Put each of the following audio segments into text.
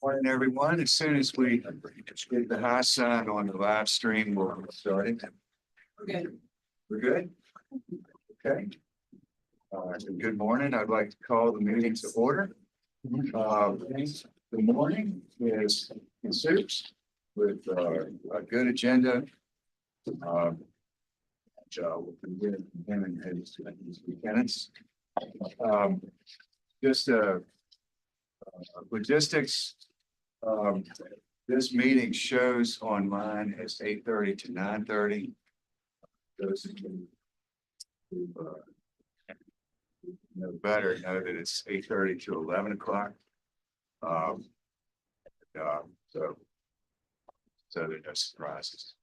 Morning, everyone. As soon as we get the high sign on the live stream, we'll get started. Okay. We're good? Okay. So good morning. I'd like to call the meeting to order. The morning is soups with a good agenda. We'll begin with him and his lieutenants. Just logistics. This meeting shows online as 8:30 to 9:30. Those who know better know that it's 8:30 to 11 o'clock. So there are no surprises.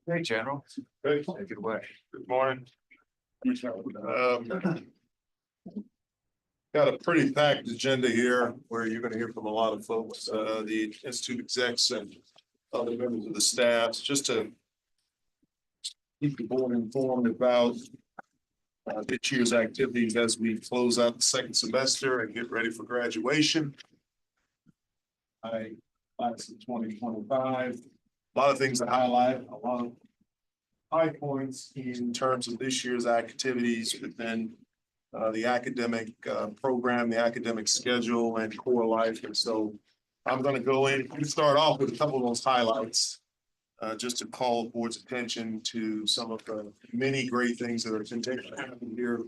Okay, General. Great. Take it away. Good morning. Got a pretty packed agenda here where you're going to hear from a lot of folks, the institute execs and other members of the staff, just to keep the board informed about this year's activities as we close out the second semester and get ready for graduation. Class of 2025. A lot of things to highlight, a lot of high points in terms of this year's activities within the academic program, the academic schedule, and core life. And so I'm going to go in and start off with a couple of those highlights just to call the board's attention to some of the many great things that are continuing to happen here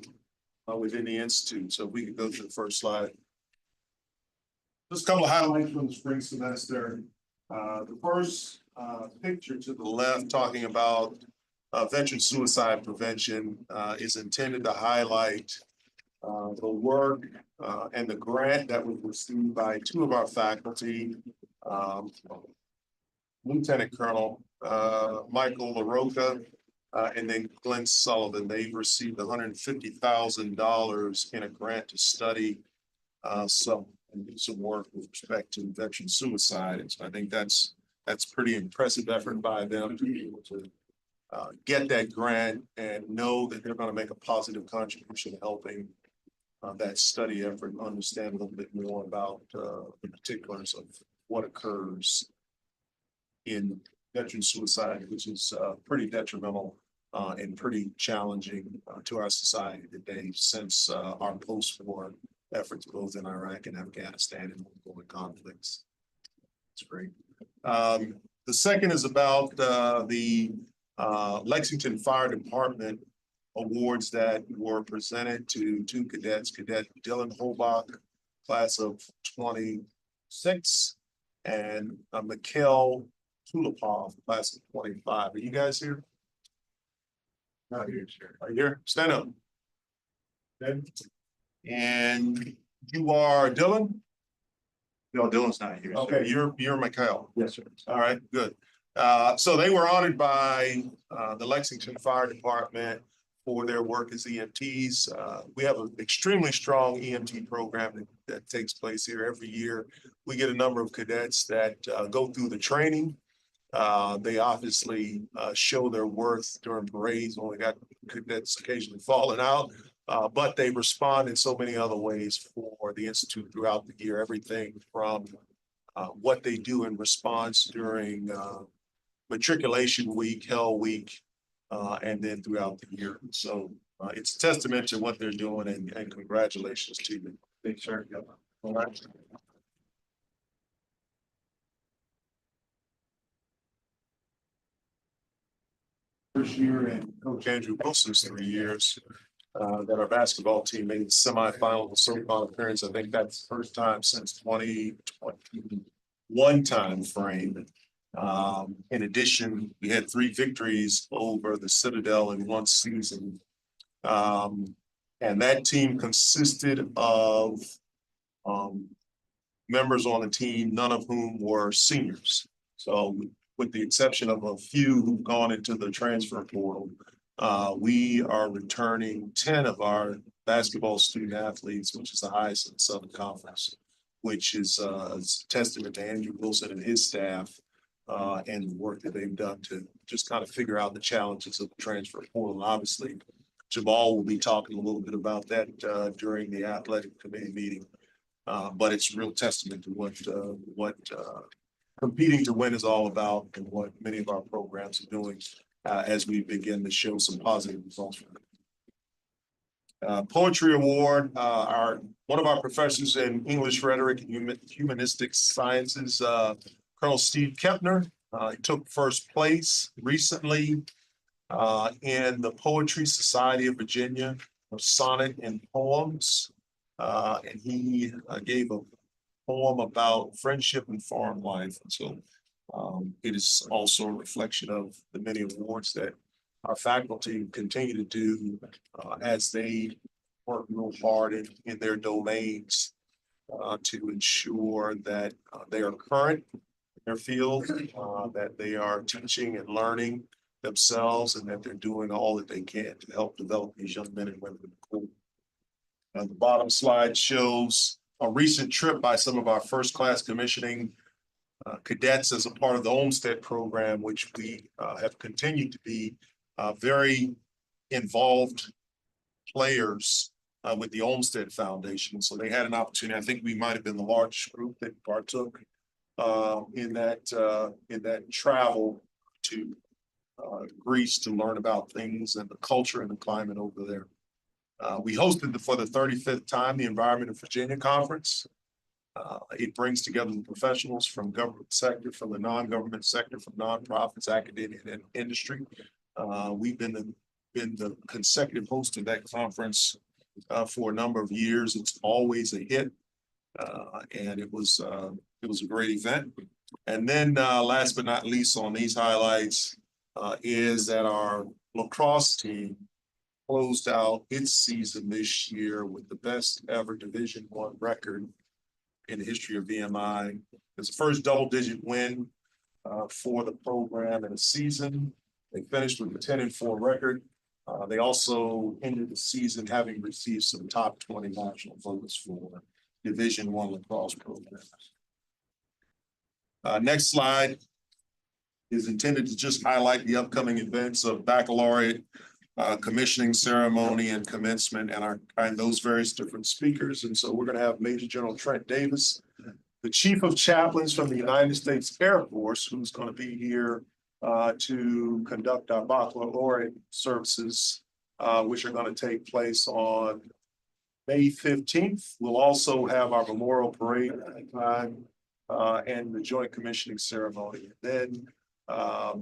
within the institute. So we could go to the first slide. Just a couple of highlights from the spring semester. The first picture to the left talking about veteran suicide prevention is intended to highlight the work and the grant that was received by two of our faculty, Lieutenant Colonel Michael LaRocca and then Glenn Sullivan. They've received $150,000 in a grant to study some work with respect to veteran suicide. And so I think that's pretty impressive effort by them to be able to get that grant and know that they're going to make a positive contribution helping that study effort understand a little bit more about the particulars of what occurs in veteran suicide, which is pretty detrimental and pretty challenging to our society today since our post-war efforts both in Iraq and Afghanistan and ongoing conflicts. It's great. The second is about the Lexington Fire Department awards that were presented to two cadets, Cadet Dylan Holbach, class of 26, and Mikhail Tulipov, class of 25. Are you guys here? Not here, sure. Are you here? Stand up. Okay. And you are Dylan? No, Dylan's not here. Okay, you're Mikhail. Yes, sir. All right, good. So they were honored by the Lexington Fire Department for their work as EMTs. We have an extremely strong EMT program that takes place here every year. We get a number of cadets that go through the training. They obviously show their worth during parades. Only got cadets occasionally falling out, but they respond in so many other ways for the Institute throughout the year. Everything from what they do in response during matriculation week, Hell Week, and then throughout the year. So it's a testament to what they're doing, and congratulations to them. Thanks, sir. All right. First year in Coach Andrew Wilson's 3 years that our basketball team made the semifinal of SoCon appearance. I think that's the first time since 2021 time frame. In addition, we had 3 victories over the Citadel in one season. And that team consisted of members on the team, none of whom were seniors. So with the exception of a few who've gone into the transfer portal, we are returning 10 of our basketball student athletes, which is the highest in the Southern Conference, which is a testament to Andrew Wilson and his staff and the work that they've done to just kind of figure out the challenges of the transfer portal. And obviously, Jamal will be talking a little bit about that during the athletic committee meeting But it's a real testament to what competing to win is all about and what many of our programs are doing as we begin to show some positive results from it. Poetry Award, one of our professors in English Rhetoric and Humanistic Sciences, Colonel Steve Kempner, took first place recently in the Poetry Society of Virginia, sonnet and poems. And he gave a poem about friendship and foreign life. And so it is also a reflection of the many awards that our faculty continue to do as they work real hard in their domains to ensure that they are current in their field, that they are teaching and learning themselves, and that they're doing all that they can to help develop these young men and women in the Corps. The bottom slide shows a recent trip by some of our first class commissioning cadets as a part of the Olmsted program, which we have continued to be very involved players with the Olmsted Foundation. So they had an opportunity. I think we might have been the largest group that partook in that travel to Greece to learn about things and the culture and the climate over there. We hosted for the 35th time the Environment of Virginia Conference. It brings together the professionals from government sector, from the non-government sector, from nonprofits, academia, and industry. We've been the consecutive host of that conference for a number of years. It's always a hit, and it was a great event. And then last but not least on these highlights is that our lacrosse team closed out its season this year with the best ever Division I record in the history of VMI. It's the first double-digit win for the program in a season. They finished with a 10-4 record. They also ended the season having received some top 20 national votes for Division I lacrosse programs. Next slide is intended to just highlight the upcoming events of baccalaureate commissioning ceremony and commencement and those various different speakers. And so we're going to have Major General Trent Davis, the Chief of Chaplains from the United States Air Force, who's going to be here to conduct our baccalaureate services, which are going to take place on May 15th. We'll also have our memorial parade at the time and the joint commissioning ceremony. And then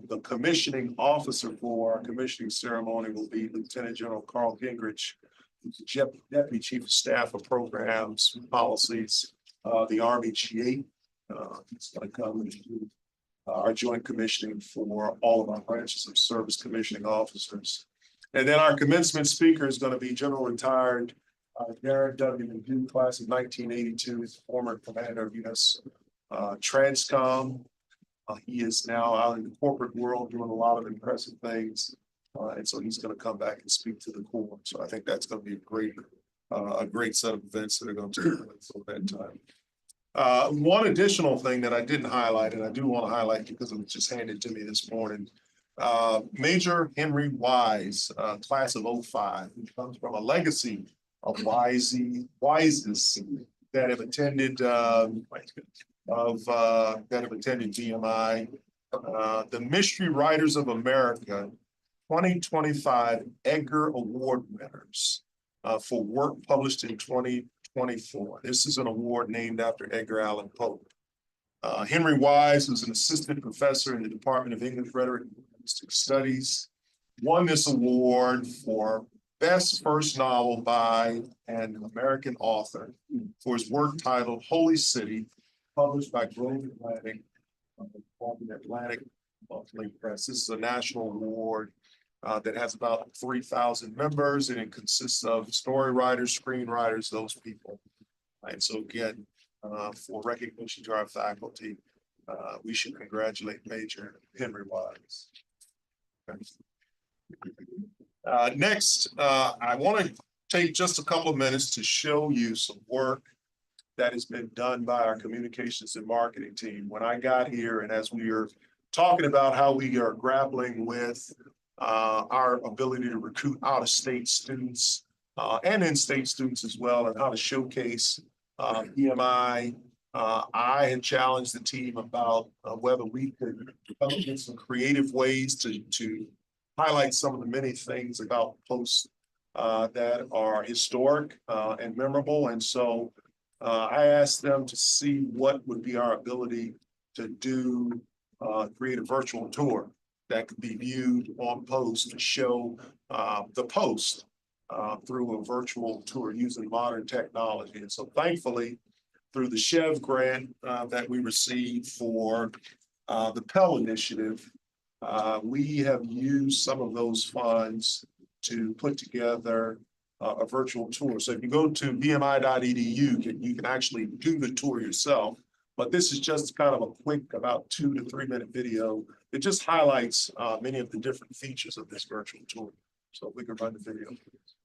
the commissioning officer for our commissioning ceremony will be Lieutenant General Carl Gingrich, who's the Deputy Chief of Staff of Programs and Policies, the Army Chief. He's going to come and do our joint commissioning for all of our branches of service commissioning officers. And then our commencement speaker is going to be General Retired Darren W. McDue, class of 1982, former commander of U.S. Transcom. He is now out in the corporate world doing a lot of impressive things. And so he's going to come back and speak to the Corps. So I think that's going to be a great set of events that are going to take place at that time. One additional thing that I didn't highlight, and I do want to highlight because it was just handed to me this morning, Major Henry Wise, class of 05, who comes from a legacy of wises that have attended VMI. The Mystery Writers of America 2025 Edgar Award winners for work published in 2024. This is an award named after Edgar Allan Poe. Henry Wise, who's an assistant professor in the Department of English Rhetoric and Linguistic Studies, won this award for Best First Novel by an American author for his work titled Holy City, published by Grove Atlantic Monthly Press. This is a national award that has about 3,000 members, and it consists of story writers, screenwriters, those people. And so again, for recognition to our faculty, we should congratulate Major Henry Wise. Next, I want to take just a couple of minutes to show you some work that has been done by our communications and marketing team. When I got here, and as we are talking about how we are grappling with our ability to recruit out-of-state students and in-state students as well, and how to showcase EMI. I had challenged the team about whether we could develop some creative ways to highlight some of the many things about posts that are historic and memorable. And so I asked them to see what would be our ability to do, create a virtual tour that could be viewed on post to show the post through a virtual tour using modern technology. And so thankfully, through the SCHEV grant that we received for the Pell Initiative, we have used some of those funds to put together a virtual tour. So if you go to vmi.edu, you can actually do the tour yourself. But this is just kind of a quick, about 2 to 3 minute video. It just highlights many of the different features of this virtual tour. So if we can run the video, please.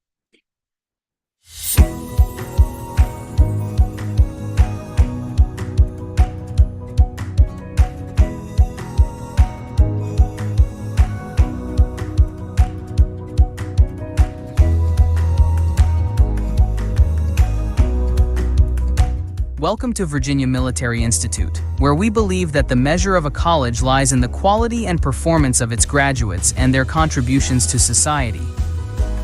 Welcome to Virginia Military Institute, where we believe that the measure of a college lies in the quality and performance of its graduates and their contributions to society.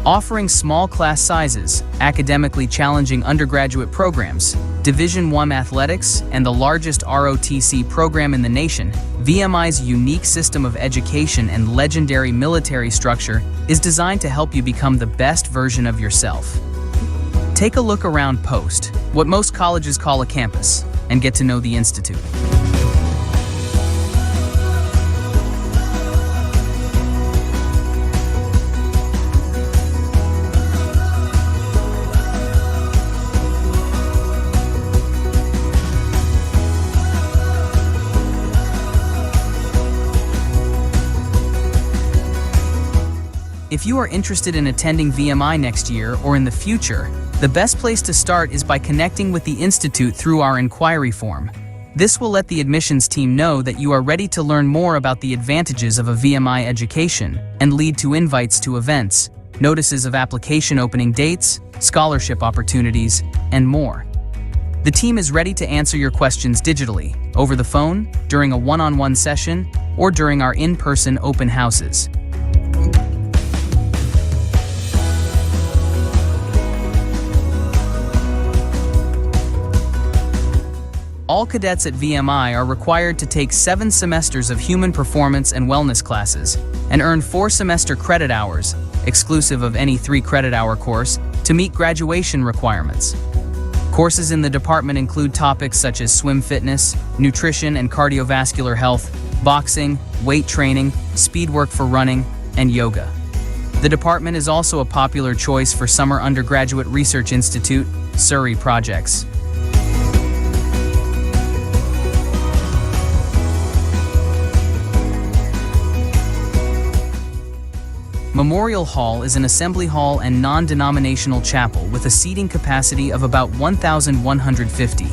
Offering small class sizes, academically challenging undergraduate programs, Division I athletics, and the largest ROTC program in the nation, VMI's unique system of education and legendary military structure is designed to help you become the best version of yourself. Take a look around Post, what most colleges call a campus, and get to know the Institute. If you are interested in attending VMI next year or in the future, the best place to start is by connecting with the Institute through our inquiry form. This will let the admissions team know that you are ready to learn more about the advantages of a VMI education and lead to invites to events, notices of application opening dates, scholarship opportunities, and more. The team is ready to answer your questions digitally, over the phone, during a one-on-one session, or during our in-person open houses. All cadets at VMI are required to take 7 semesters of human performance and wellness classes and earn 4 semester credit hours, exclusive of any 3 credit hour course, to meet graduation requirements. Courses in the department include topics such as swim fitness, nutrition and cardiovascular health, boxing, weight training, speed work for running, and yoga. The department is also a popular choice for Summer Undergraduate Research Institute, SURI projects. Memorial Hall is an assembly hall and non-denominational chapel with a seating capacity of about 1,150.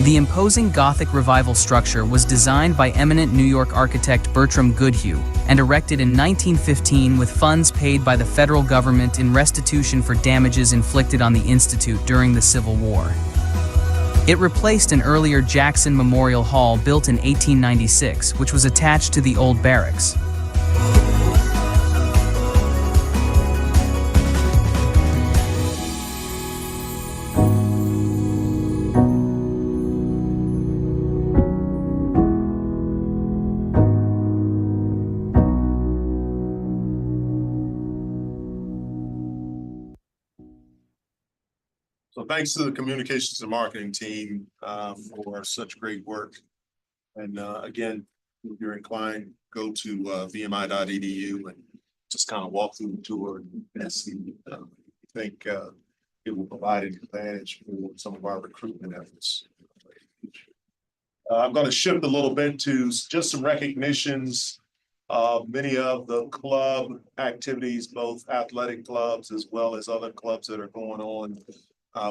The imposing Gothic Revival structure was designed by eminent New York architect Bertram Goodhue and erected in 1915 with funds paid by the federal government in restitution for damages inflicted on the Institute during the Civil War. It replaced an earlier Jackson Memorial Hall built in 1896, which was attached to the old barracks. So thanks to the communications and marketing team for such great work. And again, if you're inclined, go to vmi.edu and just kind of walk through the tour and see. I think it will provide an advantage for some of our recruitment efforts. I'm going to shift a little bit to just some recognitions of many of the club activities, both athletic clubs as well as other clubs that are going on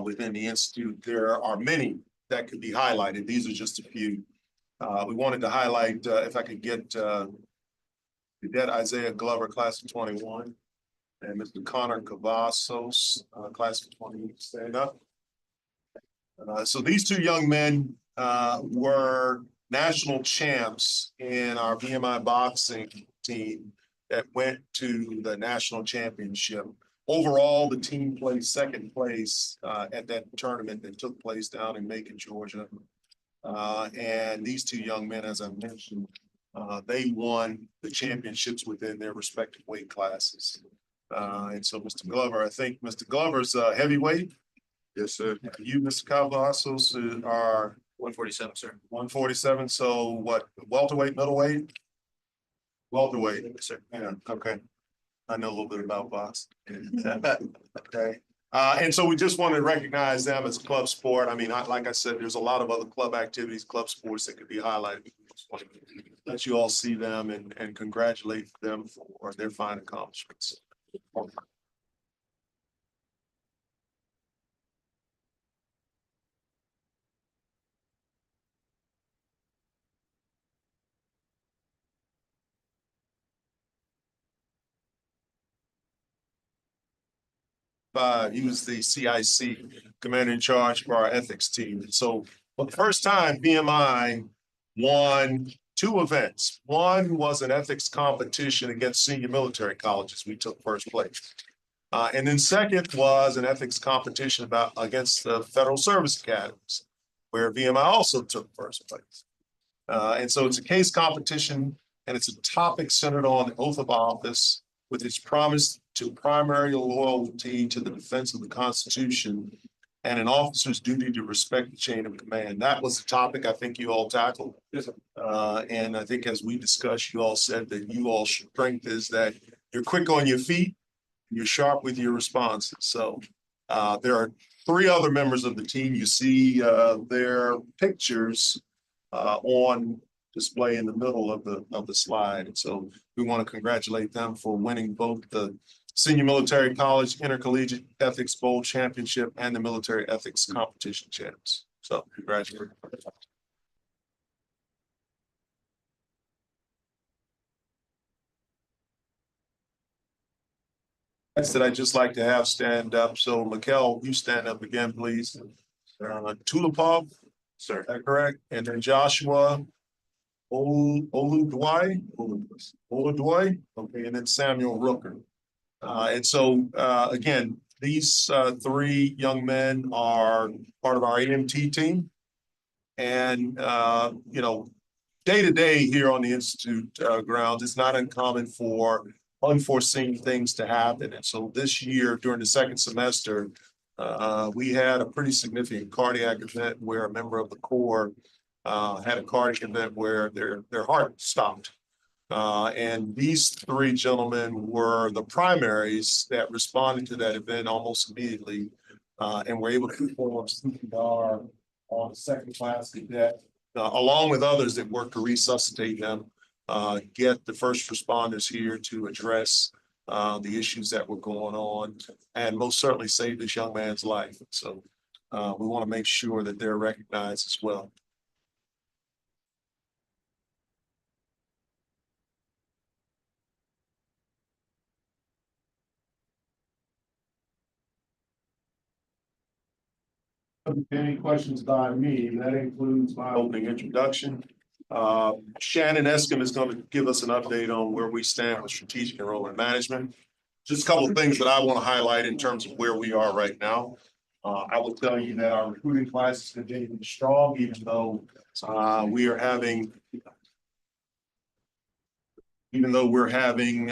within the Institute. There are many that could be highlighted. These are just a few. We wanted to highlight, if I could get Cadet Isaiah Glover, class of 21, and Mr. Connor Cavazos, class of 20, stand up. So these two young men were national champs in our VMI boxing team that went to the national championship. Overall, the team placed second place at that tournament that took place down in Macon, Georgia. And these two young men, as I mentioned, they won the championships within their respective weight classes. And so Mr. Glover, I think Mr. Glover's heavyweight. Yes, sir. You, Mr. Cavazos, are 147, sir. 147. So what, welterweight, middleweight? Welterweight. Yes, sir. Yeah, okay. I know a little bit about boxing. Okay. And so we just wanted to recognize them as a club sport. I mean, like I said, there's a lot of other club activities, club sports that could be highlighted. Just wanted to let you all see them and congratulate them for their fine accomplishments. He was the CIC commander in charge for our ethics team. And so for the first time, BMI won two events. One was an ethics competition against senior military colleges. We took first place. And then second was an ethics competition against the federal service academies, where VMI also took first place. And so it's a case competition, and it's a topic centered on the oath of office with its promise to primary loyalty to the defense of the Constitution and an officer's duty to respect the chain of command. That was the topic I think you all tackled. Yes, and I think as we discussed, you all said that you all strength is that you're quick on your feet, you're sharp with your responses. So there are three other members of the team. You see their pictures on display in the middle of the slide. And so we want to congratulate them for winning both the Senior Military College Intercollegiate Ethics Bowl Championship and the Military Ethics Competition Champs. So congratulations. Next, that I'd just like to have stand up. So Mikkel, you stand up again, please. Tulipov, Sir. is that correct? And then Joshua Oludwai, okay, and then Samuel Rooker. And so, again, these three young men are part of our AMT team. And, you know, day to day here on the Institute grounds, it's not uncommon for unforeseen things to happen. And so this year, during the second semester, we had a pretty significant cardiac event where a member of the Corps had a cardiac event where their heart stopped. And these three gentlemen were the primaries that responded to that event almost immediately and were able to perform CPR on the second class cadet, along with others that worked to resuscitate them, get the first responders here to address the issues that were going on, and most certainly save this young man's life. So we want to make sure that they're recognized as well. Any questions by me? That includes my opening introduction. Shannon Eskim is going to give us an update on where we stand with strategic enrollment management. Just a couple of things that I want to highlight in terms of where we are right now. I will tell you that our recruiting classes continue to be strong, even though we're having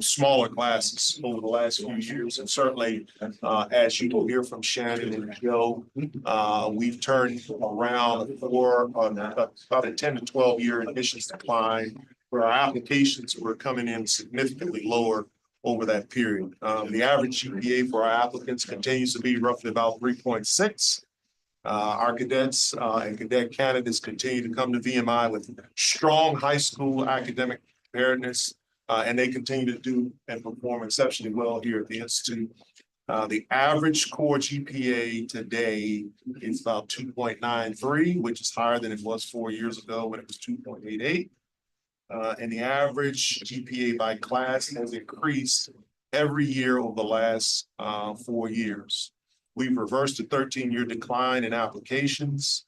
smaller classes over the last few years. And certainly, as you will hear from Shannon and Joe, we've turned around about a 10 to 12 year admissions decline, where our applications were coming in significantly lower over that period. The average GPA for our applicants continues to be roughly about 3.6. Our cadets and cadet candidates continue to come to VMI with strong high school academic preparedness, and they continue to do and perform exceptionally well here at the Institute. The average core GPA today is about 2.93, which is higher than it was 4 years ago when it was 2.88. And the average GPA by class has increased every year over the last 4 years. We've reversed a 13-year decline in applications.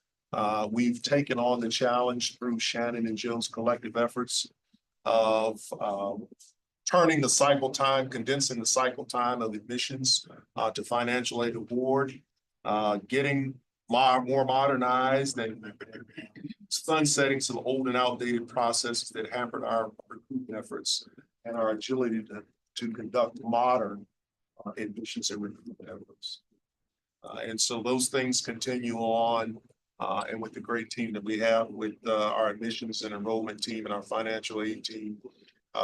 We've taken on the challenge through Shannon and Jill's collective efforts of turning the cycle time, condensing the cycle time of admissions to financial aid award, getting more modernized and sunsetting some old and outdated processes that hampered our recruitment efforts and our agility to conduct modern admissions and recruitment efforts. And so those things continue on, and with the great team that we have with our admissions and enrollment team and our financial aid team,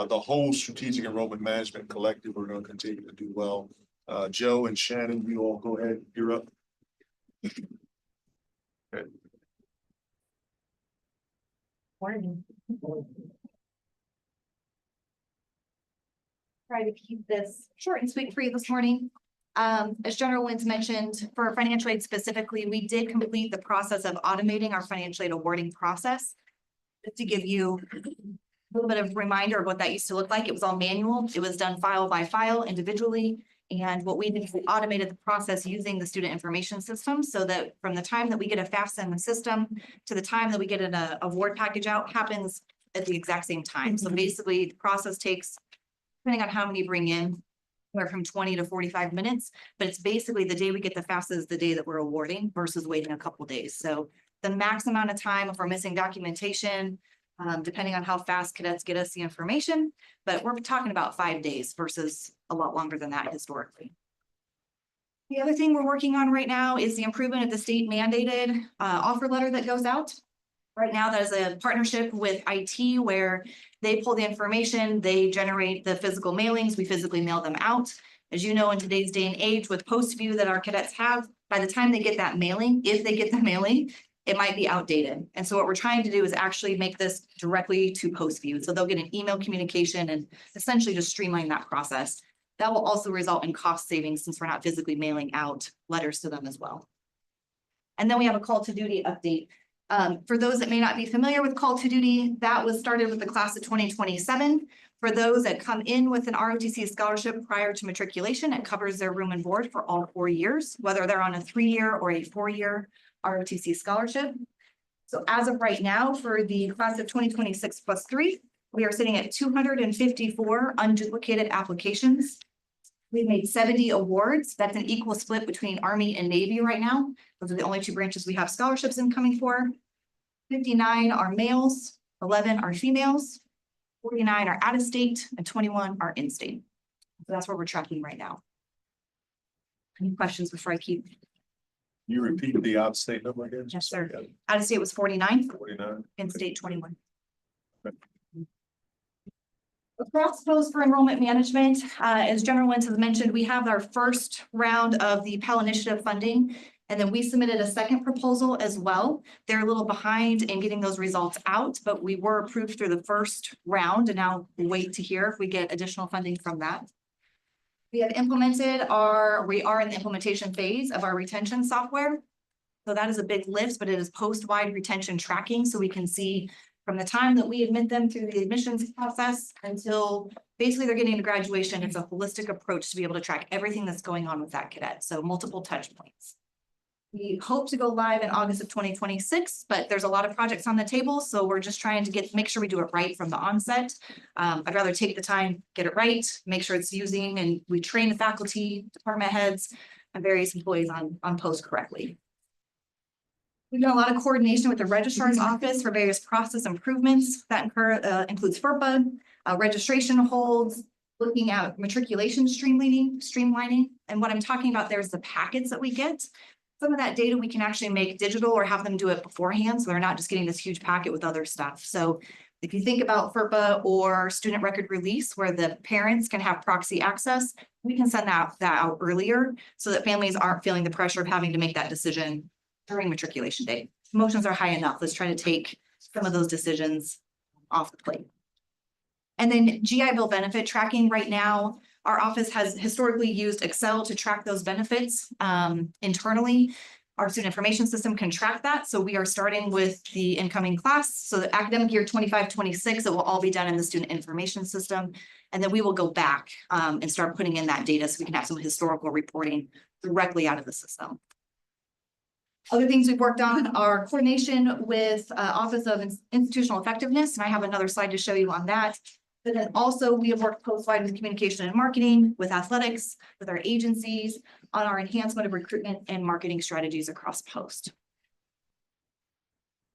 the whole strategic enrollment management collective, we're going to continue to do well. Joe and Shannon, you all go ahead, you're up. Okay. Morning. Try to keep this short and sweet for you this morning. As General Wins mentioned, for financial aid specifically, we did complete the process of automating our financial aid awarding process. Just to give you a little bit of reminder of what that used to look like, it was all manual. It was done file by file individually. And what we did is we automated the process using the student information system so that from the time that we get a FAFSA in the system to the time that we get an award package out happens at the exact same time. So basically the process takes, depending on how many bring in, anywhere from 20 to 45 minutes, but it's basically the day we get the FAFSA is the day that we're awarding versus waiting a couple days. So the max amount of time if we're missing documentation, depending on how fast cadets get us the information, but we're talking about 5 days versus a lot longer than that historically. The other thing we're working on right now is the improvement of the state mandated offer letter that goes out. Right now, that is a partnership with IT where they pull the information, they generate the physical mailings, we physically mail them out. As you know, in today's day and age with post-view that our cadets have, by the time they get that mailing, if they get the mailing, it might be outdated. And so what we're trying to do is actually make this directly to post-view. So they'll get an email communication and essentially just streamline that process. That will also result in cost savings since we're not physically mailing out letters to them as well. And then we have a call to duty update. For those that may not be familiar with call to duty, that was started with the class of 2027. For those that come in with an ROTC scholarship prior to matriculation, it covers their room and board for all 4 years, whether they're on a 3-year or a 4-year ROTC scholarship. So as of right now, for the class of 2026 plus 3, we are sitting at 254 unduplicated applications. We've made 70 awards. That's an equal split between Army and Navy right now. Those are the only 2 branches we have scholarships incoming for. 59 are males, 11 are females, 49 are out of state, and 21 are in state. So that's where we're tracking right now. Any questions before I keep? You repeat the out state number again? Yes, sir. Out of state was 49, 49. in state 21. Okay. Across post for enrollment management, as General Wentz has mentioned, we have our first round of the Pell Initiative funding, and then we submitted a second proposal as well. They're a little behind in getting those results out, but we were approved through the first round, and now we wait to hear if we get additional funding from that. We have implemented we are in the implementation phase of our retention software. So that is a big lift, but it is post-wide retention tracking, so we can see from the time that we admit them through the admissions process until basically they're getting to graduation. It's a holistic approach to be able to track everything that's going on with that cadet. So multiple touch points. We hope to go live in August of 2026, but there's a lot of projects on the table. So we're just trying to make sure we do it right from the onset. I'd rather take the time, get it right, make sure it's using, and we train the faculty, department heads, and various employees on post correctly. We've done a lot of coordination with the registrar's office for various process improvements. That includes FERPA, registration holds, looking at matriculation streamlining. And what I'm talking about there is the packets that we get. Some of that data we can actually make digital or have them do it beforehand, so they're not just getting this huge packet with other stuff. So if you think about FERPA or student record release, where the parents can have proxy access, we can send that out earlier so that families aren't feeling the pressure of having to make that decision during matriculation day. Emotions are high enough. Let's try to take some of those decisions off the plate. And then GI Bill benefit tracking right now, our office has historically used Excel to track those benefits internally. Our student information system can track that. So we are starting with the incoming class. So the academic year 25-26, it will all be done in the student information system. And then we will go back and start putting in that data so we can have some historical reporting directly out of the system. Other things we've worked on are coordination with Office of Institutional Effectiveness, and I have another slide to show you on that. But then also we have worked closely with communication and marketing, with athletics, with our agencies on our enhancement of recruitment and marketing strategies across post.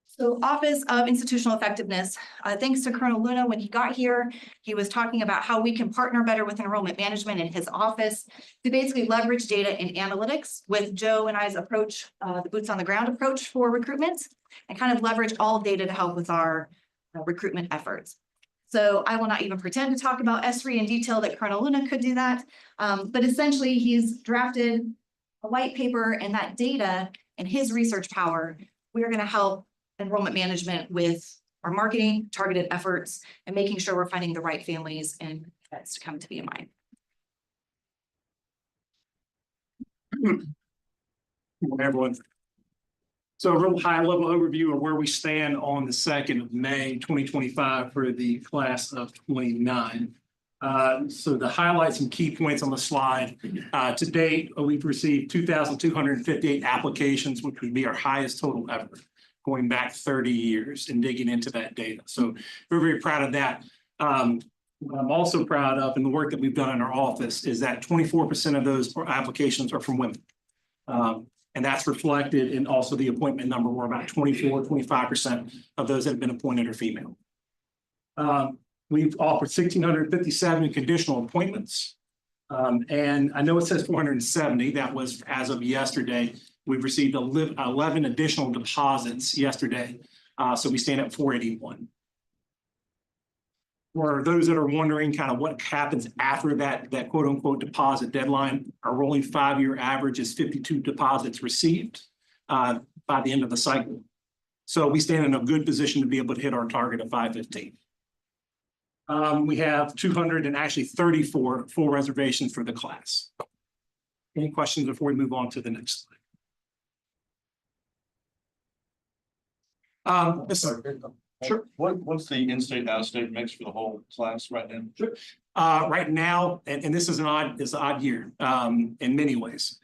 So Office of Institutional Effectiveness, thanks to Colonel Luna, when he got here, he was talking about how we can partner better with enrollment management in his office to basically leverage data and analytics with Joe and I's approach, the boots on the ground approach for recruitment, and kind of leverage all data to help with our recruitment efforts. So I will not even pretend to talk about S3 in detail, that Colonel Luna could do that. But essentially he's drafted a white paper, and that data and his research power, we are going to help enrollment management with our marketing, targeted efforts, and making sure we're finding the right families and cadets to come to VMI. Good morning, everyone. So a real high level overview of where we stand on the 2nd of May, 2025 for the class of 29. So the highlights and key points on the slide. To date, we've received 2,258 applications, which would be our highest total ever, going back 30 years and digging into that data. So we're very proud of that. What I'm also proud of, and the work that we've done in our office, is that 24% of those applications are from women. And that's reflected in also the appointment number, where about 25% of those that have been appointed are female. We've offered 1,657 conditional appointments. And I know it says 470, that was as of yesterday. We've received 11 additional deposits yesterday. So we stand at 481. For those that are wondering kind of what happens after that quote unquote deposit deadline, our rolling 5-year average is 52 deposits received by the end of the cycle. So we stand in a good position to be able to hit our target of 515. We have 234 full reservations for the class. Any questions before we move on to the next slide? Sure. What's the in-state, out-of-state mix for the whole class right now? Sure. Right now, and this is an odd year in many ways.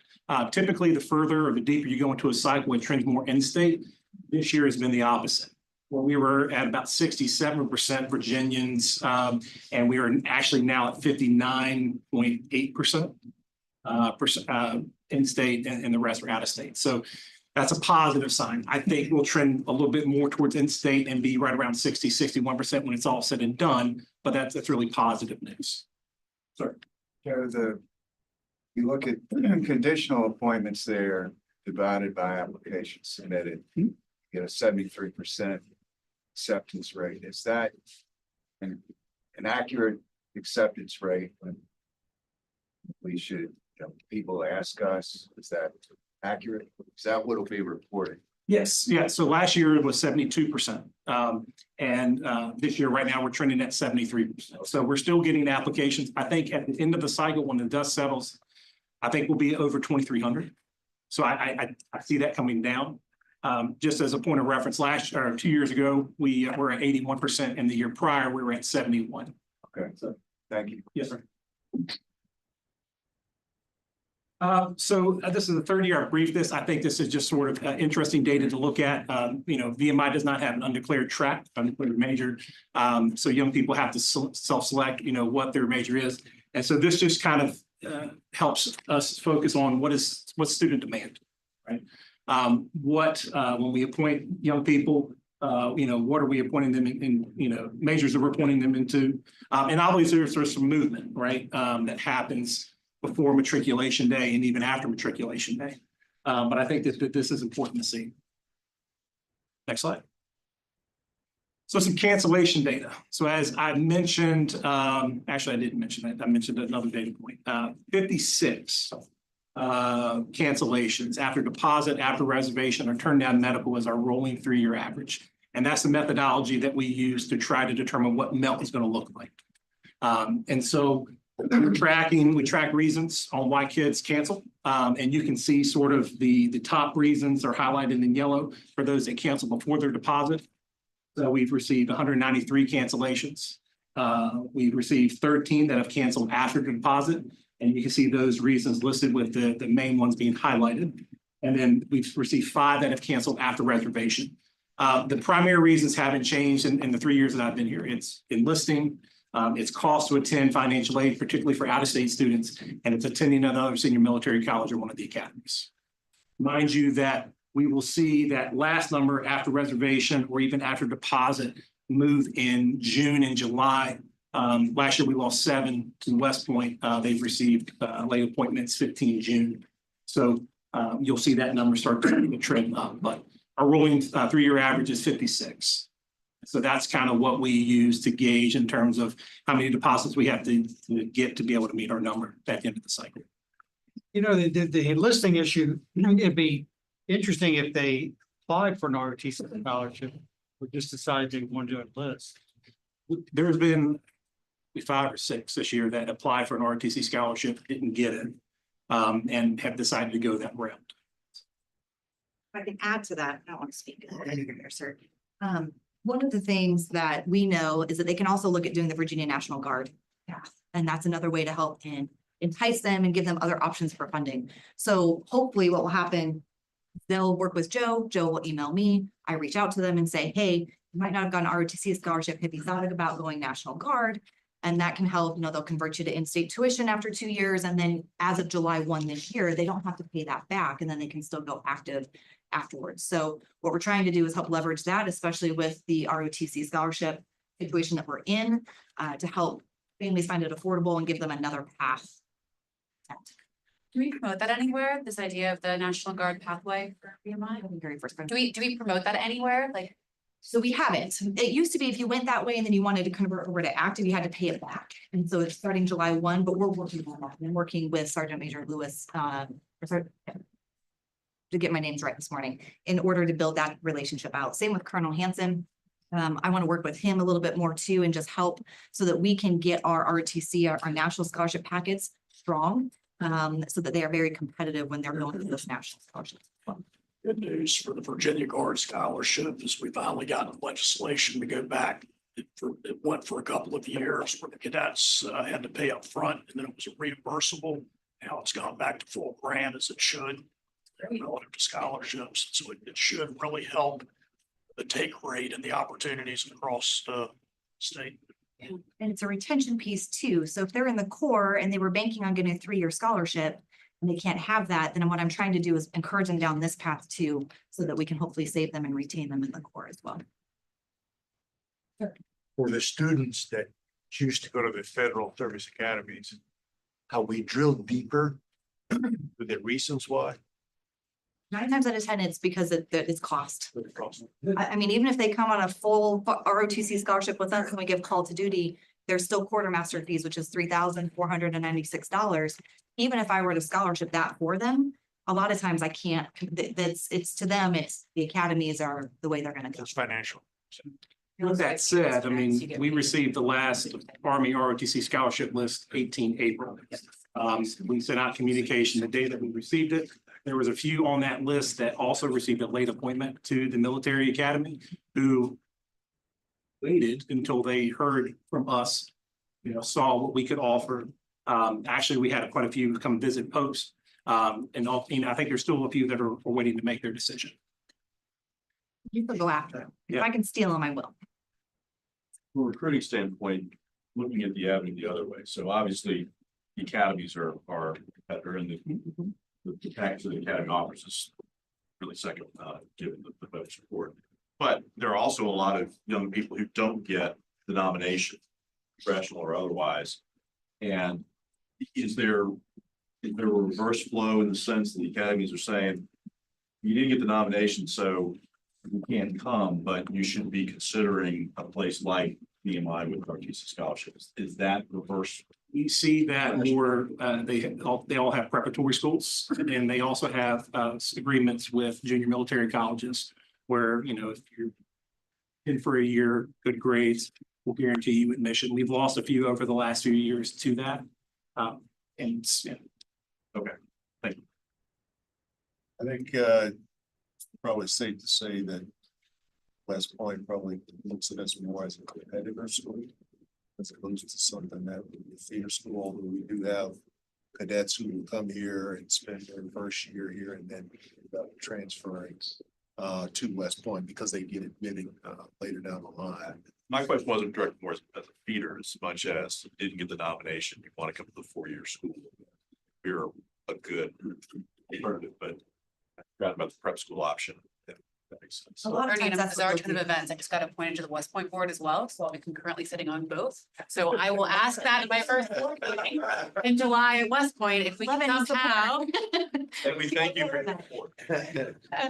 Typically, the further or the deeper you go into a cycle, it trends more in-state. This year has been the opposite. Well, we were at about 67% Virginians, and we are actually now at 59.8% in-state, and the rest are out-of-state. So that's a positive sign. I think we'll trend a little bit more towards in-state and be right around 61% when it's all said and done, but that's really positive news. Sorry. You look at conditional appointments there divided by applications submitted, you get a 73% acceptance rate. Is that an accurate acceptance rate when we should, people ask us, is that accurate? Is that what will be reported? Yes. Yeah. So last year it was 72%. And this year, right now, we're trending at 73%. So we're still getting applications. I think at the end of the cycle, when the dust settles, I think we'll be over 2,300. So I see that coming down. Just as a point of reference, 2 years ago, we were at 81%, and the year prior, we were at 71. Okay. So thank you. Yes, sir. So this is the third year I've briefed this. I think this is just sort of interesting data to look at. VMI does not have an undeclared track, undeclared major. So young people have to self-select, what their major is. And so this just kind of helps us focus on what's student demand, right? When we appoint young people, what are we appointing them in, majors that we're appointing them into? And obviously there's some movement, right, that happens before matriculation day and even after matriculation day. But I think that this is important to see. Next slide. So some cancellation data. So as I mentioned, actually I didn't mention that. I mentioned another data point. 56 cancellations after deposit, after reservation, or turn down medical is our rolling 3-year average. And that's the methodology that we use to try to determine what MELT is going to look like. And so we track reasons on why kids cancel. And you can see sort of the top reasons are highlighted in yellow for those that cancel before their deposit. So we've received 193 cancellations. We received 13 that have canceled after the deposit. And you can see those reasons listed with the main ones being highlighted. And then we've received 5 that have canceled after reservation. The primary reasons haven't changed in the 3 years that I've been here. It's enlisting, it's cost to attend financial aid, particularly for out-of-state students, and it's attending another senior military college or one of the academies. Mind you that we will see that last number after reservation or even after deposit move in June and July. Last year we lost 7 to West Point. They've received late appointments 15 June. So you'll see that number start to trend up, but our rolling 3-year average is 56. So that's kind of what we use to gauge in terms of how many deposits we have to get to be able to meet our number at the end of the cycle. You know, the enlisting issue, it'd be interesting if they applied for an ROTC scholarship or just decided they want to enlist. There's been 5 or 6 this year that applied for an ROTC scholarship, didn't get it, and have decided to go that route. If I can add to that, I don't want to speak there, sir. One of the things that we know is that they can also look at doing the Virginia National Guard path, and that's another way to help and entice them and give them other options for funding. So hopefully what will happen, they'll work with Joe. Joe will email me. I reach out to them and say, hey, you might not have gotten an ROTC scholarship. Have you thought about going National Guard? And that can help, they'll convert you to in-state tuition after 2 years. And then as of July 1 this year, they don't have to pay that back. And then they can still go active afterwards. So what we're trying to do is help leverage that, especially with the ROTC scholarship situation that we're in, to help families find it affordable and give them another path. Do we promote that anywhere? This idea of the National Guard pathway for VMI? Do we promote that anywhere? Like, So we haven't. It used to be if you went that way and then you wanted to convert over to active, you had to pay it back. And so it's starting July 1, but we're working on that. I'm working with Sergeant Major Lewis, to get my names right this morning, in order to build that relationship out. Same with Colonel Hansen. I want to work with him a little bit more too, and just help so that we can get our ROTC, our national scholarship packets strong, so that they are very competitive when they're going to those national scholarships. Good news for the Virginia Guard Scholarship is we finally got legislation to go back. It went for a couple of years where the cadets had to pay up front and then it was reimbursable. Now it's gone back to full grant as it should relative to scholarships. So it should really help the take rate and the opportunities across the state. And it's a retention piece too. So if they're in the Corps and they were banking on getting a 3-year scholarship and they can't have that, then what I'm trying to do is encourage them down this path too, so that we can hopefully save them and retain them in the Corps as well. For the students that choose to go to the federal service academies, how we drill deeper with the reasons why. 9 times out of 10, it's because it's cost. I mean, even if they come on a full ROTC scholarship with us and we give call to duty, there's still quartermaster fees, which is $3,496. Even if I were to scholarship that for them, a lot of times I can't, it's to them, it's the academies are the way they're gonna go. It's financial. With that said, I mean, we received the last Army ROTC scholarship list 18 April. We sent out communication the day that we received it. There was a few on that list that also received a late appointment to the military academy who waited until they heard from us, saw what we could offer. Actually, we had quite a few come visit post. And I think there's still a few that are waiting to make their decision. You can go after them. If Yeah. I can steal them, I will. From a recruiting standpoint, looking at the avenue the other way. So obviously, the academies are competitor and the package that the academy offers is really second, given the vote support. But there are also a lot of young people who don't get the nomination, professional or otherwise. And is there a reverse flow in the sense that the academies are saying, you didn't get the nomination, so you can't come, but you should be considering a place like VMI with ROTC scholarships. Is that reverse? We see that more, they all have preparatory schools, and they also have agreements with junior military colleges where, if you're in for a year, good grades, we'll guarantee you admission. We've lost a few over the last few years to that. Okay, thank you. I think probably safe to say that West Point probably looks at us more as a competitor school as opposed to something that would be a theater school, although we do have cadets who will come here and spend their first year here and then transferring to West Point because they get admitted later down the line. My question wasn't directed more as a feeder as much as didn't get the nomination. You want to come to the four-year school. You're a good alternative, but I forgot about the prep school option. If that makes sense. A lot of Already times in that's our what alternative they'll do. events, I just got appointed to the West Point board as well, so I'll be concurrently sitting on both. So I will ask that in my first board meeting in July at West Point, if we Love can any support. somehow. And we thank you for your support.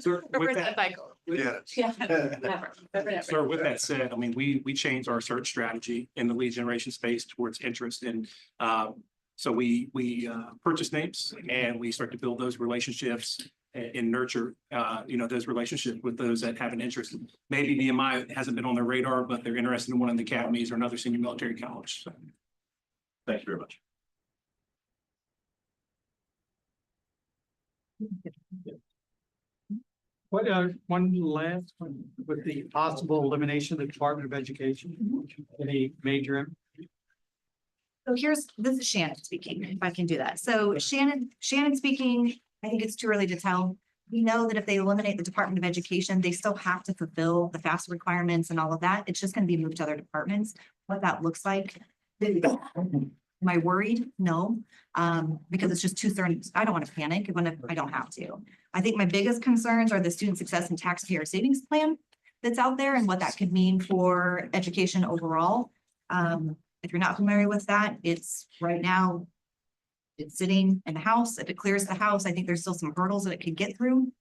Sir, with Reverse that- that cycle. Yeah. Yeah, never. Sir, with that said, I mean, we changed our search strategy in the lead generation space towards interest and so we purchase names and we start to build those relationships and nurture, those relationships with those that have an interest. Maybe VMI hasn't been on their radar, but they're interested in one of the academies or another senior military college. So. Thank you very much. What, one last one, with the possible elimination of the Department of Education, any major? So this is Shannon speaking, if I can do that. So Shannon speaking, I think it's too early to tell. We know that if they eliminate the Department of Education, they still have to fulfill the FAFSA requirements and all of that. It's just going to be moved to other departments. What that looks like. Am I worried? No, because it's just too certain. I don't want to panic when I don't have to. I think my biggest concerns are the student success and taxpayer savings plan that's out there and what that could mean for education overall. If you're not familiar with that, it's right now, it's sitting in the House. If it clears the House, I think there's still some hurdles that it could get through,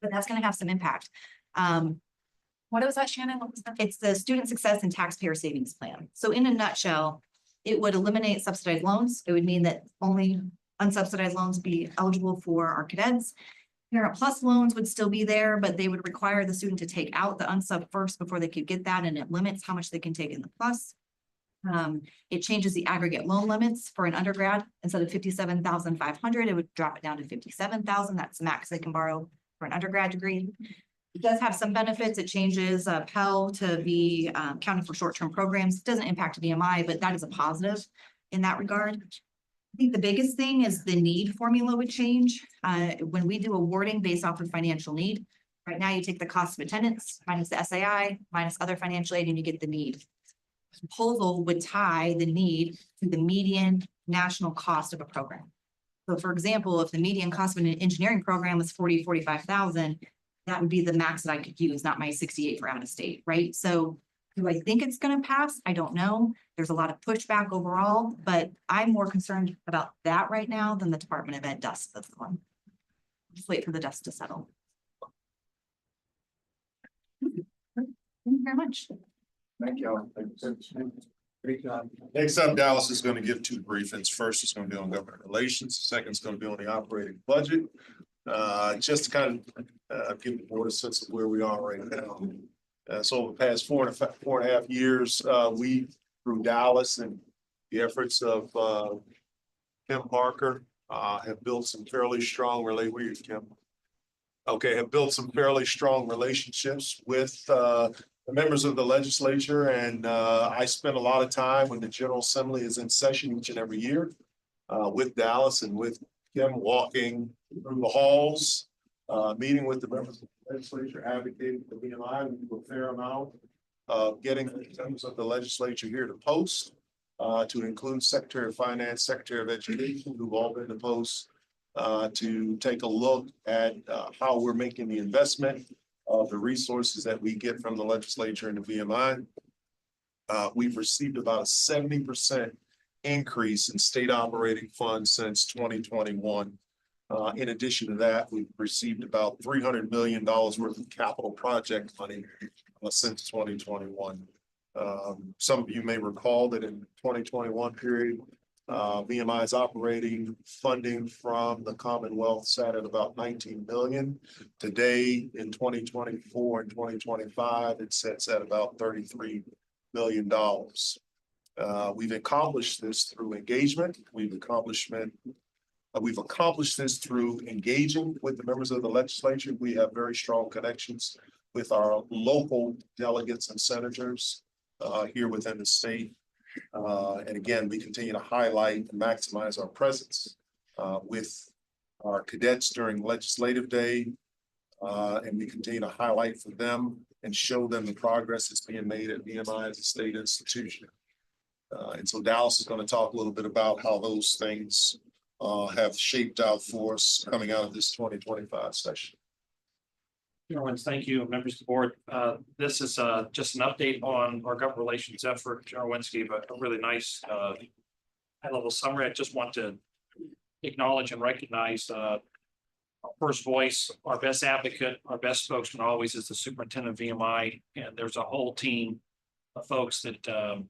but that's going to have some impact. What was that, Shannon? What was that? It's the student success and taxpayer savings plan. So in a nutshell, it would eliminate subsidized loans. It would mean that only unsubsidized loans would be eligible for our cadets. Parent Plus loans would still be there, but they would require the student to take out the unsub first before they could get that, and it limits how much they can take in the plus. It changes the aggregate loan limits for an undergrad. Instead of 57,500, it would drop it down to 57,000. That's the max they can borrow for an undergrad degree. It does have some benefits. It changes Pell to be counted for short-term programs. It doesn't impact VMI, but that is a positive in that regard. I think the biggest thing is the need formula would change. When we do awarding based off of financial need, right now you take the cost of attendance minus the SAI minus other financial aid and you get the need. Proposal would tie the need to the median national cost of a program. So for example, if the median cost of an engineering program was 45,000, that would be the max that I could use, not my 68 for out of state, right? So do I think it's going to pass? I don't know. There's a lot of pushback overall, but I'm more concerned about that right now than the Department of Ed dust that's going. Just wait for the dust to settle. Thank you very much. Thank you. Great job. Next up, Dallas is going to give two briefings. First is going to be on government relations. Second is going to be on the operating budget. Just to kind of give the board a sense of where we are right now. So over the past 4.5 years, we, through Dallas and the efforts of Kim Parker, have built some fairly strong relationships with the members of the legislature, and I spend a lot of time when the General Assembly is in session each and every year with Dallas and with Kim walking through the halls, meeting with the members of the legislature, advocating for VMI. We do a fair amount of getting the members of the legislature here to post, to include Secretary of Finance, Secretary of Education, who've all been to post, to take a look at how we're making the investment of the resources that we get from the legislature and the VMI. We've received about a 70% increase in state operating funds since 2021. In addition to that, we've received about $300 million worth of capital project money since 2021. Some of you may recall that in the 2021 period, VMI's operating funding from the Commonwealth sat at about 19 million. Today, in 2024 and 2025, it sits at about $33 million. We've accomplished this through engagement. We've accomplished this through engaging with the members of the legislature. We have very strong connections with our local delegates and senators here within the state. And again, we continue to highlight and maximize our presence with our cadets during legislative day. And we continue to highlight for them and show them the progress that's being made at VMI as a state institution. And so Dallas is going to talk a little bit about how those things have shaped out for us coming out of this 2025 session. Thank you, members of the board. This is just an update on our government relations effort. General Wentz gave a really nice high-level summary. I just want to acknowledge and recognize our first voice, our best advocate, our best spokesman always is the superintendent of VMI. And there's a whole team of folks that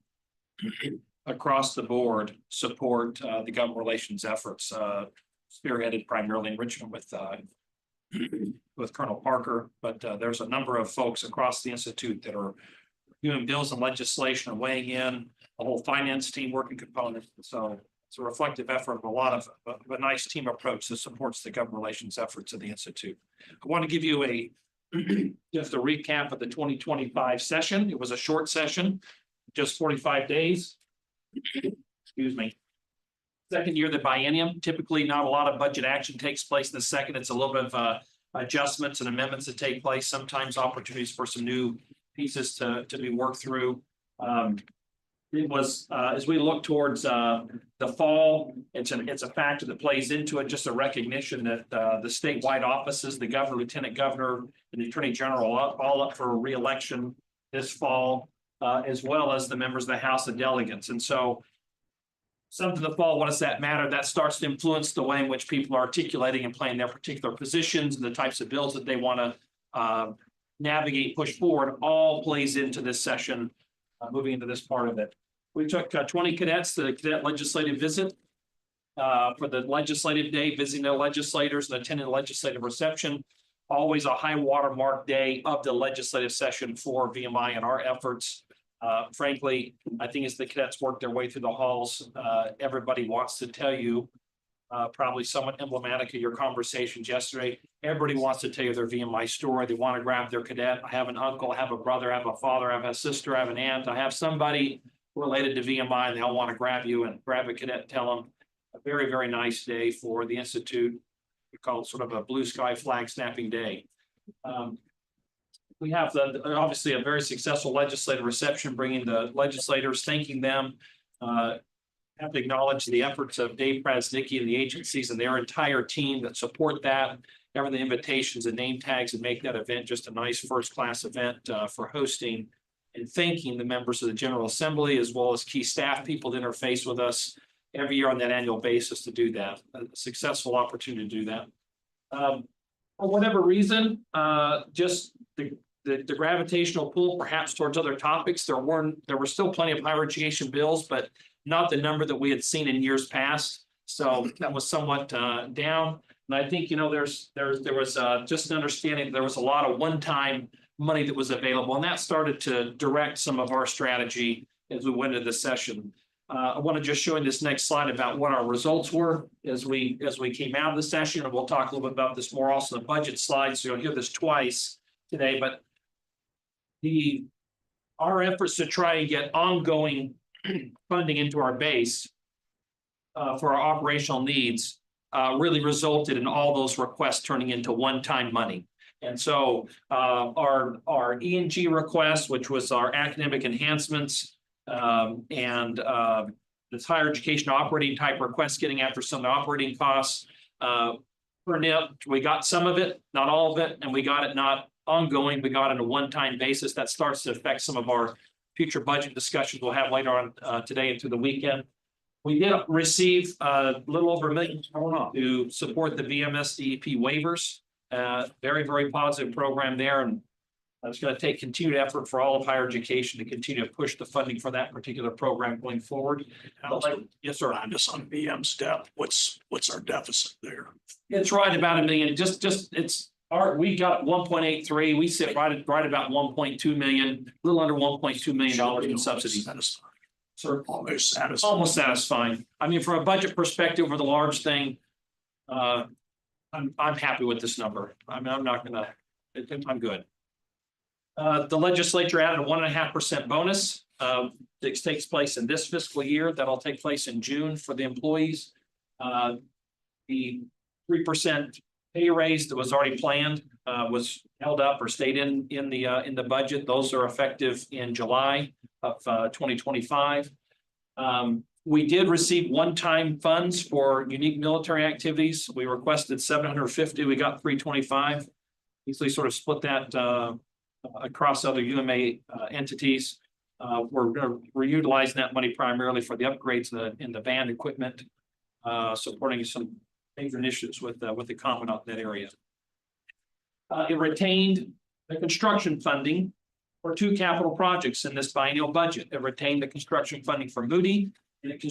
across the board support the government relations efforts, spearheaded primarily in Richmond with Colonel Parker, but there's a number of folks across the Institute that are doing bills and legislation and weighing in, a whole finance team working component. So it's a reflective effort of a nice team approach that supports the government relations efforts of the Institute. I want to give you just a recap of the 2025 session. It was a short session, just 45 days. Excuse me. Second year of the biennium, typically not a lot of budget action takes place in the second. It's a little bit of adjustments and amendments that take place, sometimes opportunities for some new pieces to be worked through. It was as we look towards the fall, it's a factor that plays into it, just a recognition that the statewide offices, the governor, lieutenant governor, and the attorney general all up for re-election this fall, as well as the members of the House of Delegates. And so some to the fall, what does that matter? That starts to influence the way in which people are articulating and playing their particular positions and the types of bills that they want to navigate, push forward, all plays into this session, moving into this part of it. We took 20 cadets to the cadet legislative visit for the legislative day, visiting the legislators and attending the legislative reception. Always a high watermark day of the legislative session for VMI and our efforts. Frankly, I think as the cadets work their way through the halls, everybody wants to tell you, probably somewhat emblematic of your conversations yesterday, everybody wants to tell you their VMI story. They want to grab their cadet. I have an uncle, I have a brother, I have a father, I have a sister, I have an aunt, I have somebody related to VMI, and they'll want to grab you and grab a cadet and tell them. A very, very nice day for the Institute. We call it sort of a blue sky flag snapping day. We have obviously a very successful legislative reception, bringing the legislators, thanking them. Have to acknowledge the efforts of Dave Prasnicki and the agencies and their entire team that support that. Having the invitations and name tags and make that event just a nice first-class event for hosting, and thanking the members of the General Assembly as well as key staff people that interface with us every year on that annual basis to do that. A successful opportunity to do that. For whatever reason, just the gravitational pull perhaps towards other topics. There were still plenty of higher education bills, but not the number that we had seen in years past. So that was somewhat down. And I think, there was just an understanding that there was a lot of one-time money that was available, and that started to direct some of our strategy as we went into the session. I want to just show you this next slide about what our results were as we came out of the session, and we'll talk a little bit about this more also in the budget slides. So you'll hear this twice today, but our efforts to try and get ongoing funding into our base for our operational needs really resulted in all those requests turning into one-time money. And so our E&G request, which was our academic enhancements and this higher education operating type requests, getting after some of the operating costs, per NIP, we got some of it, not all of it, and we got it not ongoing. We got it on a one-time basis. That starts to affect some of our future budget discussions we'll have later on today and through the weekend. We did receive a little over $1 million to support the VMS DEP waivers. Very, very positive program there. And it's going to take continued effort for all of higher education to continue to push the funding for that particular program going forward. Yes, sir. Just on VM's debt, what's our deficit there? It's right about $1 million. We got 1.83. We sit right about 1.2 million, a little under 1.2 million dollars in subsidies. Sir, Almost satisfying. Almost satisfying. I mean, from a budget perspective, for the large thing, I'm happy with this number. I mean, I'm not gonna. I'm good. The legislature added a 1.5% bonus that takes place in this fiscal year. That'll take place in June for the employees. The 3% pay raise that was already planned was held up or stayed in the budget. Those are effective in July of 2025. We did receive one-time funds for unique military activities. We requested 750. We got 325. Easily sort of split that across other UMA entities. We're utilizing that money primarily for the upgrades in the band equipment, supporting some major initiatives with the Commandant in that area. It retained the construction funding for 2 capital projects in this biennial budget. It retained the construction funding for Moody, and it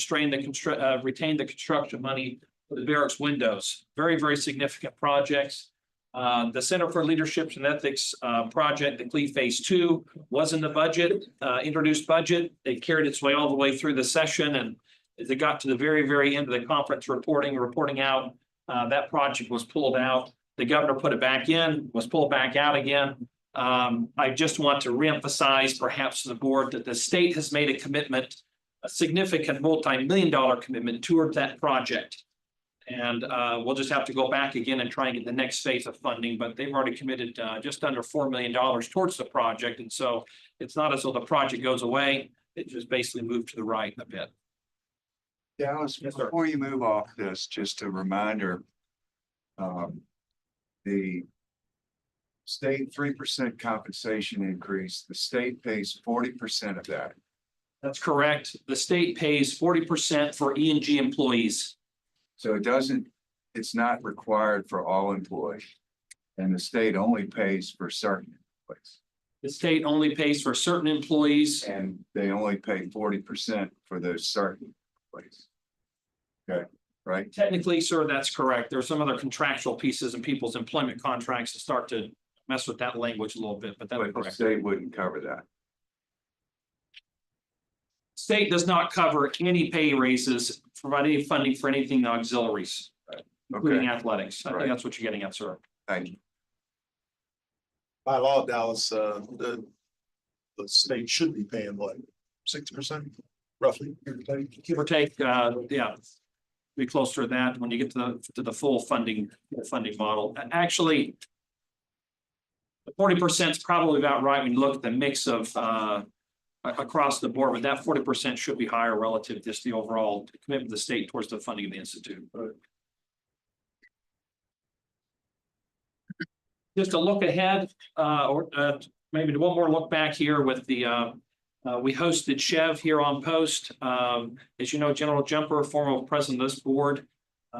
retained the construction money for the barracks windows. Very, very significant projects. The Center for Leadership and Ethics project, the CLE Phase 2, was in the budget, introduced budget. It carried its way all the way through the session, and as it got to the very, very end of the conference reporting out, that project was pulled out. The governor put it back in, was pulled back out again. I just want to reemphasize perhaps to the board that the state has made a commitment, a significant multi-million-dollar commitment toward that project. And we'll just have to go back again and try and get the next phase of funding, but they've already committed just under $4 million towards the project. And so it's not as though the project goes away. It just basically moved to the right a bit. Dallas, Yes, sir. before you move off this, just a reminder, the state 3% compensation increase, the state pays 40% of that. That's correct. The state pays 40% for E&G employees. So it's not required for all employees. And the state only pays for certain employees. The state only pays for certain employees. And they only pay 40% for those certain employees. Okay, right? Technically, sir, that's correct. There's some other contractual pieces in people's employment contracts to start to mess with that language a little bit, but that's But the correct. state wouldn't cover that. State does not cover any pay raises, provide any funding for anything auxiliaries, including athletics. I think Right. that's what you're getting at, sir. Thank you. By law, Dallas, the state should be paying what, 60% roughly? Give or take, yeah, be closer to that when you get to the full funding model. Actually, the 40% is probably about right when you look at the mix of across the board, but that 40% should be higher relative to just the overall commitment of the state towards the funding of the institute. Just a look ahead, or maybe one more look back here with the we hosted SCHEV here on post. As you know, General Jumper, former president of this board,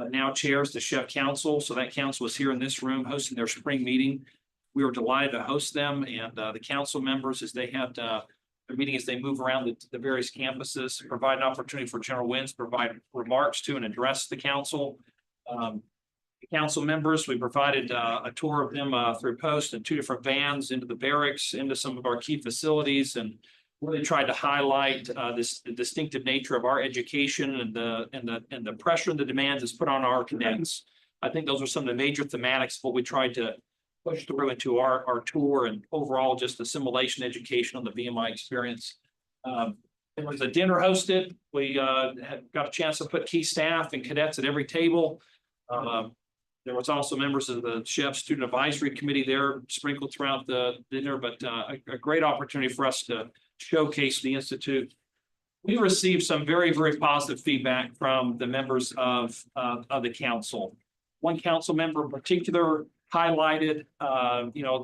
now chairs the SCHEV Council. So that council was here in this room hosting their spring meeting. We were delighted to host them and the council members as they had their meeting as they move around the various campuses, provide an opportunity for General Wins to provide remarks to and address the council. The council members, we provided a tour of them through post in 2 different vans into the barracks, into some of our key facilities, and really tried to highlight the distinctive nature of our education and the pressure and the demands that's put on our cadets. I think those are some of the major thematics of what we tried to push through into our tour and overall just assimilation education on the VMI experience. There was a dinner hosted. We had got a chance to put key staff and cadets at every table. There was also members of the SCHEV Student Advisory Committee there sprinkled throughout the dinner, but a great opportunity for us to showcase the Institute. We received some very, very positive feedback from the members of the council. One council member in particular highlighted,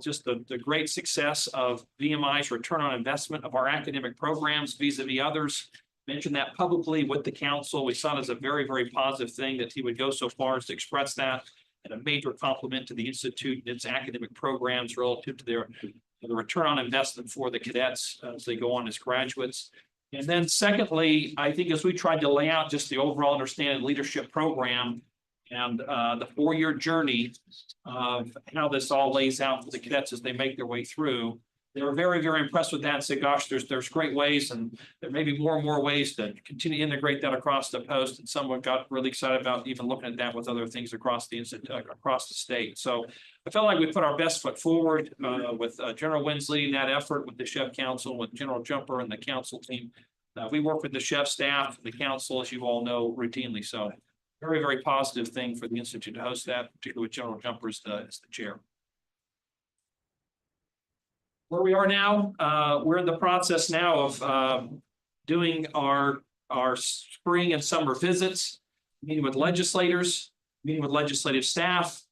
just the great success of VMI's return on investment of our academic programs vis-a-vis others. Mentioned that publicly with the council. We saw it as a very, very positive thing that he would go so far as to express that, and a major compliment to the Institute and its academic programs relative to the return on investment for the cadets as they go on as graduates. And then secondly, I think as we tried to lay out just the overall understanding leadership program and the 4-year journey of how this all lays out for the cadets as they make their way through, they were very, very impressed with that and said, gosh, there's great ways and there may be more and more ways to continue to integrate that across the post. And someone got really excited about even looking at that with other things across the across the state. So I felt like we put our best foot forward with General Wins leading that effort with the SCHEV Council, with General Jumper and the council team. We work with the SCHEV staff, the council, as you all know, routinely. So very, very positive thing for the Institute to host that, particularly with General Jumper as the chair. Where we are now, we're in the process now of doing our spring and summer visits, meeting with legislators, meeting with legislative staff.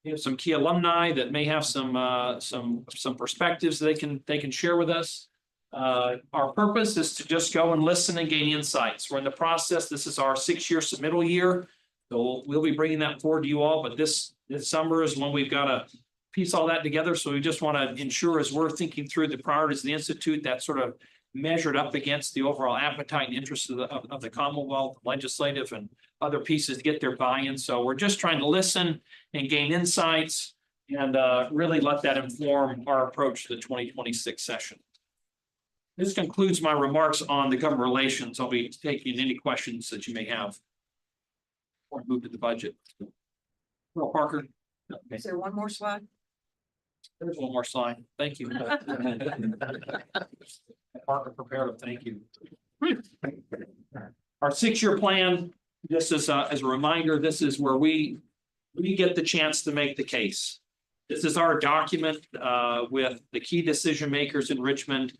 We have some key alumni that may have some perspectives they can share with us. Our purpose is to just go and listen and gain insights. We're in the process. This is our 6-year submittal year. So we'll be bringing that forward to you all, but this summer is when we've got to piece all that together. So we just want to ensure as we're thinking through the priorities of the Institute, that sort of measured up against the overall appetite and interest of the Commonwealth, legislative and other pieces to get their buy-in. So we're just trying to listen and gain insights and really let that inform our approach to the 2026 session. This concludes my remarks on the government relations. I'll be taking any questions that you may have before I move to the budget. Earl Parker. Okay. Is there one more slide? There's one more slide. Thank you. Parker prepared it. Thank you. Our 6-year plan, this is as a reminder, this is where we get the chance to make the case. This is our document with the key decision makers in Richmond.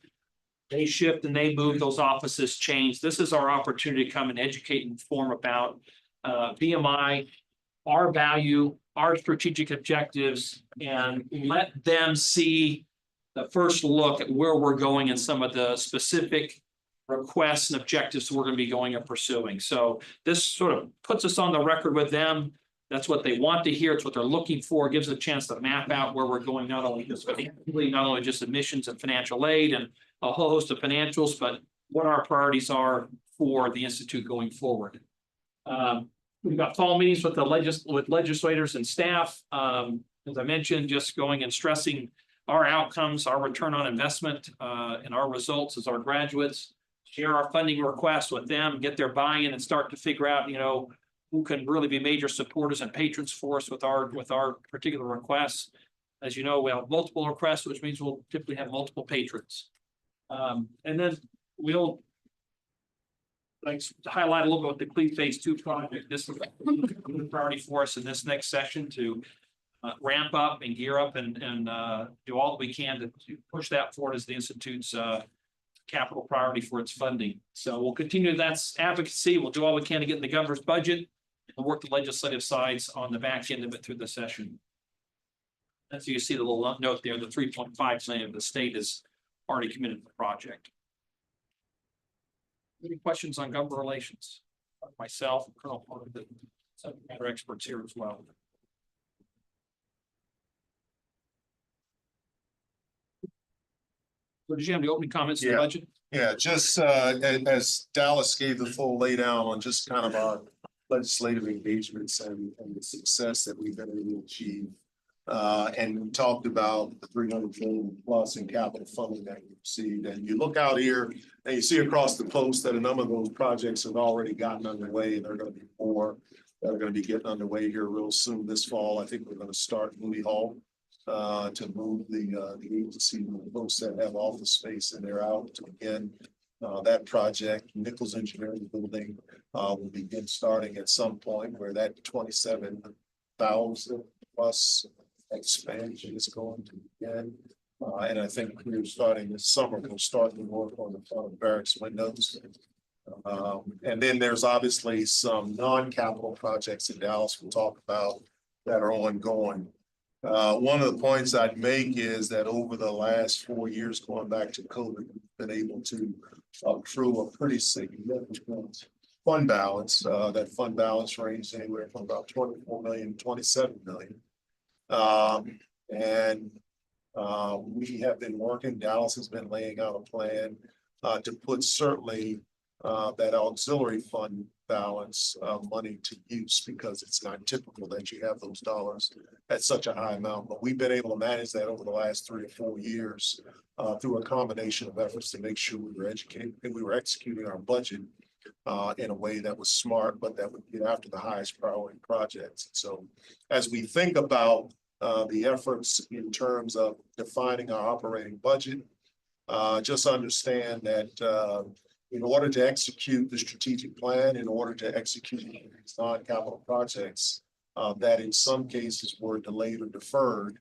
They shift and they move, those offices change. This is our opportunity to come and educate and inform about VMI, our value, our strategic objectives, and let them see the first look at where we're going and some of the specific requests and objectives we're going to be going and pursuing. So this sort of puts us on the record with them. That's what they want to hear. It's what they're looking for. It gives a chance to map out where we're going, not only just financially, not only just admissions and financial aid and a whole host of financials, but what our priorities are for the Institute going forward. We've got fall meetings with legislators and staff. As I mentioned, just going and stressing our outcomes, our return on investment, and our results as our graduates, share our funding requests with them, get their buy-in and start to figure out, who can really be major supporters and patrons for us with our particular requests. As you know, we have multiple requests, which means we'll typically have multiple patrons. And then we'll like to highlight a little bit with the CLE Phase 2 project. This is a priority for us in this next session to ramp up and gear up and do all that we can to push that forward as the Institute's capital priority for its funding. So we'll continue that advocacy. We'll do all we can to get in the governor's budget and work the legislative sides on the back end of it through the session. And so you see the little note there, the 3.5 million of the state is already committed to the project. Any questions on government relations? Myself, Colonel Parker, the subject matter experts here as well. So did you have any opening comments to the budget? Yeah, just as Dallas gave the full laydown on just kind of our legislative engagements and the success that we've been able to achieve. And we talked about the 300 million plus in capital funding that we received. And you look out here and you see across the post that a number of those projects have already gotten underway, and there are going to be more that are going to be getting underway here real soon this fall. I think we're going to start Moody Hall to move the agency, folks that have office space in there out to begin that project. Nichols Engineering Building will begin starting at some point where that 27,000 plus expansion is going to begin. And I think we're starting this summer, we'll start the work on the front of barracks windows. And then there's obviously some non-capital projects in Dallas we'll talk about that are ongoing. One of the points I'd make is that over the last 4 years, going back to COVID, we've been able to accrue a pretty significant fund balance. That fund balance ranged anywhere from about 24 million to 27 million. We have been working, Dallas has been laying out a plan to put certainly that auxiliary fund balance money to use, because it's not typical that you have those dollars at such a high amount. But we've been able to manage that over the last 3 or 4 years through a combination of efforts to make sure we were educating and we were executing our budget in a way that was smart, but that would get after the highest priority projects. So as we think about the efforts in terms of defining our operating budget, just understand that in order to execute the strategic plan, in order to execute these non-capital projects that in some cases were delayed or deferred,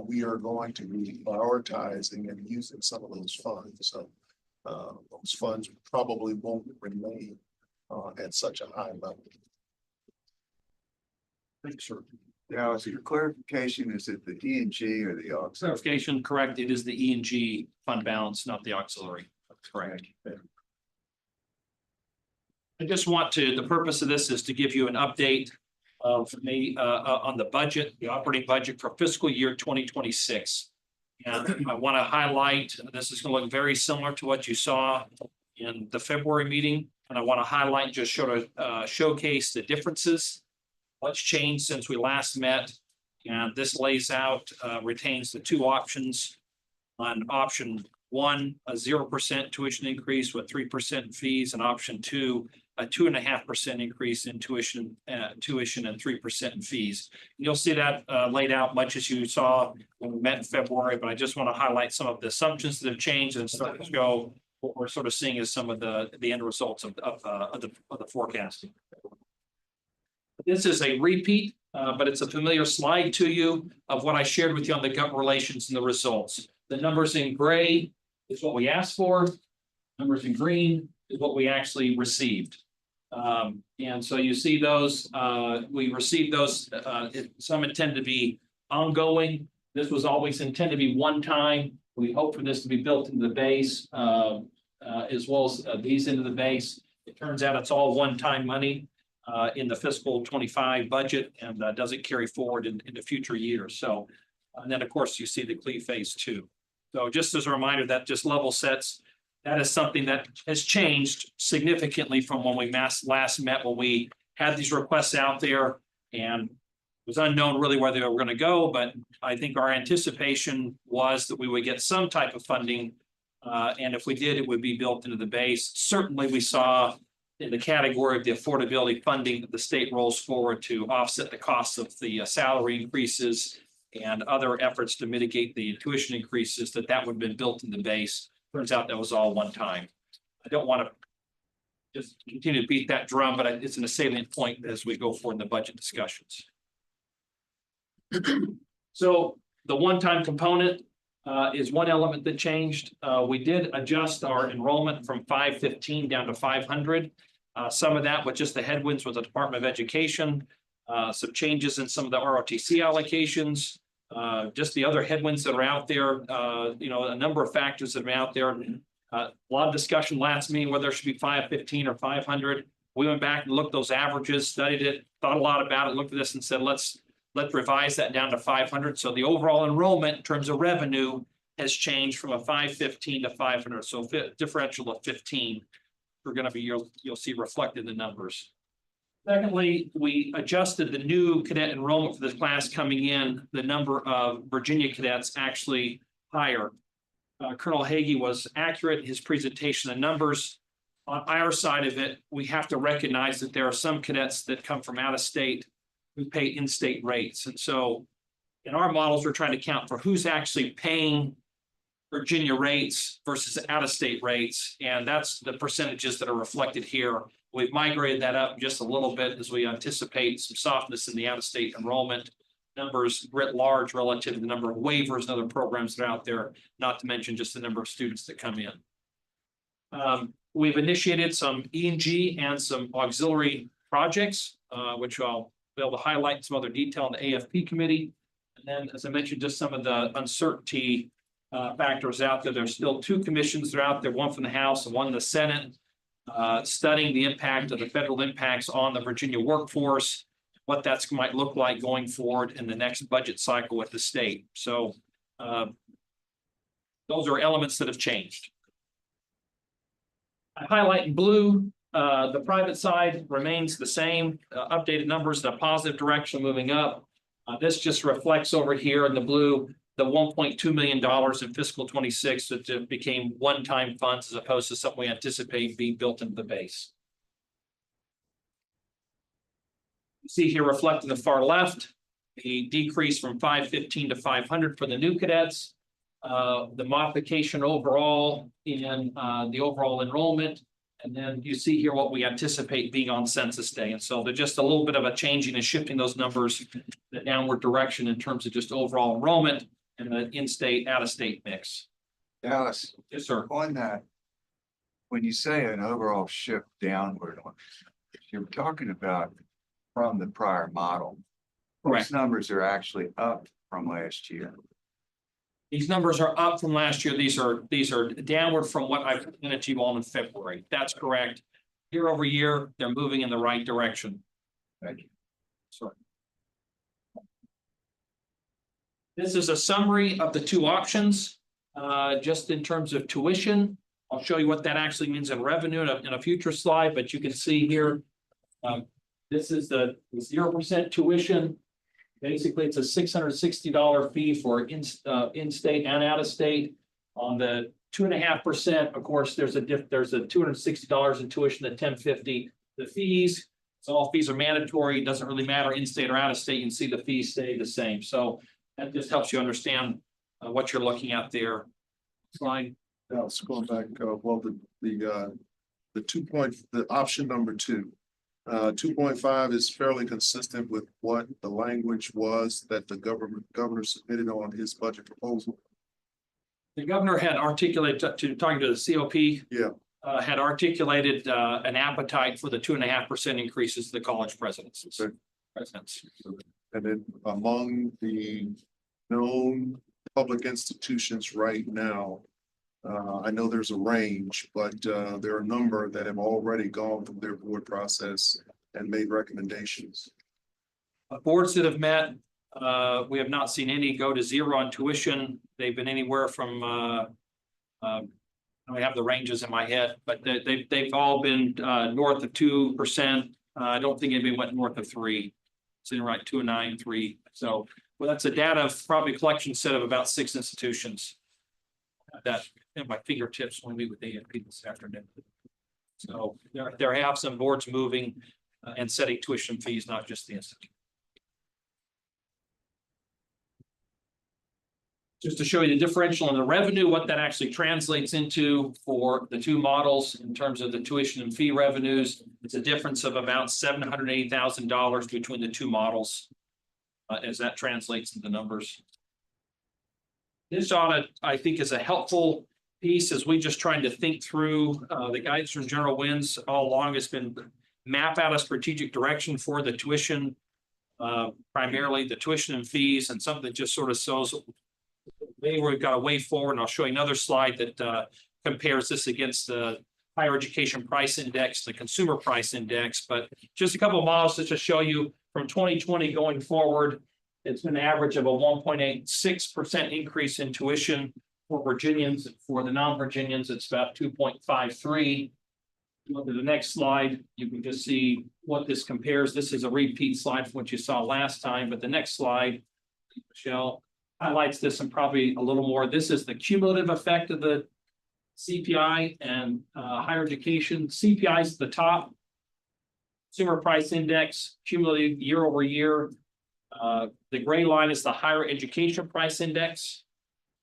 we are going to be prioritizing and using some of those funds. So those funds probably won't remain at such a high level. Thanks, sir. Now, is your clarification, is it the E and G or the auxiliary? Clarification, correct. It is the E and G fund balance, not the auxiliary. That's correct. I just want to, the purpose of this is to give you an update of me on the budget, the operating budget for fiscal year 2026. And I want to highlight, this is going to look very similar to what you saw in the February meeting. And I want to highlight, just showcase the differences, what's changed since we last met. And this lays out, retains the 2 options. On option 1, a 0% tuition increase with 3% fees, and option 2, a 2.5% increase in tuition and 3% in fees. You'll see that laid out much as you saw when we met in February, but I just want to highlight some of the assumptions that have changed and start to show what we're sort of seeing as some of the end results of the forecasting. This is a repeat, but it's a familiar slide to you of what I shared with you on the government relations and the results. The numbers in gray is what we asked for. Numbers in green is what we actually received. And so you see those, we received those, some intended to be ongoing. This was always intended to be one time. We hope for this to be built into the base, as well as these into the base. It turns out it's all one-time money in the fiscal 25 budget, and doesn't carry forward into future years. So, and then of course you see the CLE phase 2. So just as a reminder, that just level sets. That is something that has changed significantly from when we last met, when we had these requests out there, and it was unknown really where they were going to go. But I think our anticipation was that we would get some type of funding. And if we did, it would be built into the base. Certainly we saw in the category of the affordability funding that the state rolls forward to offset the costs of the salary increases and other efforts to mitigate the tuition increases, that would have been built in the base. Turns out that was all one time. I don't want to just continue to beat that drum, but it's an salient point as we go forward in the budget discussions. So the one-time component is one element that changed. We did adjust our enrollment from 515 down to 500. Some of that was just the headwinds with the Department of Education, some changes in some of the ROTC allocations, just the other headwinds that are out there, a number of factors that are out there. A lot of discussion last meeting whether there should be 515 or 500. We went back and looked those averages, studied it, thought a lot about it, looked at this and said, let's revise that down to 500. So the overall enrollment in terms of revenue has changed from a 515 to 500. So differential of 15, we're going to be, you'll see reflected in the numbers. Secondly, we adjusted the new cadet enrollment for this class coming in, the number of Virginia cadets actually higher. Colonel Hagee was accurate in his presentation of numbers. On our side of it, we have to recognize that there are some cadets that come from out of state who pay in-state rates. And so in our models, we're trying to count for who's actually paying Virginia rates versus out-of-state rates. And that's the percentages that are reflected here. We've migrated that up just a little bit as we anticipate some softness in the out-of-state enrollment numbers writ large relative to the number of waivers and other programs that are out there, not to mention just the number of students that come in. We've initiated some E&G and some auxiliary projects, which I'll be able to highlight some other detail in the AFP committee. And then, as I mentioned, just some of the uncertainty factors out there. There's still 2 commissions that are out there, one from the House and one in the Senate, studying the impact of the federal impacts on the Virginia workforce, what that might look like going forward in the next budget cycle with the state. So those are elements that have changed. I highlight in blue, the private side remains the same, updated numbers, the positive direction moving up. This just reflects over here in the blue, the $1.2 million in fiscal 26 that became one-time funds as opposed to something we anticipate being built into the base. You see here reflecting the far left, the decrease from 515 to 500 for the new cadets. The modification overall in the overall enrollment. And then you see here what we anticipate being on census day. And so there's just a little bit of a changing and shifting those numbers, the downward direction in terms of just overall enrollment and the in-state, out-of-state mix. Dallas, Yes, sir. on that, when you say an overall shift downward, you're talking about from the prior model. Correct. Those numbers are actually up from last year. These numbers are up from last year. These are downward from what I presented to you all in February. That's correct. Year over year, they're moving in the right direction. Thank you. Sorry. This is a summary of the two options, just in terms of tuition. I'll show you what that actually means in revenue in a future slide, but you can see here, this is the 0% tuition. Basically, it's a $660 fee for in-state and out-of-state. On the 2.5%, of course, there's a $260 in tuition at $1,050. The fees, so all fees are mandatory. It doesn't really matter in-state or out-of-state. You can see the fees stay the same. So that just helps you understand what you're looking at there. Slide. Now, let's go back, well, the option number 2. 2.5 is fairly consistent with what the language was that the governor submitted on his budget proposal. The governor had articulated talking to the COP. Yeah. Had articulated an appetite for the 2.5% increases to the college presidents. Okay. Presidents. And then among the known public institutions right now, I know there's a range, but there are a number that have already gone through their board process and made recommendations. Boards that have met, we have not seen any go to 0 on tuition. They've been anywhere from, I have the ranges in my head, but they've all been north of 2%. I don't think anybody went north of 3. It's in right 2.9, 3. So, well, that's a data probably collection set of about 6 institutions that at my fingertips when we meet with AFP this afternoon. So there have some boards moving and setting tuition fees, not just the institute. Just to show you the differential in the revenue, what that actually translates into for the two models in terms of the tuition and fee revenues, it's a difference of about $780,000 between the two models as that translates into numbers. This audit, I think, is a helpful piece as we just trying to think through the guidance from General Winds all along has been map out a strategic direction for the tuition, primarily the tuition and fees, and something that just sort of shows we've got a way forward. And I'll show you another slide that compares this against the higher education price index, the consumer price index, but just a couple of models to just show you from 2020 going forward. It's been an average of a 1.86% increase in tuition for Virginians. For the non-Virginians, it's about 2.53. Look at the next slide. You can just see what this compares. This is a repeat slide from what you saw last time, but the next slide, Michelle, highlights this and probably a little more. This is the cumulative effect of the CPI and higher education. CPI is the top. Consumer price index, cumulative year over year. The gray line is the higher education price index.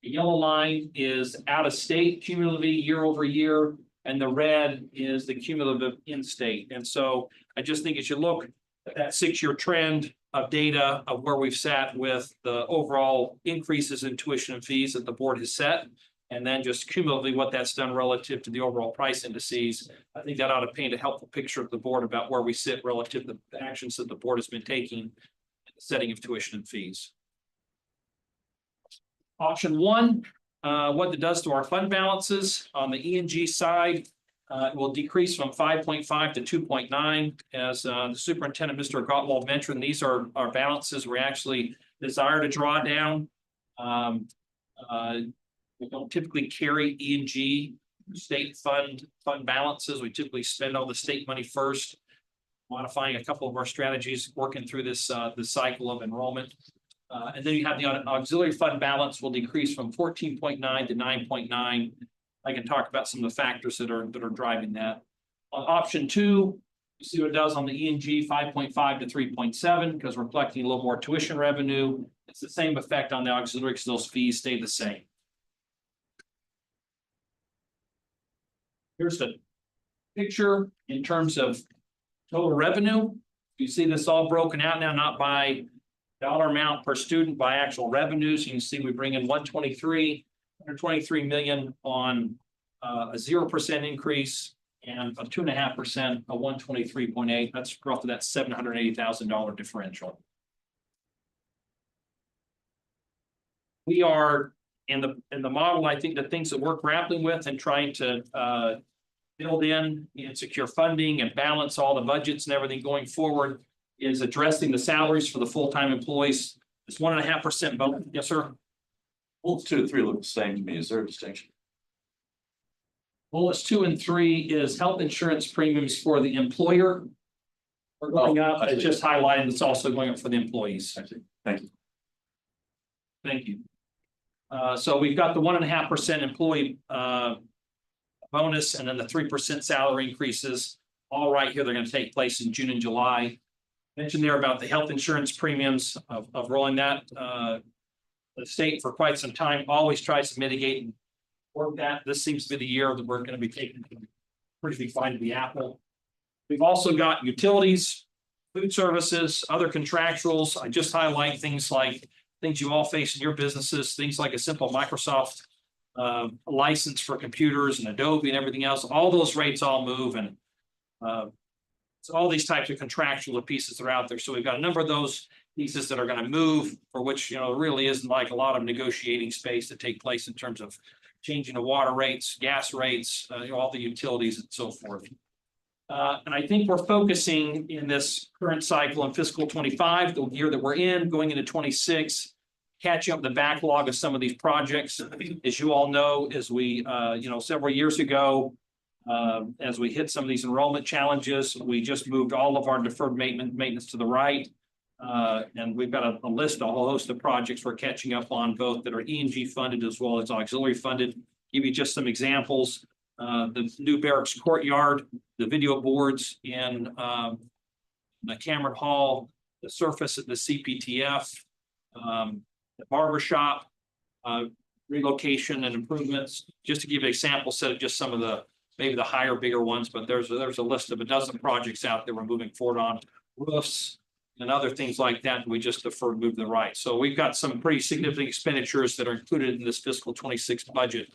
The yellow line is out of state cumulatively year over year, and the red is the cumulative in-state. And so I just think you should look at that 6-year trend of data of where we've sat with the overall increases in tuition and fees that the board has set, and then just cumulatively what that's done relative to the overall price indices. I think that ought to paint a helpful picture of the board about where we sit relative to the actions that the board has been taking in the setting of tuition and fees. Option 1, what it does to our fund balances on the E&G side. It will decrease from 5.5 to 2.9. As the superintendent, Mr. Gottwald, mentioned, these are our balances we actually desire to draw down. We don't typically carry E&G state fund balances. We typically spend all the state money first, modifying a couple of our strategies, working through this cycle of enrollment. And then you have the auxiliary fund balance will decrease from 14.9 to 9.9. I can talk about some of the factors that are driving that. On option 2, you see what it does on the E&G 5.5 to 3.7 because we're collecting a little more tuition revenue. It's the same effect on the auxiliary because those fees stay the same. Here's the picture in terms of total revenue. You see this all broken out now, not by dollar amount per student, by actual revenues. You can see we bring in 123 million on a 0% increase and a 2.5%, a 123.8. That's roughly that $780,000 differential. We are in the model. I think the things that we're grappling with and trying to build in and secure funding and balance all the budgets and everything going forward is addressing the salaries for the full-time employees. It's 1.5% bonus. Yes, sir. Bullets 2 and 3 look the same to me. Is there a distinction? Bullets 2 and 3 is health insurance premiums for the employer. We're going up. It's just highlighting it's also going up for the employees. I see. Thank you. Thank you. So we've got the 1.5% employee bonus and then the 3% salary increases. All right here, they're going to take place in June and July. Mentioned there about the health insurance premiums of rolling that. The state for quite some time always tries to mitigate and work that. This seems to be the year that we're going to be taking pretty big bite of the apple. We've also got utilities, food services, other contractuals. I just highlight things like things you all face in your businesses, things like a simple Microsoft license for computers and Adobe and everything else. All those rates all move, and so all these types of contractual pieces are out there. So we've got a number of those pieces that are going to move, for which, you know, really isn't like a lot of negotiating space to take place in terms of changing the water rates, gas rates, all the utilities and so forth. And I think we're focusing in this current cycle in fiscal 25, the year that we're in, going into 26, catching up the backlog of some of these projects. As you all know, as we, several years ago, as we hit some of these enrollment challenges, we just moved all of our deferred maintenance to the right. And we've got a list, a whole host of projects we're catching up on, both that are E&G funded as well as auxiliary funded. Give you just some examples. The new barracks courtyard, the video boards in the Cameron Hall, the surface at the CPTF, the barber shop, relocation and improvements. Just to give you a sample set of just some of the maybe the higher, bigger ones, but there's a list of a dozen projects out there we're moving forward on. Roofs and other things like that. We just deferred, move to the right. So we've got some pretty significant expenditures that are included in this fiscal 26 budget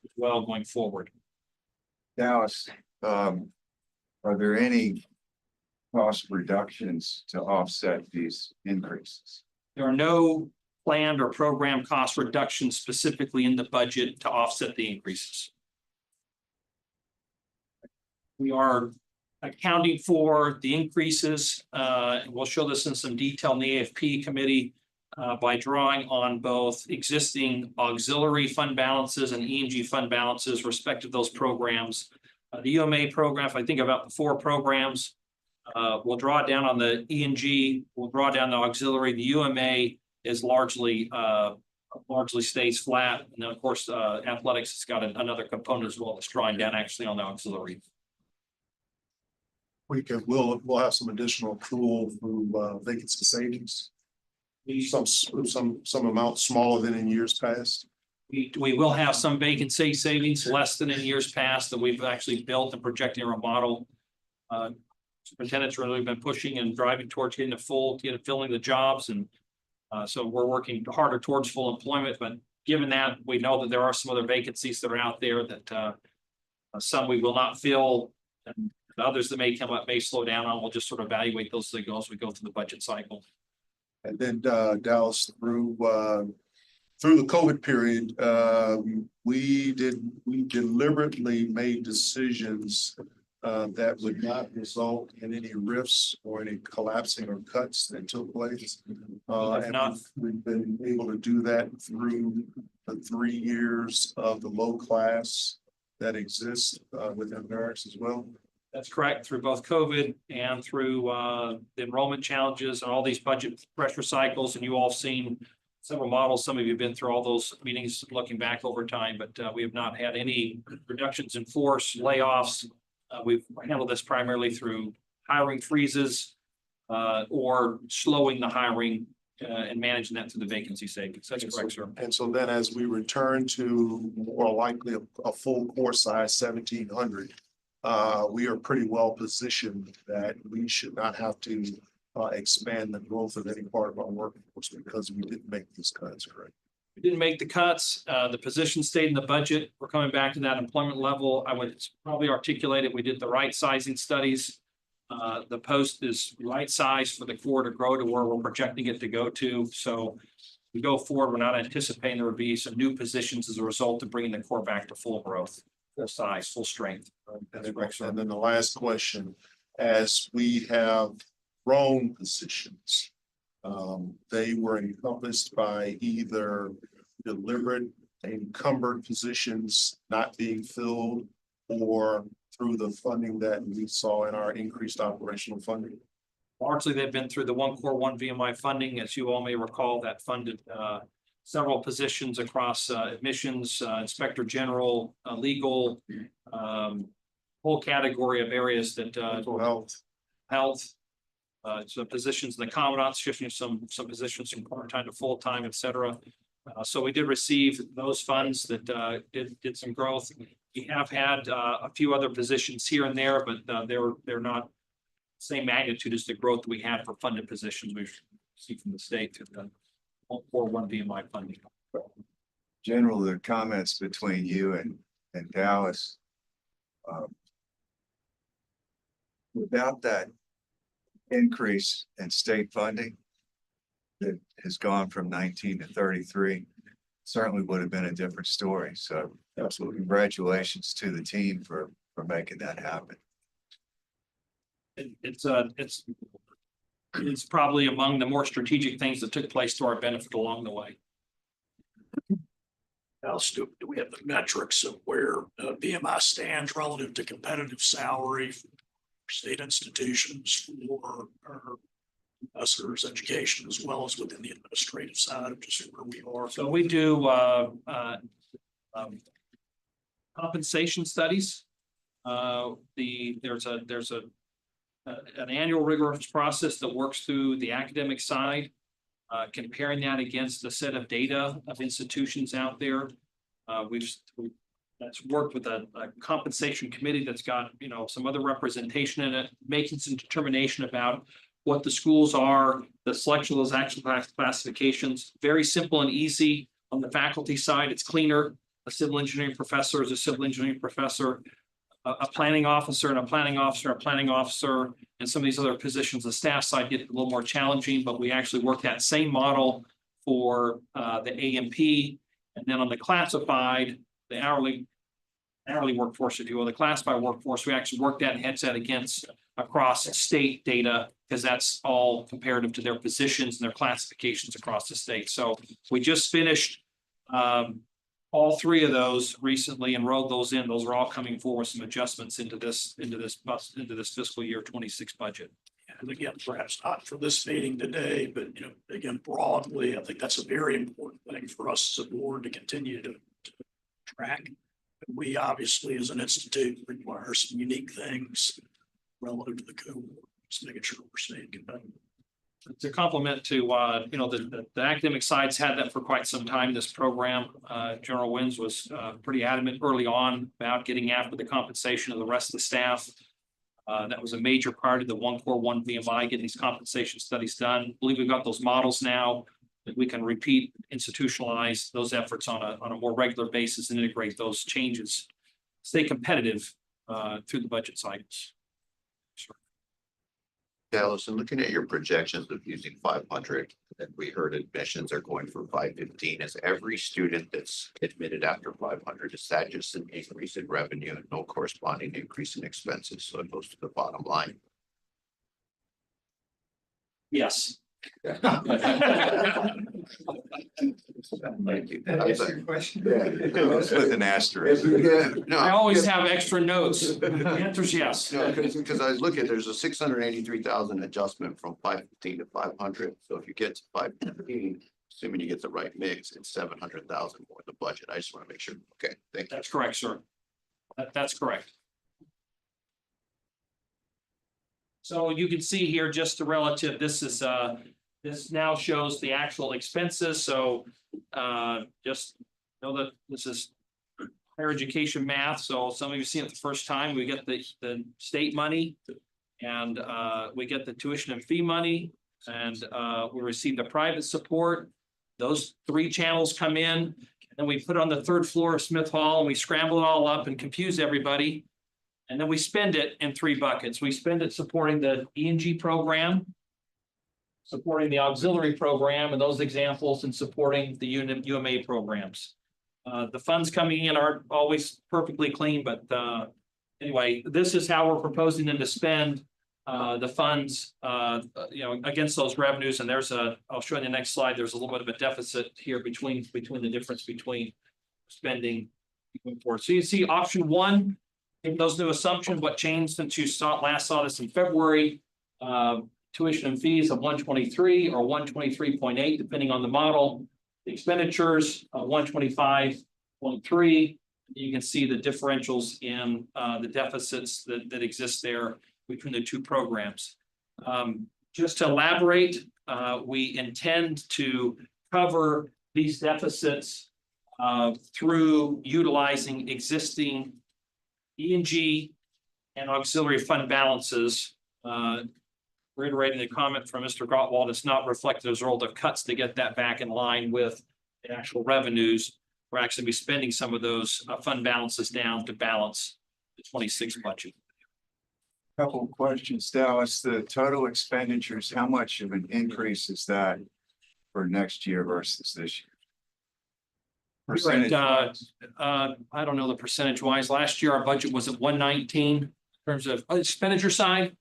as well going forward. Dallas, are there any cost reductions to offset these increases? There are no planned or program cost reductions specifically in the budget to offset the increases. We are accounting for the increases, and we'll show this in some detail in the AFP committee by drawing on both existing auxiliary fund balances and E&G fund balances respective to those programs. The UMA program, if I think about the 4 programs, we'll draw down on the E&G, we'll draw down the auxiliary. The UMA is largely stays flat, and then of course athletics has got another component as well that's drawing down actually on the auxiliary. We'll have some additional accrual through vacancy savings. Some amount smaller than in years past. We will have some vacancy savings less than in years past that we've actually built and projecting our model. Superintendent's really been pushing and driving towards getting filling the jobs, and so we're working harder towards full employment. But given that, we know that there are some other vacancies that are out there that some we will not fill, and the others that may come up may slow down on. We'll just sort of evaluate those as we go through the budget cycle. And then Dallas, through the COVID period, we deliberately made decisions that would not result in any rifts or any collapsing or cuts that took place. We've been able to do that through the 3 years of the low class that exists within barracks as well? That's correct, through both COVID and through the enrollment challenges and all these budget pressure cycles, and you all seen several models. Some of you have been through all those meetings looking back over time, but we have not had any reductions in force, layoffs. We've handled this primarily through hiring freezes or slowing the hiring and managing that through the vacancy savings. That's correct, sir. And so then as we return to more likely a full course size 1,700, we are pretty well positioned that we should not have to expand the growth of any part of our workforce because we didn't make these cuts, correct? We didn't make the cuts. The position stayed in the budget. We're coming back to that employment level. I would probably articulate it. We did the right sizing studies. The post is right size for the core to grow to where we're projecting it to go to. So we go forward, we're not anticipating there would be some new positions as a result of bringing the core back to full growth, full size, full strength. And then the last question, as we have grown positions, they were encompassed by either deliberate encumbered positions not being filled or through the funding that we saw in our increased operational funding. Largely, they've been through the One Core, One VMI funding. As you all may recall, that funded several positions across admissions, inspector general, legal, whole category of areas that health. So positions in the commandants, shifting some positions from part-time to full-time, et cetera. So we did receive those funds that did some growth. We have had a few other positions here and there, but they're not same magnitude as the growth we had for funded positions we've seen from the state through the 141 VMI funding. General, the comments between you and Dallas. Without that increase in state funding that has gone from 19 to 33, certainly would have been a different story. So absolutely, congratulations to the team for making that happen. It's probably among the more strategic things that took place to our benefit along the way. Now, do we have the metrics of where VMI stands relative to competitive salary for state institutions for our professors' education, as well as within the administrative side of just where we are? So we do compensation studies. There's an annual rigorous process that works through the academic side, comparing that against a set of data of institutions out there. That's worked with a compensation committee that's got, some other representation in it, making some determination about what the schools are, the selection of those actual classifications. Very simple and easy. On the faculty side, it's cleaner. A civil engineering professor is a civil engineering professor. A planning officer and a planning officer, and some of these other positions, the staff side get a little more challenging, but we actually work that same model for the A&P. And then on the classified, the hourly workforce, if you will, the classified workforce, we actually work that and heads that against across state data, because that's all comparative to their positions and their classifications across the state. So we just finished all three of those recently and rolled those in. Those are all coming forward, some adjustments into this fiscal year 26 budget. And again, perhaps not for this meeting today, but again, broadly, I think that's a very important thing for us as a board to continue to track. We obviously, as an institute, require some unique things relative to the cohort, just making sure we're staying competitive. To complement to, the academic side's had that for quite some time, this program. General Wins was pretty adamant early on about getting after the compensation of the rest of the staff. That was a major part of the One Core, One VMI, getting these compensation studies done. I believe we've got those models now that we can repeat, institutionalize those efforts on a more regular basis and integrate those changes, stay competitive through the budget cycles. Sure. Dallas, and looking at your projections of using 500, and we heard admissions are going for 515. Is every student that's admitted after 500, is that just an increase in revenue and no corresponding increase in expenses? So it goes to the bottom line. Yes. Thank you. question? With an asterisk. No, I always have extra notes. The answer's yes. no, because I was looking, there's a 683,000 adjustment from 515 to 500. So if you get to 515, assuming you get the right mix, it's 700,000 more in the budget. I just want to make sure. Okay, thank you. That's correct, sir. That's correct. So you can see here just the relative, this is, this now shows the actual expenses, so, just know that this is higher education math, so some of you see it the first time, we get the state money, and, we get the tuition and fee money, and, we receive the private support. Those three channels come in, and we put it on the third floor of Smith Hall, and we scramble it all up and confuse everybody. And then we spend it in three buckets. We spend it supporting the E&G program, supporting the auxiliary program and those examples, and supporting the UMA programs. The funds coming in aren't always perfectly clean, but anyway, this is how we're proposing them to spend the funds, against those revenues. And there's I'll show you in the next slide, there's a little bit of a deficit here between the difference between spending going forward. So you see option one, those new assumptions, what changed since you last saw this in February, tuition and fees of 123 or 123.8, depending on the model. The expenditures of 125.3. You can see the differentials in the deficits that exist there between the two programs. Just to elaborate, we intend to cover these deficits through utilizing existing E&G and auxiliary fund balances. Reiterating the comment from Mr. Gottwald, it's not reflected as a result of cuts to get that back in line with the actual revenues. We're actually be spending some of those fund balances down to balance the 26 budget. Couple of questions, Dallas. The total expenditures, how much of an increase is that for next year versus this year? Percentage wise? I don't know the percentage wise. Last year, our budget was at 119 in terms of expenditure side.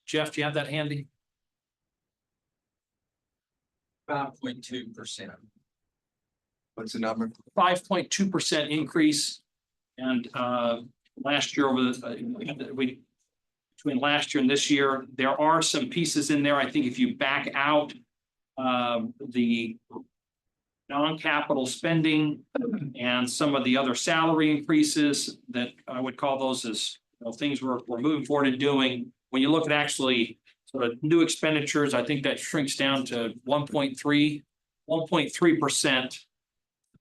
Jeff, do you have that handy? 5.2%. What's the number? 5.2% increase. And last year between last year and this year, there are some pieces in there. I think if you back out the non-capital spending and some of the other salary increases, that I would call those as things we're moving forward and doing. When you look at actually sort of new expenditures, I think that shrinks down to 1.3%.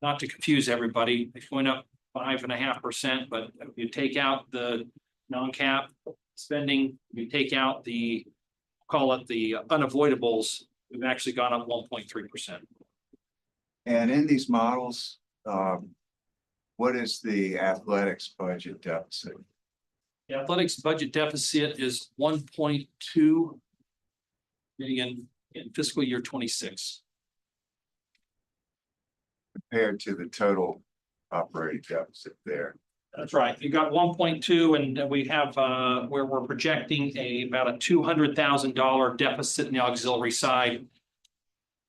Not to confuse everybody, it's going up 5.5%, but if you take out the non-cap spending, you take out the, call it the unavoidables, we've actually gone up 1.3%. And in these models, what is the athletics budget deficit? The athletics budget deficit is 1.2 million in fiscal year 26. Compared to the total operating deficit there. That's right. You got 1.2, and we have where we're projecting about a $200,000 deficit in the auxiliary side.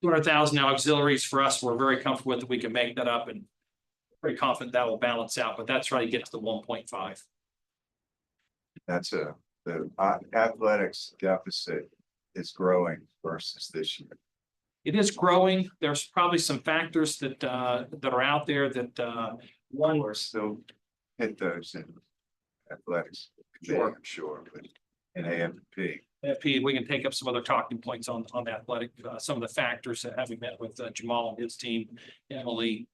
200,000 auxiliaries for us, we're very comfortable with that we can make that up, and pretty confident that will balance out. But that's right, to get to the 1.5. That's the athletics deficit is growing versus this year. It is growing. There's probably some factors that are out there that one. We're still hit those in athletics. Sure, but in AFP. We can take up some other talking points on the athletic, some of the factors that having met with Jamal and his team, Emily,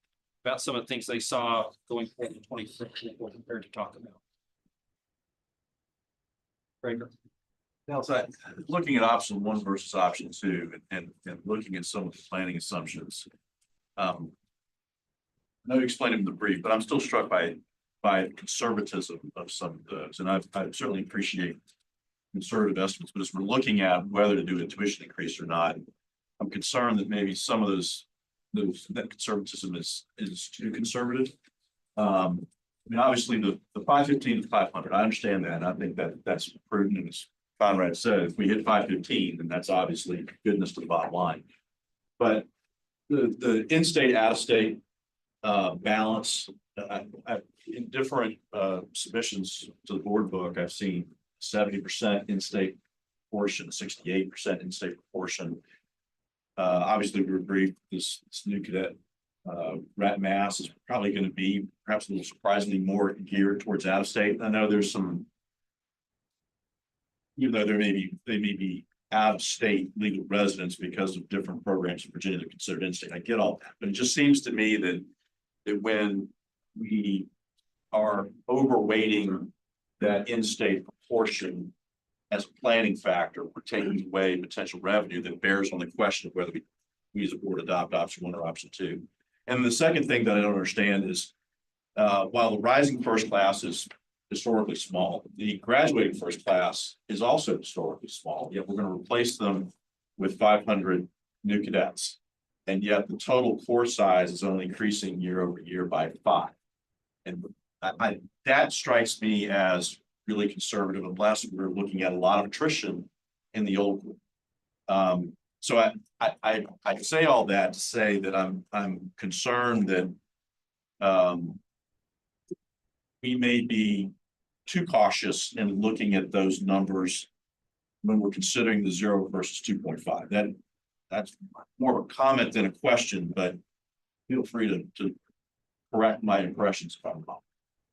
about some of the things they saw going forward in 26 we're prepared to talk about. Gregor. Now, so looking at option one versus option two and looking at some of the planning assumptions. I know you explained them in the brief, but I'm still struck by conservatism of some of those. And I certainly appreciate conservative estimates, but as we're looking at whether to do a tuition increase or not, I'm concerned that maybe some of that conservatism is too conservative. I mean, obviously the 515 to 500, I understand that. And I think that's prudent. And as Conrad said, if we hit 515, then that's obviously goodness to the bottom line. But the in-state, out-of-state balance, in different submissions to the board book, I've seen 70% in-state portion, 68% in-state proportion. Obviously, we were briefed this new cadet rat mass is probably going to be perhaps a little surprisingly more geared towards out-of-state. I know there's some, even though they may be out-of-state legal residents because of different programs in Virginia that are considered in-state. I get all that, but it just seems to me that when we are overweighting that in-state proportion as a planning factor, we're taking away potential revenue that bears on the question of whether we as a board adopt option 1 or option 2. And the second thing that I don't understand is while the rising first class is historically small, the graduating first class is also historically small, yet we're going to replace them with 500 new cadets. And yet the total course size is only increasing year over year by 5. And that strikes me as really conservative unless we're looking at a lot of attrition in the old group. So I say all that to say that I'm concerned that we may be too cautious in looking at those numbers when we're considering the 0 versus 2.5. That's more of a comment than a question, but feel free to correct my impressions if I'm wrong.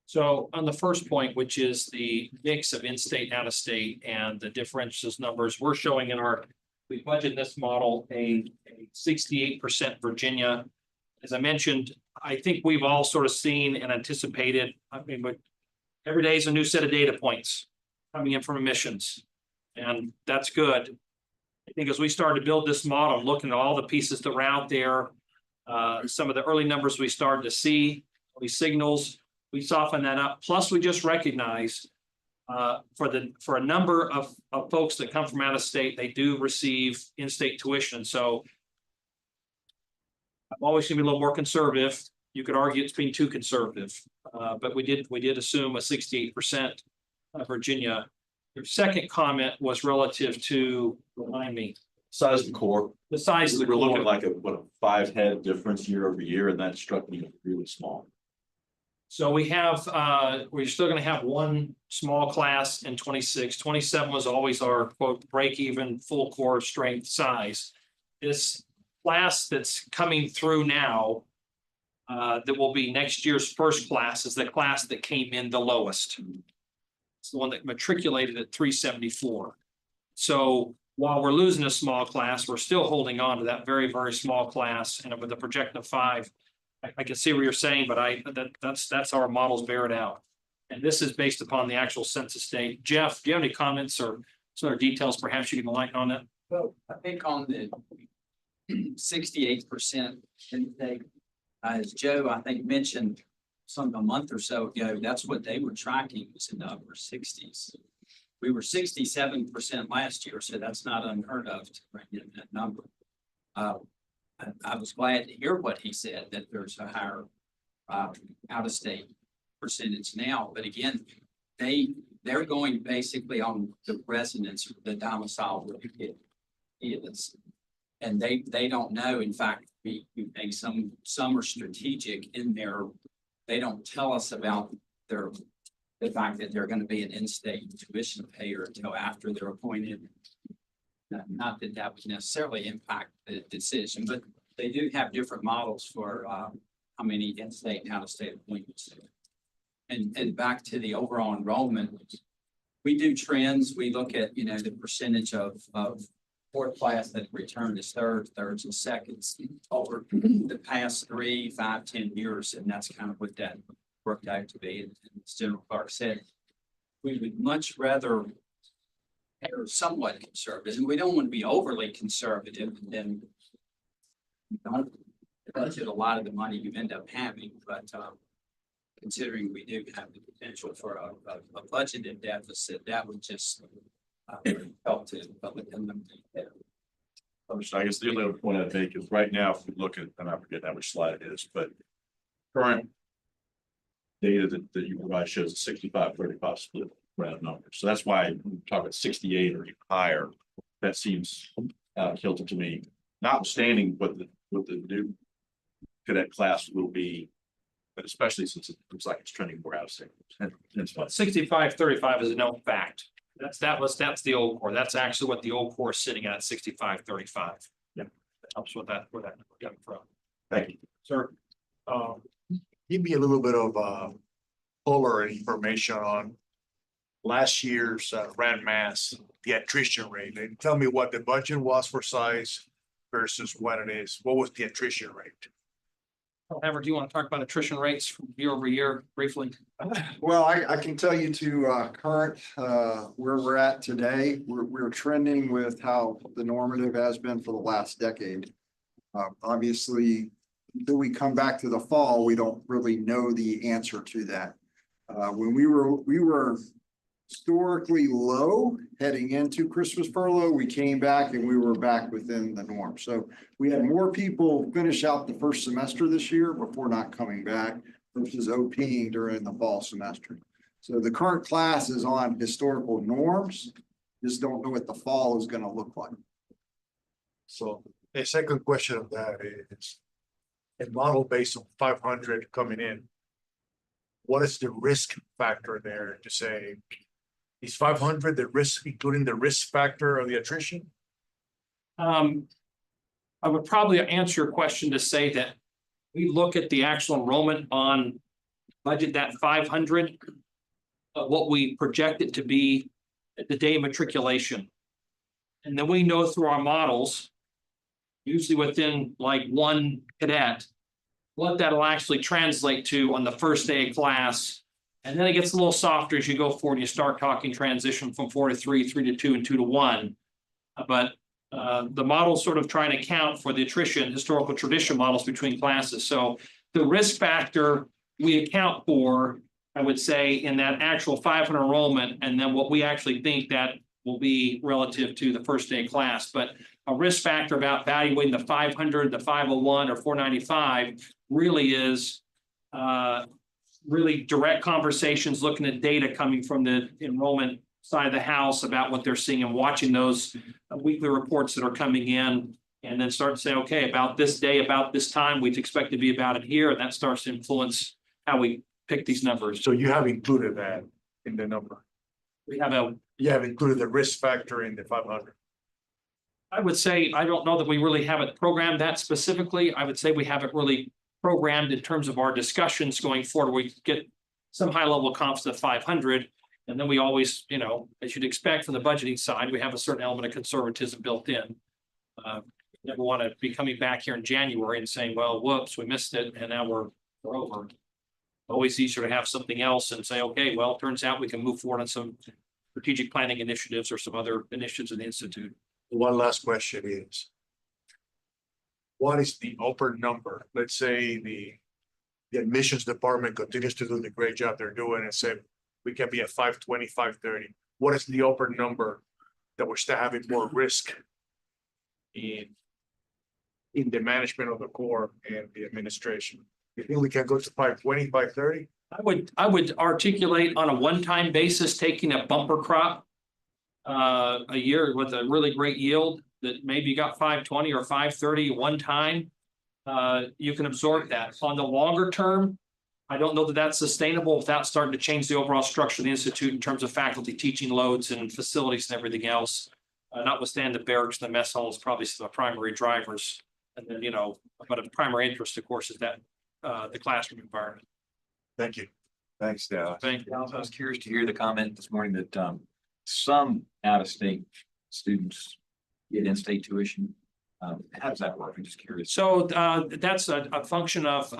So on the first point, which is the mix of in-state, out-of-state, and the differentials numbers, we're showing in we budget this model a 68% Virginia. As I mentioned, I think we've all sort of seen and anticipated, but every day is a new set of data points coming in from admissions, and that's good. I think as we started to build this model, looking at all the pieces that were out there, some of the early numbers we started to see, these signals, we soften that up. Plus, we just recognize for a number of folks that come from out of state, they do receive in-state tuition. So I'm always going to be a little more conservative. You could argue it's being too conservative, but we did assume a 68% Virginia. Your second comment was relative to, remind me, Size of the core. the size of the We're looking core. like a 5-head difference year over year, and that struck me as really small. So we're still going to have one small class in 26. 27 was always our quote break even full core strength size. This class that's coming through now that will be next year's first class is the class that came in the lowest. It's the one that matriculated at 374. So while we're losing a small class, we're still holding on to that very, very small class, and with a projection of 5. I can see what you're saying, but that's how our models bear it out. And this is based upon the actual census date. Jeff, do you have any comments or some other details perhaps you can enlighten on that? Well, I think on the 68% intake, as Joe, I think, mentioned a month or so ago, that's what they were tracking, was in the upper 60s. We were 67% last year, so that's not unheard of to bring in that number. I was glad to hear what he said, that there's a higher out-of-state percentage now. But again, they're going basically on the residence, the domicile where the kid is. And they don't know. In fact, we make some are strategic in there. They don't tell us about the fact that they're going to be an in-state tuition payer until after they're appointed. Not that that would necessarily impact the decision, but they do have different models for how many in-state and out-of-state appointments. And back to the overall enrollment, we do trends. We look at, the percentage of fourth class that returned as thirds and seconds over the past 3, 5, 10 years. And that's kind of what that worked out to be. And as General Clark said, we would much rather are somewhat conservative, and we don't want to be overly conservative, and then you don't budget a lot of the money you end up having. But considering we do have the potential for a budgeted deficit, that would just help to public there. I guess the only other point I'd make is right now, if we look at, and I forget how which slide it is, but current data that you provide shows a 65-35 split. Round numbers. So that's why we talk about 68 or even higher. That seems kilter to me, notwithstanding what what the new cadet class will be, but especially since it looks like it's trending more out of state. That's fine. 65-35 is a known fact. That's the old core. That's actually what the old core is sitting at 65-35. Yeah, that helps with that, where that number coming from. Thank you. Sir, Give me a little bit of polar information on last year's Rand Mass, the attrition rate, and tell me what the budget was for size versus what it is. What was the attrition rate? however, do you want to talk about attrition rates from year over year briefly? Well, I can tell you to current, where we're at today, we're trending with how the normative has been for the last decade. Obviously, until we come back to the fall, we don't really know the answer to that. When we were historically low heading into Christmas furlough, we came back and we were back within the norm. So we had more people finish out the first semester this year before not coming back versus OPing during the fall semester. So the current class is on historical norms. Just don't know what the fall is going to look like. So a second question of that is a model based on 500 coming in. What is the risk factor there to say, is 500 the risk, including the risk factor of the attrition? I would probably answer your question to say that we look at the actual enrollment on budget that 500, what we project it to be at the day of matriculation. And then we know through our models, usually within like one cadet, what that'll actually translate to on the first day of class. And then it gets a little softer as you go forward and you start talking transition from 4 to 3, 3 to 2, and 2 to 1. But the models sort of try and account for the attrition, historical tradition models between classes. So the risk factor we account for, I would say, in that actual 500 enrollment, and then what we actually think that will be relative to the first day of class. But a risk factor about evaluating the 500, the 501, or 495 really is really direct conversations, looking at data coming from the enrollment side of the house about what they're seeing and watching those weekly reports that are coming in, and then start to say, okay, about this day, about this time, we'd expect to be about it here, and that starts to influence how we pick these numbers. So you have included that in the number. We have You have included the risk factor in the 500. I would say, I don't know that we really have it programmed that specifically. I would say we have it really programmed in terms of our discussions going forward. We get some high level of confidence at 500. And then we always, you know, as you'd expect from the budgeting side, we have a certain element of conservatism built in. Never want to be coming back here in January and saying, well, whoops, we missed it, and now we're over. Always easier to have something else and say, okay, well, it turns out we can move forward on some strategic planning initiatives or some other initiatives of the Institute. One last question is, what is the upper number? Let's say the admissions department continues to do the great job they're doing and say we can be at 520, 530. What is the upper number that we're still having more risk in the management of the corps and the administration? You think we can go to 520, 530? I would articulate on a one-time basis, taking a bumper crop a year with a really great yield that maybe you got 520 or 530 one time. You can absorb that. On the longer term, I don't know that that's sustainable without starting to change the overall structure of the Institute in terms of faculty teaching loads and facilities and everything else. Notwithstanding the barracks and the mess halls, probably some of the primary drivers. And then, you know, but of primary interest, of course, is that the classroom environment. Thank you. Thanks, Dallas. Thank you. I was curious to hear the comment this morning that some out-of-state students get in-state tuition. How does that work? I'm just curious. So that's a function of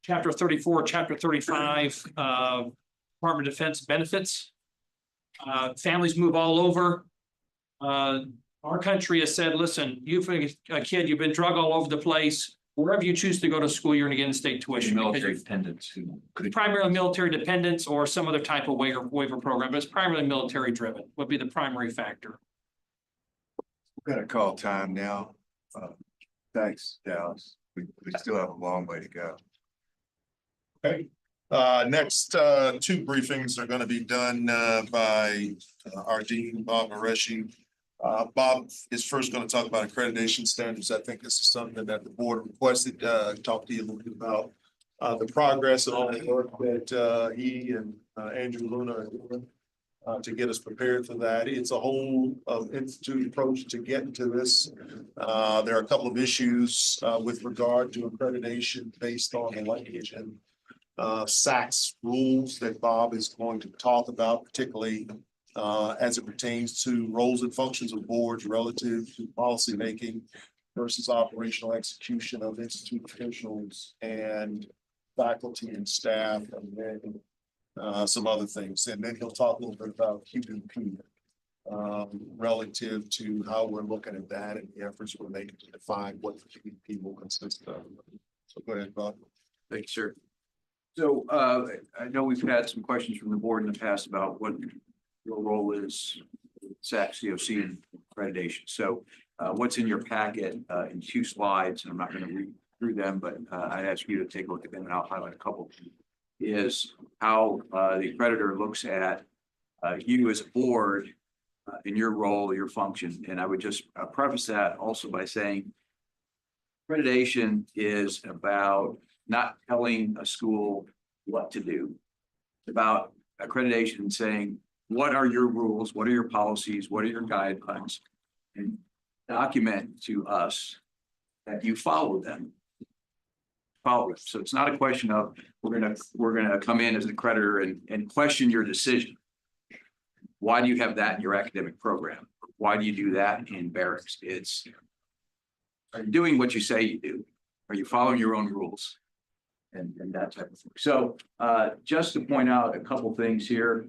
Chapter 34, Chapter 35, Department of Defense benefits. Families move all over. Our country has said, listen, you've a kid, you've been drug all over the place. Wherever you choose to go to school, you're going to get in-state tuition. Military dependents who could primarily military dependents or some other type of waiver program, but it's primarily military driven would be the primary factor. We've got a call time now. Thanks, Dallas. We still have a long way to go. Okay, next two briefings are going to be done by our Dean, Bob Mareshi. Bob is first going to talk about accreditation standards. I think this is something that the board requested, talk to you a little bit about. The progress and all the work that he and Andrew Luna are doing to get us prepared for that. It's a whole institute approach to get into this. There are a couple of issues with regard to accreditation based on the language and SACS rules that Bob is going to talk about, particularly as it pertains to roles and functions of boards relative to policymaking versus operational execution of institute officials and faculty and staff, and then some other things. And then he'll talk a little bit about QDP relative to how we're looking at that and the efforts we're making to define what the QDP will consist of. So go ahead, Bob. Thanks, sir. So I know we've had some questions from the board in the past about what your role is, SAC, COC, and accreditation. So what's in your packet in 2 slides, and I'm not going to read through them, but I'd ask you to take a look at them and I'll highlight a couple, is how the accreditor looks at you as a board in your role, your function. And I would just preface that also by saying accreditation is about not telling a school what to do. It's about accreditation saying, what are your rules? What are your policies? What are your guidelines? And document to us that you follow them. Follow it. So it's not a question of we're gonna come in as an accreditor and question your decision. Why do you have that in your academic program? Why do you do that in barracks? It's, are you doing what you say you do? Are you following your own rules? And that type of thing. So just to point out a couple things here,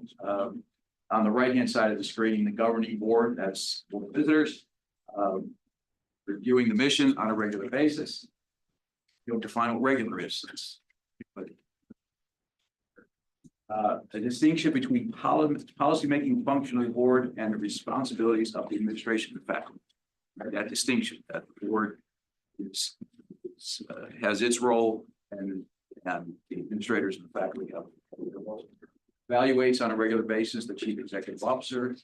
on the right-hand side of the screen, the governing board, that's board visitors, reviewing the mission on a regular basis. You'll define what regular is. But the distinction between policy-making function of the board and the responsibilities of the administration and faculty. Right? That distinction, that the board has its role, and the administrators and the faculty have their role. Evaluates on a regular basis the chief executive officer,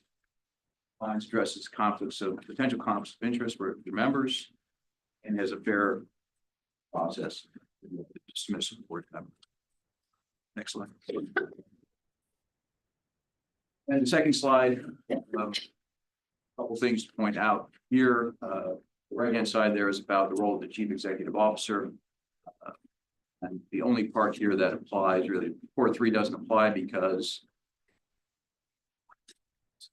finds, addresses conflicts of potential conflicts of interest for the members, and has a fair process to dismiss a board member. Next slide. And the second slide, a couple things to point out here. The right-hand side there is about the role of the chief executive officer. And the only part here that applies, really, 4.3 doesn't apply because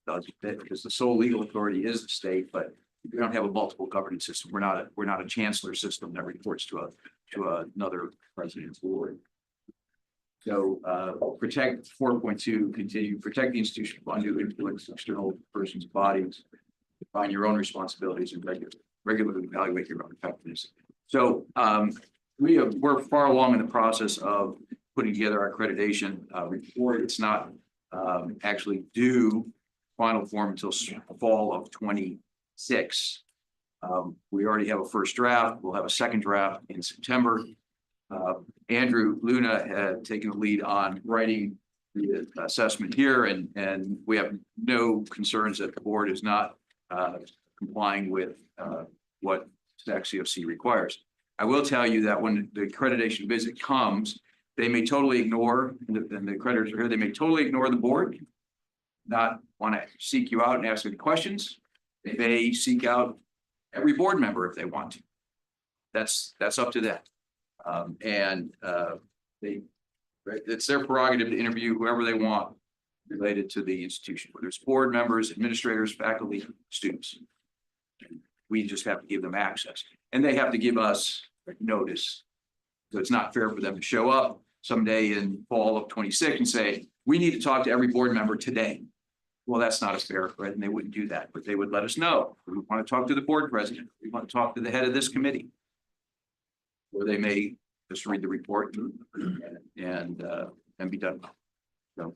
the sole legal authority is the state, but we don't have a multiple governance system. We're not a chancellor system that reports to another president's board. So protect 4.2, continue protect the institution from undue influence of external persons, bodies, define your own responsibilities, and regularly evaluate your own effectiveness. So we're far along in the process of putting together our accreditation report. It's not actually due final form until fall of 26. We already have a first draft. We'll have a second draft in September. Andrew Luna had taken the lead on writing the assessment here, and we have no concerns that the board is not complying with what SCHEV requires. I will tell you that when the accreditation visit comes, they may totally ignore, and the accreditors are here, they may totally ignore the board, not want to seek you out and ask any questions. They may seek out every board member if they want to. That's up to them. It's their prerogative to interview whoever they want related to the institution, whether it's board members, administrators, faculty, students. We just have to give them access, and they have to give us notice. So it's not fair for them to show up someday in fall of 26 and say, we need to talk to every board member today. Well, that's not a fair, right? And they wouldn't do that, but they would let us know. We want to talk to the board president. We want to talk to the head of this committee. Or they may just read the report and be done. So,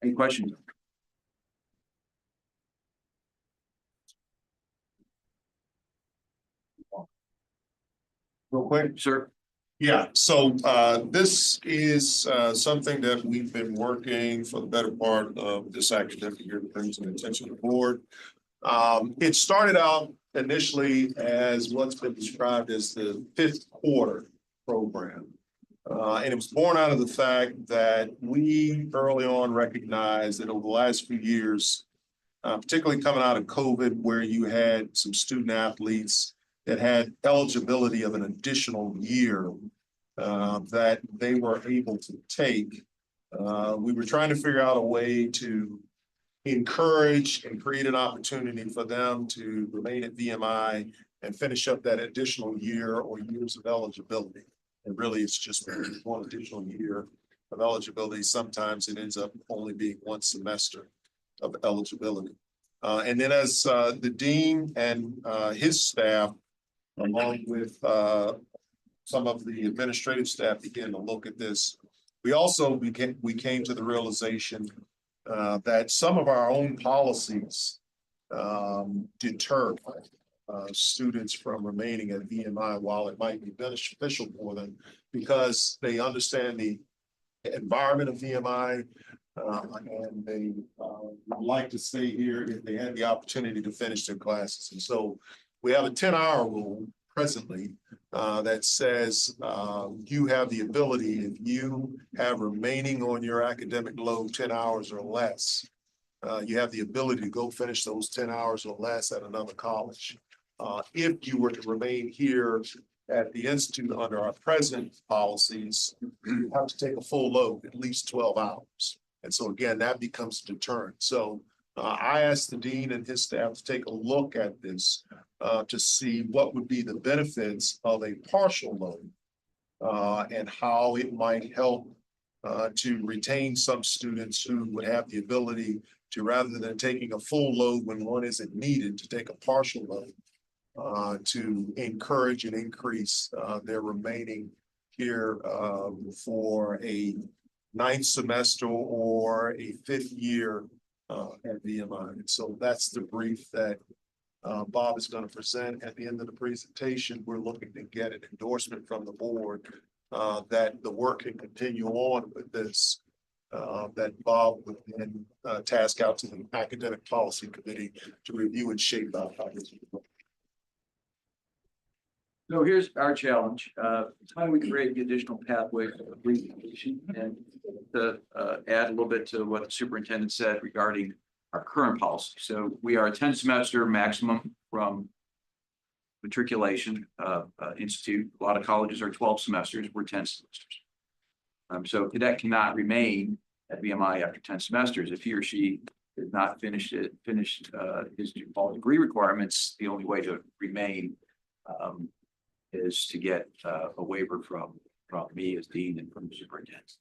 any questions? Real quick, sir. Yeah, so this is something that we've been working for the better part of this academic year to bring to the attention of the board. It started out initially as what's been described as the 5th quarter program. And it was born out of the fact that we early on recognized that over the last few years, particularly coming out of COVID, where you had some student athletes that had eligibility of an additional year that they were able to take. We were trying to figure out a way to encourage and create an opportunity for them to remain at VMI and finish up that additional year or years of eligibility. And really, it's just one additional year of eligibility. Sometimes it ends up only being one semester of eligibility. And then as the dean and his staff, along with some of the administrative staff, began to look at this, we came to the realization that some of our own policies deter students from remaining at VMI while it might be beneficial for them because they understand the environment of VMI and they would like to stay here if they had the opportunity to finish their classes. And so we have a 10-hour rule presently that says you have the ability, if you have remaining on your academic load 10 hours or less, you have the ability to go finish those 10 hours or less at another college. If you were to remain here at the Institute under our present policies, you have to take a full load, at least 12 hours. And so again, that becomes a deterrent. So I asked the dean and his staff to take a look at this to see what would be the benefits of a partial load and how it might help to retain some students who would have the ability to, rather than taking a full load when one isn't needed, to take a partial load to encourage and increase their remaining here for a 9th semester or a 5th year at VMI. And so that's the brief that Bob is going to present at the end of the presentation. We're looking to get an endorsement from the board that the work can continue on with this, that Bob would then task out to the academic policy committee to review and shape out how this will work. So here's our challenge. How do we create the additional pathway for relocation? And to add a little bit to what the superintendent said regarding our current policy. So we are a 10 semester maximum from matriculation institute. A lot of colleges are 12 semesters. We're 10 semesters. So cadet cannot remain at VMI after 10 semesters. If he or she did not finish his all degree requirements, the only way to remain is to get a waiver from me as dean and from the superintendent.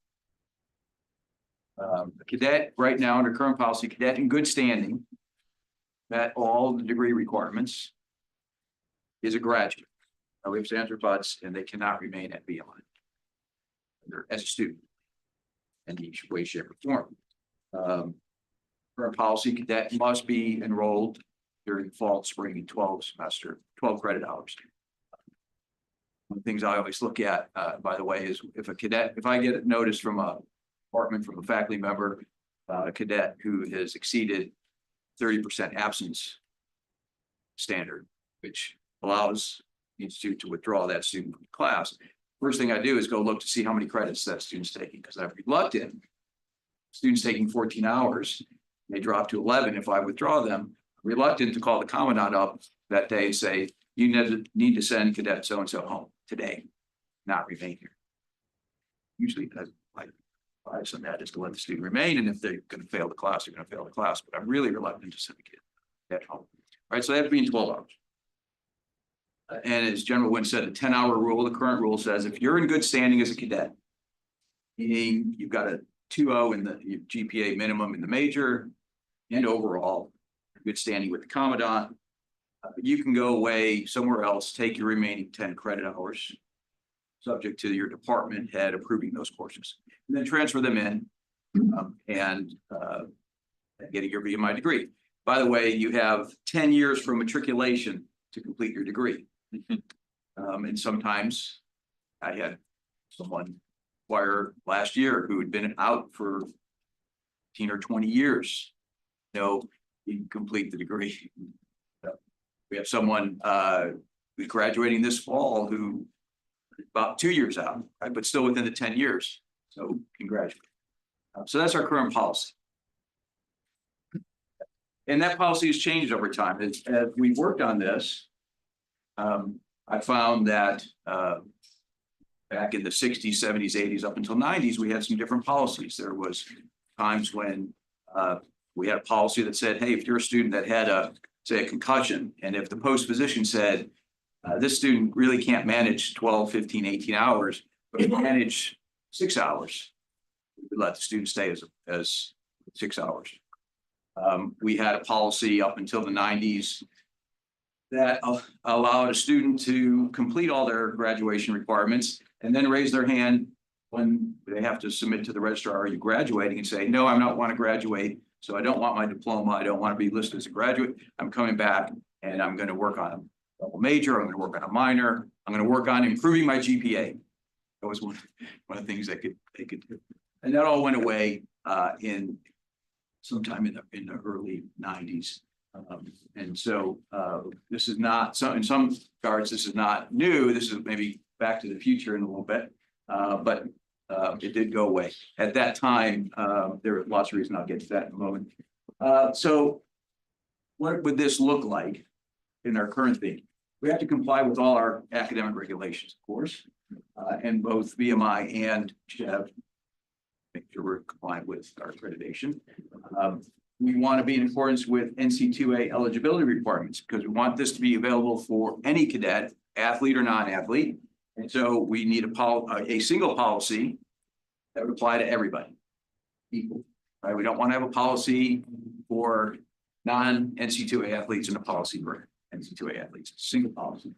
Cadet right now under current policy, cadet in good standing, met all the degree requirements, is a graduate. We have standard buts and they cannot remain at VMI as a student in any way, shape, or form. Current policy, cadet must be enrolled during fall, spring, and 12 credit hours. One of the things I always look at, by the way, is if I get a notice from a department from a faculty member, a cadet who has exceeded 30% absence standard, which allows the institute to withdraw that student from the class. First thing I do is go look to see how many credits that student's taking, because I'm reluctant. Students taking 14 hours, they drop to 11. If I withdraw them, I'm reluctant to call the commandant up that day and say, you need to send cadet so-and-so home today, not remain here. Usually I advise on that is to let the student remain, and if they're going to fail the class, they're going to fail the class, but I'm really reluctant to send a kid home. All right, so they have to be in 12 hours. And as General Wynn said, a 10-hour rule, the current rule says if you're in good standing as a cadet, meaning you've got a 2.0 in the GPA minimum in the major and overall, good standing with the commandant, you can go away somewhere else, take your remaining 10 credit hours, subject to your department head approving those courses, and then transfer them in and getting your VMI degree. By the way, you have 10 years from matriculation to complete your degree. And sometimes I had someone inquire last year who had been out for 15 or 20 years. you can complete the degree. We have someone who's graduating this fall who about 2 years out, right, but still within the 10 years. So congratulations. So that's our current policy. And that policy has changed over time. As we've worked on this, I found that back in the 60s, 70s, 80s, up until 90s, we had some different policies. There was times when we had a policy that said, hey, if you're a student that had say a concussion, and if the post physician said, this student really can't manage 12, 15, 18 hours, but can manage 6 hours, we let the student stay as 6 hours. We had a policy up until the 90s that allowed a student to complete all their graduation requirements and then raise their hand when they have to submit to the registrar, are you graduating, and say, no, I'm not want to graduate. So I don't want my diploma. I don't want to be listed as a graduate. I'm coming back and I'm going to work on a double major. I'm going to work on a minor. I'm going to work on improving my GPA. That was one of the things they could do. And that all went away in sometime in the early 90s. And so this is not, in some regards, this is not new. This is maybe back to the future in a little bit, but it did go away. At that time, there were lots of reasons. I'll get to that in a moment. So what would this look like in our current thing? We have to comply with all our academic regulations, of course, and both VMI and SCHEV, make sure we're compliant with our accreditation. We want to be in accordance with NC2A eligibility requirements because we want this to be available for any cadet, athlete or non-athlete. And so we need a single policy that would apply to everybody equal, right? We don't want to have a policy for non-NC2A athletes and a policy for NC2A athletes. Single policy.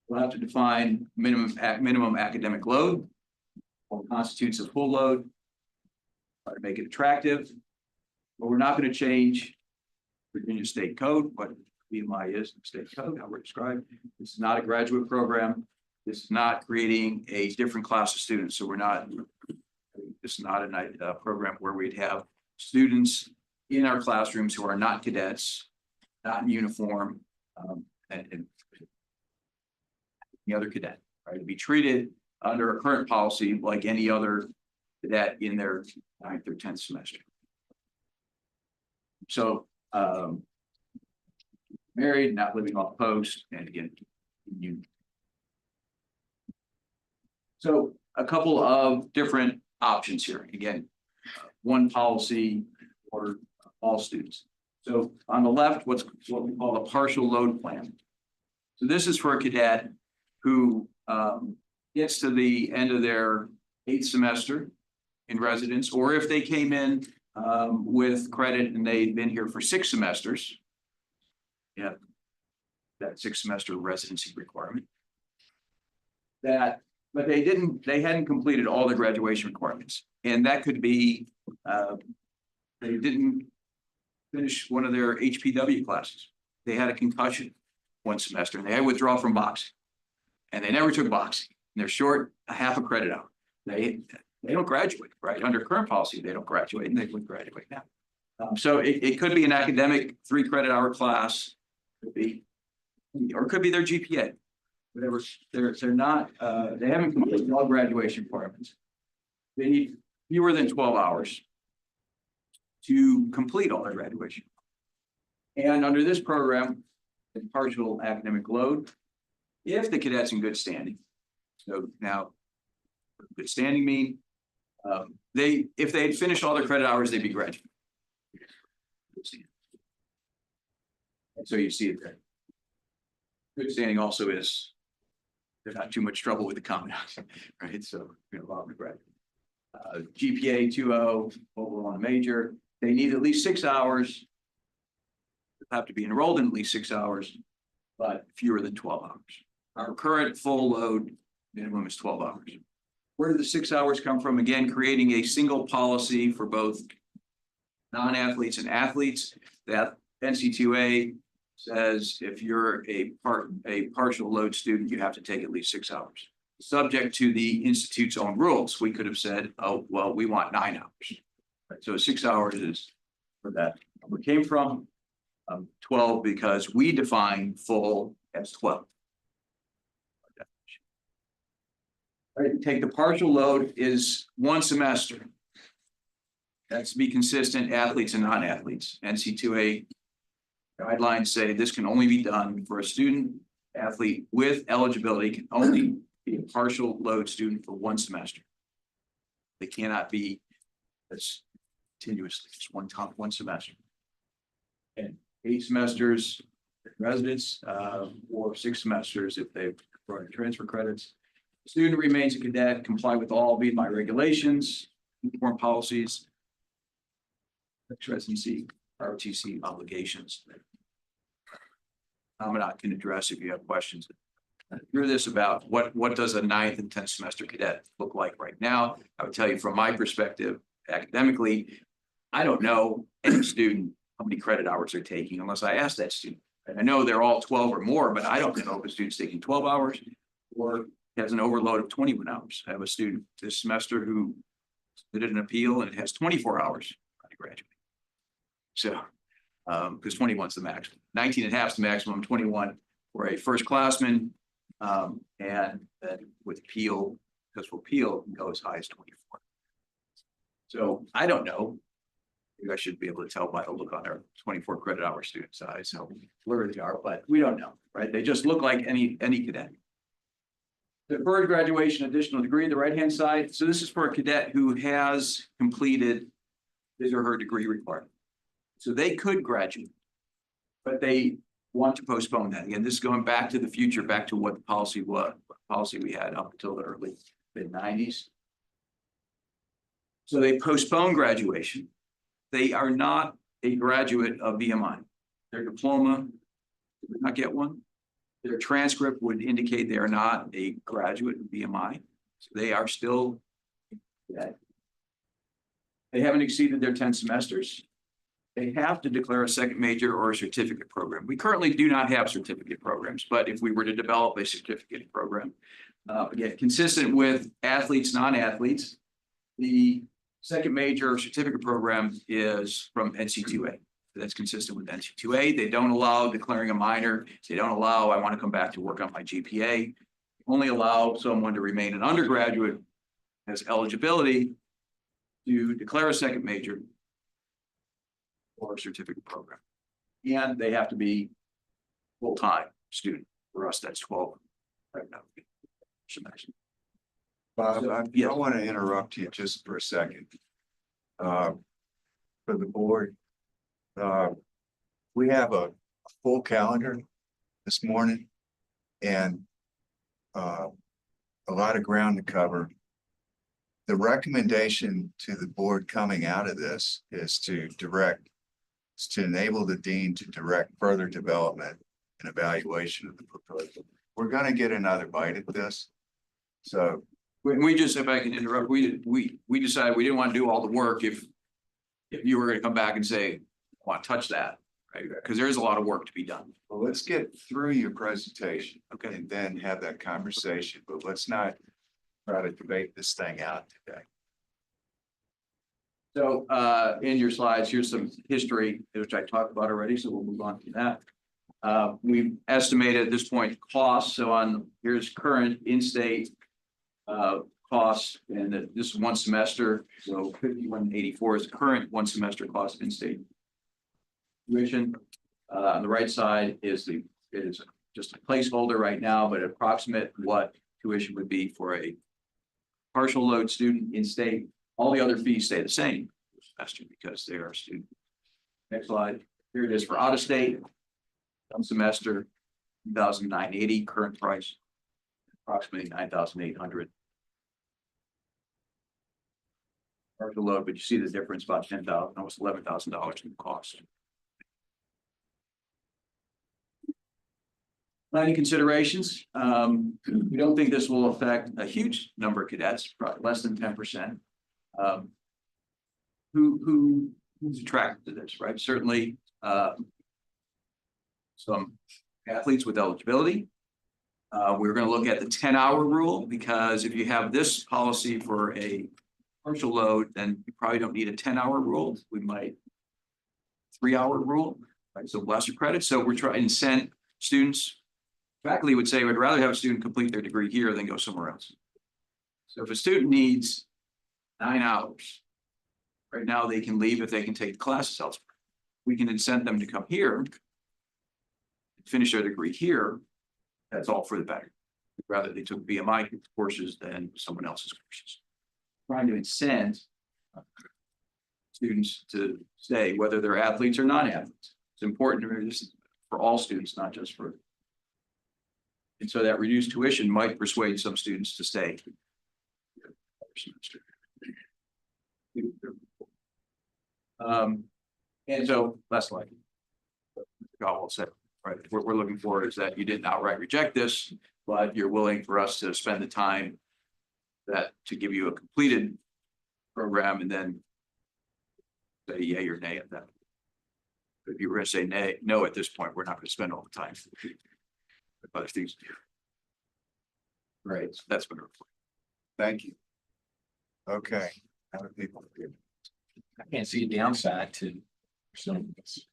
We'll have to define minimum academic load, what constitutes a full load, try to make it attractive. But we're not going to change Virginia State Code, what VMI is, state code, how we're described. This is not a graduate program. This is not creating a different class of students. So this is not a program where we'd have students in our classrooms who are not cadets, not in uniform, and the other cadet, right? To be treated under a current policy like any other cadet in their 9th or 10th semester. So married, not living off post, and again, union. So a couple of different options here. Again, one policy for all students. So on the left, what we call a partial load plan. So this is for a cadet who gets to the end of their 8th semester in residence, or if they came in with credit and they'd been here for 6 semesters, yeah, that 6 semester residency requirement. But they hadn't completed all the graduation requirements. And that could be they didn't finish one of their HPW classes. They had a concussion one semester and they had withdraw from boxing. And they never took boxing. And they're short a half a credit hour. They don't graduate, right? Under current policy, they don't graduate, and they would graduate now. So it could be an academic 3 credit hour class, could be, or it could be their GPA. Whatever, they're not, they haven't completed all graduation requirements. They need fewer than 12 hours to complete all their graduation. And under this program, the partial academic load, if the cadet's in good standing. So now, good standing mean if they had finished all their credit hours, they'd be graduating. And so you see it there. Good standing also is there's not too much trouble with the common house, right? So you're allowed to graduate. GPA 2.0, overall on a major. They need at least 6 hours. They have to be enrolled in at least 6 hours, but fewer than 12 hours. Our current full load minimum is 12 hours. Where did the 6 hours come from? Again, creating a single policy for both non-athletes and athletes. That NC2A says if you're a partial load student, you have to take at least 6 hours. Subject to the institute's own rules, we could have said, oh, well, we want 9 hours. Right? So 6 hours is for that We came from 12 because we define full as 12. All right, take the partial load is 1 semester. That's to be consistent, athletes and non-athletes. NC2A guidelines say this can only be done for a student athlete with eligibility, can only be a partial load student for 1 semester. They cannot be as continuously, just one semester. And 8 semesters residents, or 6 semesters if they've brought transfer credits. The student remains a cadet, comply with all VMI regulations, uniform policies, residency, ROTC obligations. Amadot can address if you have questions. Through this about what does a 9th and 10th semester cadet look like right now? I would tell you from my perspective, academically, I don't know any student how many credit hours they're taking unless I ask that student. And I know they're all 12 or more, but I don't know if a student's taking 12 hours or has an overload of 21 hours. I have a student this semester who did an appeal and it has 24 hours to graduate. So, because 21 is the maximum, 19 and a half is the maximum, 21 for a first classman. And then with appeal, successful appeal, can go as high as 24. So I don't know. Maybe I should be able to tell by the look on our 24 credit hour student size, how blurry they are, but we don't know, right? They just look like any cadet. Deferred graduation, additional degree, the right-hand side. So this is for a cadet who has completed his or her degree requirement. So they could graduate, but they want to postpone that. Again, this is going back to the future, back to what the policy was, what policy we had up until the early mid-90s. So they postpone graduation. They are not a graduate of VMI. Their diploma would not get one. Their transcript would indicate they are not a graduate of VMI. So they are still dead. They haven't exceeded their 10 semesters. They have to declare a second major or a certificate program. We currently do not have certificate programs, but if we were to develop a certificate program, again, consistent with athletes, non-athletes, the second major certificate program is from NC2A. That's consistent with NC2A. They don't allow declaring a minor. They don't allow, I want to come back to work on my GPA. Only allow someone to remain an undergraduate as eligibility to declare a second major or a certificate program. And they have to be full-time student. For us, that's 12 right now. Bob, So, I yes. want to interrupt you just for a second. For the board, we have a full calendar this morning and a lot of ground to cover. The recommendation to the board coming out of this is to enable the dean to direct further development and evaluation of the proposal. We're going to get another bite at this. So We just, if I can interrupt, we decided we didn't want to do all the work if you were going to come back and say, I want to touch that, right? Because there's a lot of work to be done. well, let's get through your presentation, Okay. and then have that conversation, but let's not try to debate this thing out today. So in your slides, here's some history, which I talked about already, so we'll move on to that. We've estimated at this point costs. So here's current in-state costs, and this is 1 semester. So 5184 is the current 1 semester cost of in-state tuition. On the right side it is just a placeholder right now, but approximate what tuition would be for a partial load student in-state. All the other fees stay the same semester because they are a student. Next slide. Here it is for out of state. One semester, $2,980 current price, approximately $9,800. Partial load, but you see the difference, about $10,000, almost $11,000 in cost. Planning considerations. We don't think this will affect a huge number of cadets, probably less than 10%. Who's attracted to this, right? Certainly some athletes with eligibility. We're going to look at the 10-hour rule, because if you have this policy for a partial load, then you probably don't need a 10-hour rule. We might 3-hour rule, right? So lesser credit. So we're trying to send students. Faculty would say, we'd rather have a student complete their degree here than go somewhere else. So if a student needs 9 hours, right now they can leave if they can take the classes elsewhere. We can incent them to come here, finish their degree here. That's all for the better. Rather they took VMI courses than someone else's courses. Trying to incent students to stay, whether they're athletes or non-athletes. It's important for all students, not just for. And so that reduced tuition might persuade some students to stay. And so less likely. God will say, right, what we're looking for is that you didn't outright reject this, but you're willing for us to spend the time that to give you a completed program and then say yay or nay at that. If you were going to say nay, no, at this point, we're not going to spend all the time. Other things to do. Right, so that's what. Thank you. Okay. Other people. I can't see a downside to pursuing this.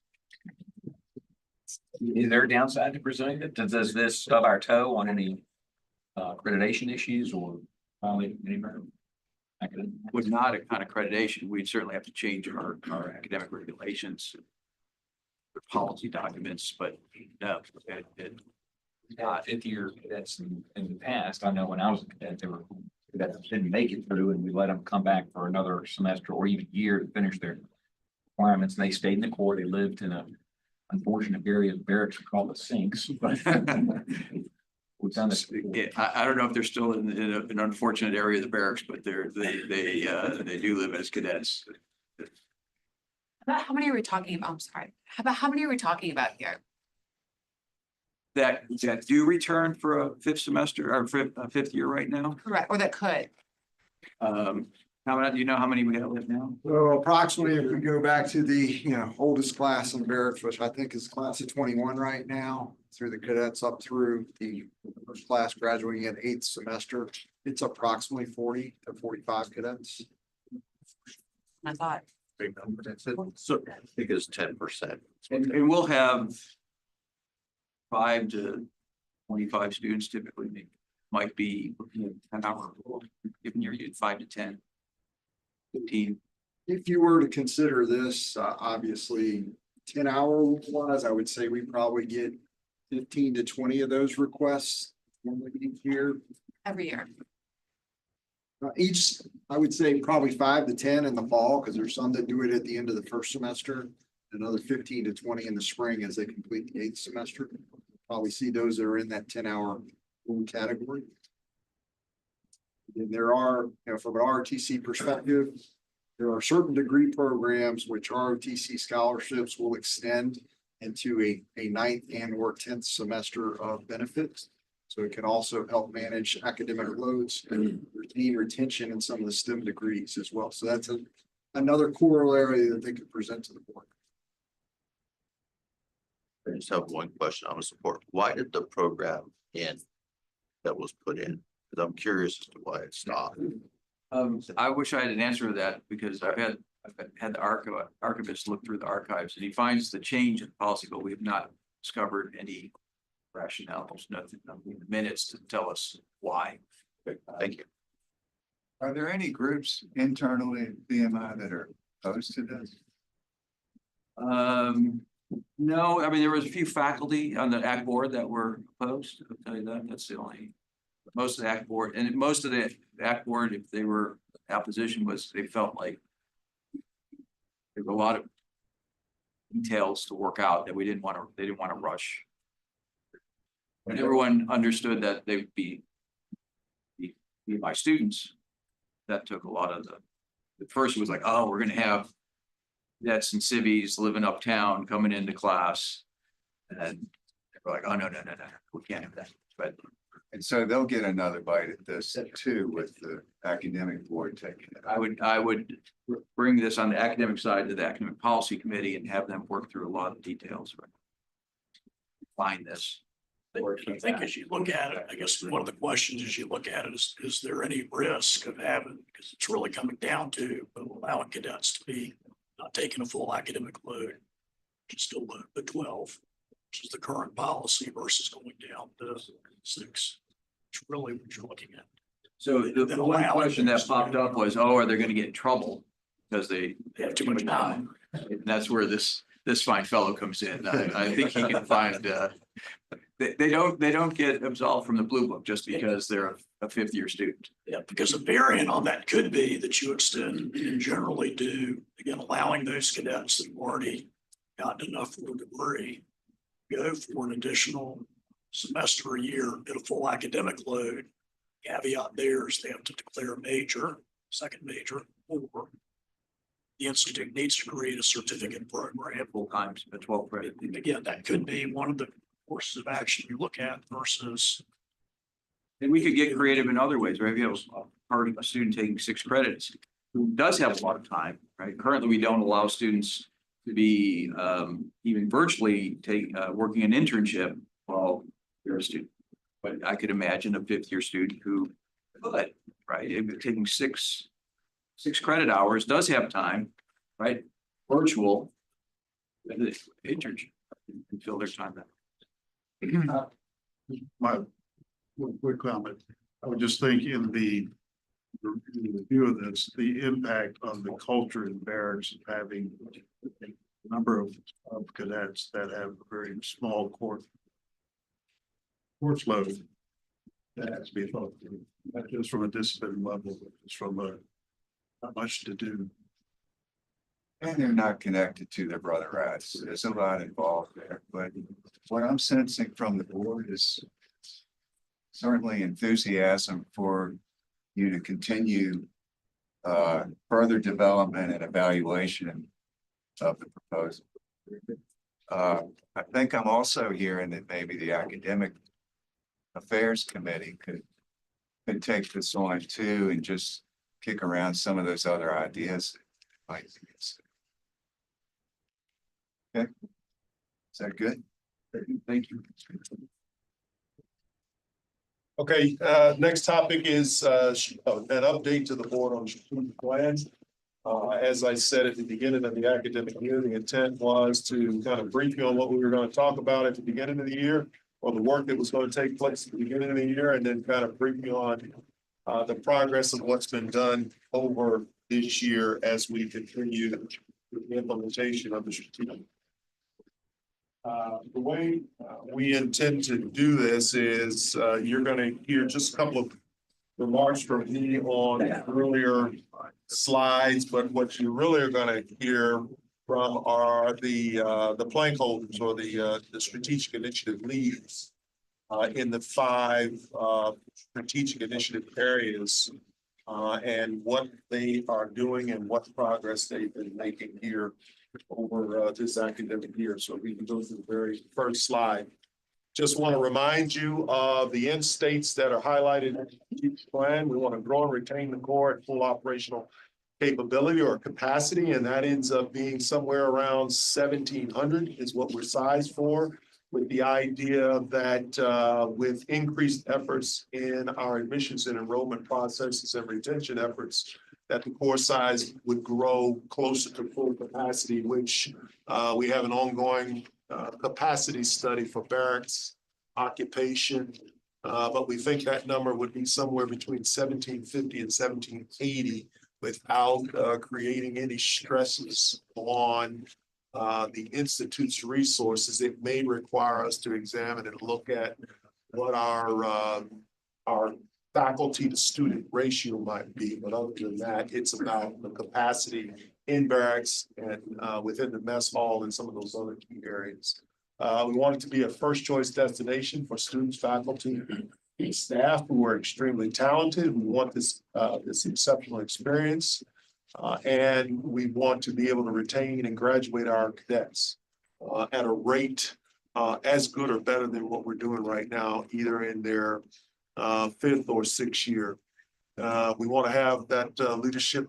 Is there a downside to pursuing it? Does this stub our toe on any accreditation issues or finally any? Would not on accreditation, we'd certainly have to change our academic regulations. The policy documents, but no, fifth year cadets in the past, I know when I was a cadet, they were that didn't make it through and we let them come back for another semester or even year to finish their requirements. And they stayed in the Corps. They lived in a unfortunate area of barracks called the Sinks. But we've done this. Yeah, I don't know if they're still in an unfortunate area of the barracks, but they do live as cadets. About how many are we talking about? I'm sorry. How many are we talking about here? That do return for a fifth semester or fifth year right now. Correct, or that could. How many, do you know how many we have left now? So approximately, if we go back to the, oldest class in barracks, which I think is class of 21 right now, through the cadets up through the first class graduating in 8th semester, it's approximately 40 to 45 cadets. I thought. Big number. So I think it's 10%. And we'll have 5 to 25 students typically. Might be 10 hour rule, given you're 5 to 10, 15. If you were to consider this, obviously 10-hour wise, I would say we probably get 15 to 20 of those requests each year. Every year. Each, I would say probably 5 to 10 in the fall, because there's some that do it at the end of the first semester. Another 15 to 20 in the spring as they complete the 8th semester. Probably see those that are in that 10-hour category. And there are, from an ROTC perspective, there are certain degree programs which ROTC scholarships will extend into a 9th and or 10th semester of benefits. So it can also help manage academic loads and retention in some of the STEM degrees as well. So that's another corollary that they could present to the board. I just have one question on the support. Why did the program end that was put in? Because I'm curious as to why it stopped. I wish I had an answer to that because I've had the archivist look through the archives and he finds the change in policy, but we have not discovered any rationale. There's nothing in the minutes to tell us why. Thank you. Are there any groups internally at VMI that are opposed to this? No, I mean, there was a few faculty on the ACT board that were opposed. I'll tell you that. That's the only, most of the ACT board and most of the ACT board, if they were opposition, was they felt like there were a lot of details to work out that they didn't want to rush. And everyone understood that they would be my students. That took a lot of the first was like, oh, we're going to have cadets and civvies living uptown coming into class. And they're like, oh, no, we can't have that. But and so they'll get another bite at this too with the academic board taking it. I would bring this on the academic side to the academic policy committee and have them work through a lot of details. Find this. I think as you look at it, I guess one of the questions as you look at it is there any risk of having, because it's really coming down to allowing cadets to be not taking a full academic load. which is still the 12, which is the current policy versus going down to 6. Which really what you're looking at. So the one question that popped up was, oh, are they gonna get in trouble? Because they Have too much time. And that's where this fine fellow comes in. I think he can find, they don't get absolved from the blue book just because they're a 5th-year student. Yeah, because a variant on that could be that you extend and generally do, again, allowing those cadets that have already gotten enough for a degree, go for an additional semester a year at a full academic load. Caveat there is they have to declare a major, second major, or the institute needs to create a certificate program. Full times at 12 credit. And again, that could be one of the courses of action you look at versus. And we could get creative in other ways, right? If you have a student taking 6 credits who does have a lot of time, right? Currently, we don't allow students to be even virtually working an internship while they're a student. But I could imagine a 5th-year student who could, right? If they're taking 6 credit hours, does have time, right? Virtual internship and fill their time out. My one quick comment. I would just think in the review of this, the impact on the culture in barracks of having a number of cadets that have a very small course load. That has to be thought through, not just from a discipline level, but just from not much to do. And they're not connected to their brother rats. There's a lot involved there, but what I'm sensing from the board is certainly enthusiasm for you to continue further development and evaluation of the proposal. I think I'm also hearing that maybe the Academic Affairs Committee could take this on too and just kick around some of those other ideas. Okay, is that good? Thank you. Okay, next topic is an update to the board on strategic plans. As I said at the beginning of the academic year, the intent was to kind of brief you on what we were going to talk about at the beginning of the year, or the work that was going to take place at the beginning of the year, and then kind of brief you on the progress of what's been done over this year as we continue the implementation of the strategic. The way we intend to do this is you're going to hear just a couple of remarks from me on earlier slides, but what you really are going to hear from are the plank holders or the strategic initiative leads in the 5 strategic initiative areas and what they are doing and what progress they've been making here over this academic year. So we can go through the very first slide. Just want to remind you of the end states that are highlighted in the strategic plan. We want to grow and retain the core at full operational capability or capacity, and that ends up being somewhere around 1,700 is what we're sized for, with the idea that with increased efforts in our admissions and enrollment processes and retention efforts, that the core size would grow closer to full capacity, which we have an ongoing capacity study for barracks occupation. But we think that number would be somewhere between 1,750 and 1,780 without creating any stresses on the Institute's resources. It may require us to examine and look at what our faculty to student ratio might be, but other than that, it's about the capacity in barracks and within the mess hall and some of those other key areas. We want it to be a first choice destination for students, faculty, and staff who are extremely talented. We want this exceptional experience, and we want to be able to retain and graduate our cadets at a rate as good or better than what we're doing right now, either in their 5th or 6th year. We want to have that leadership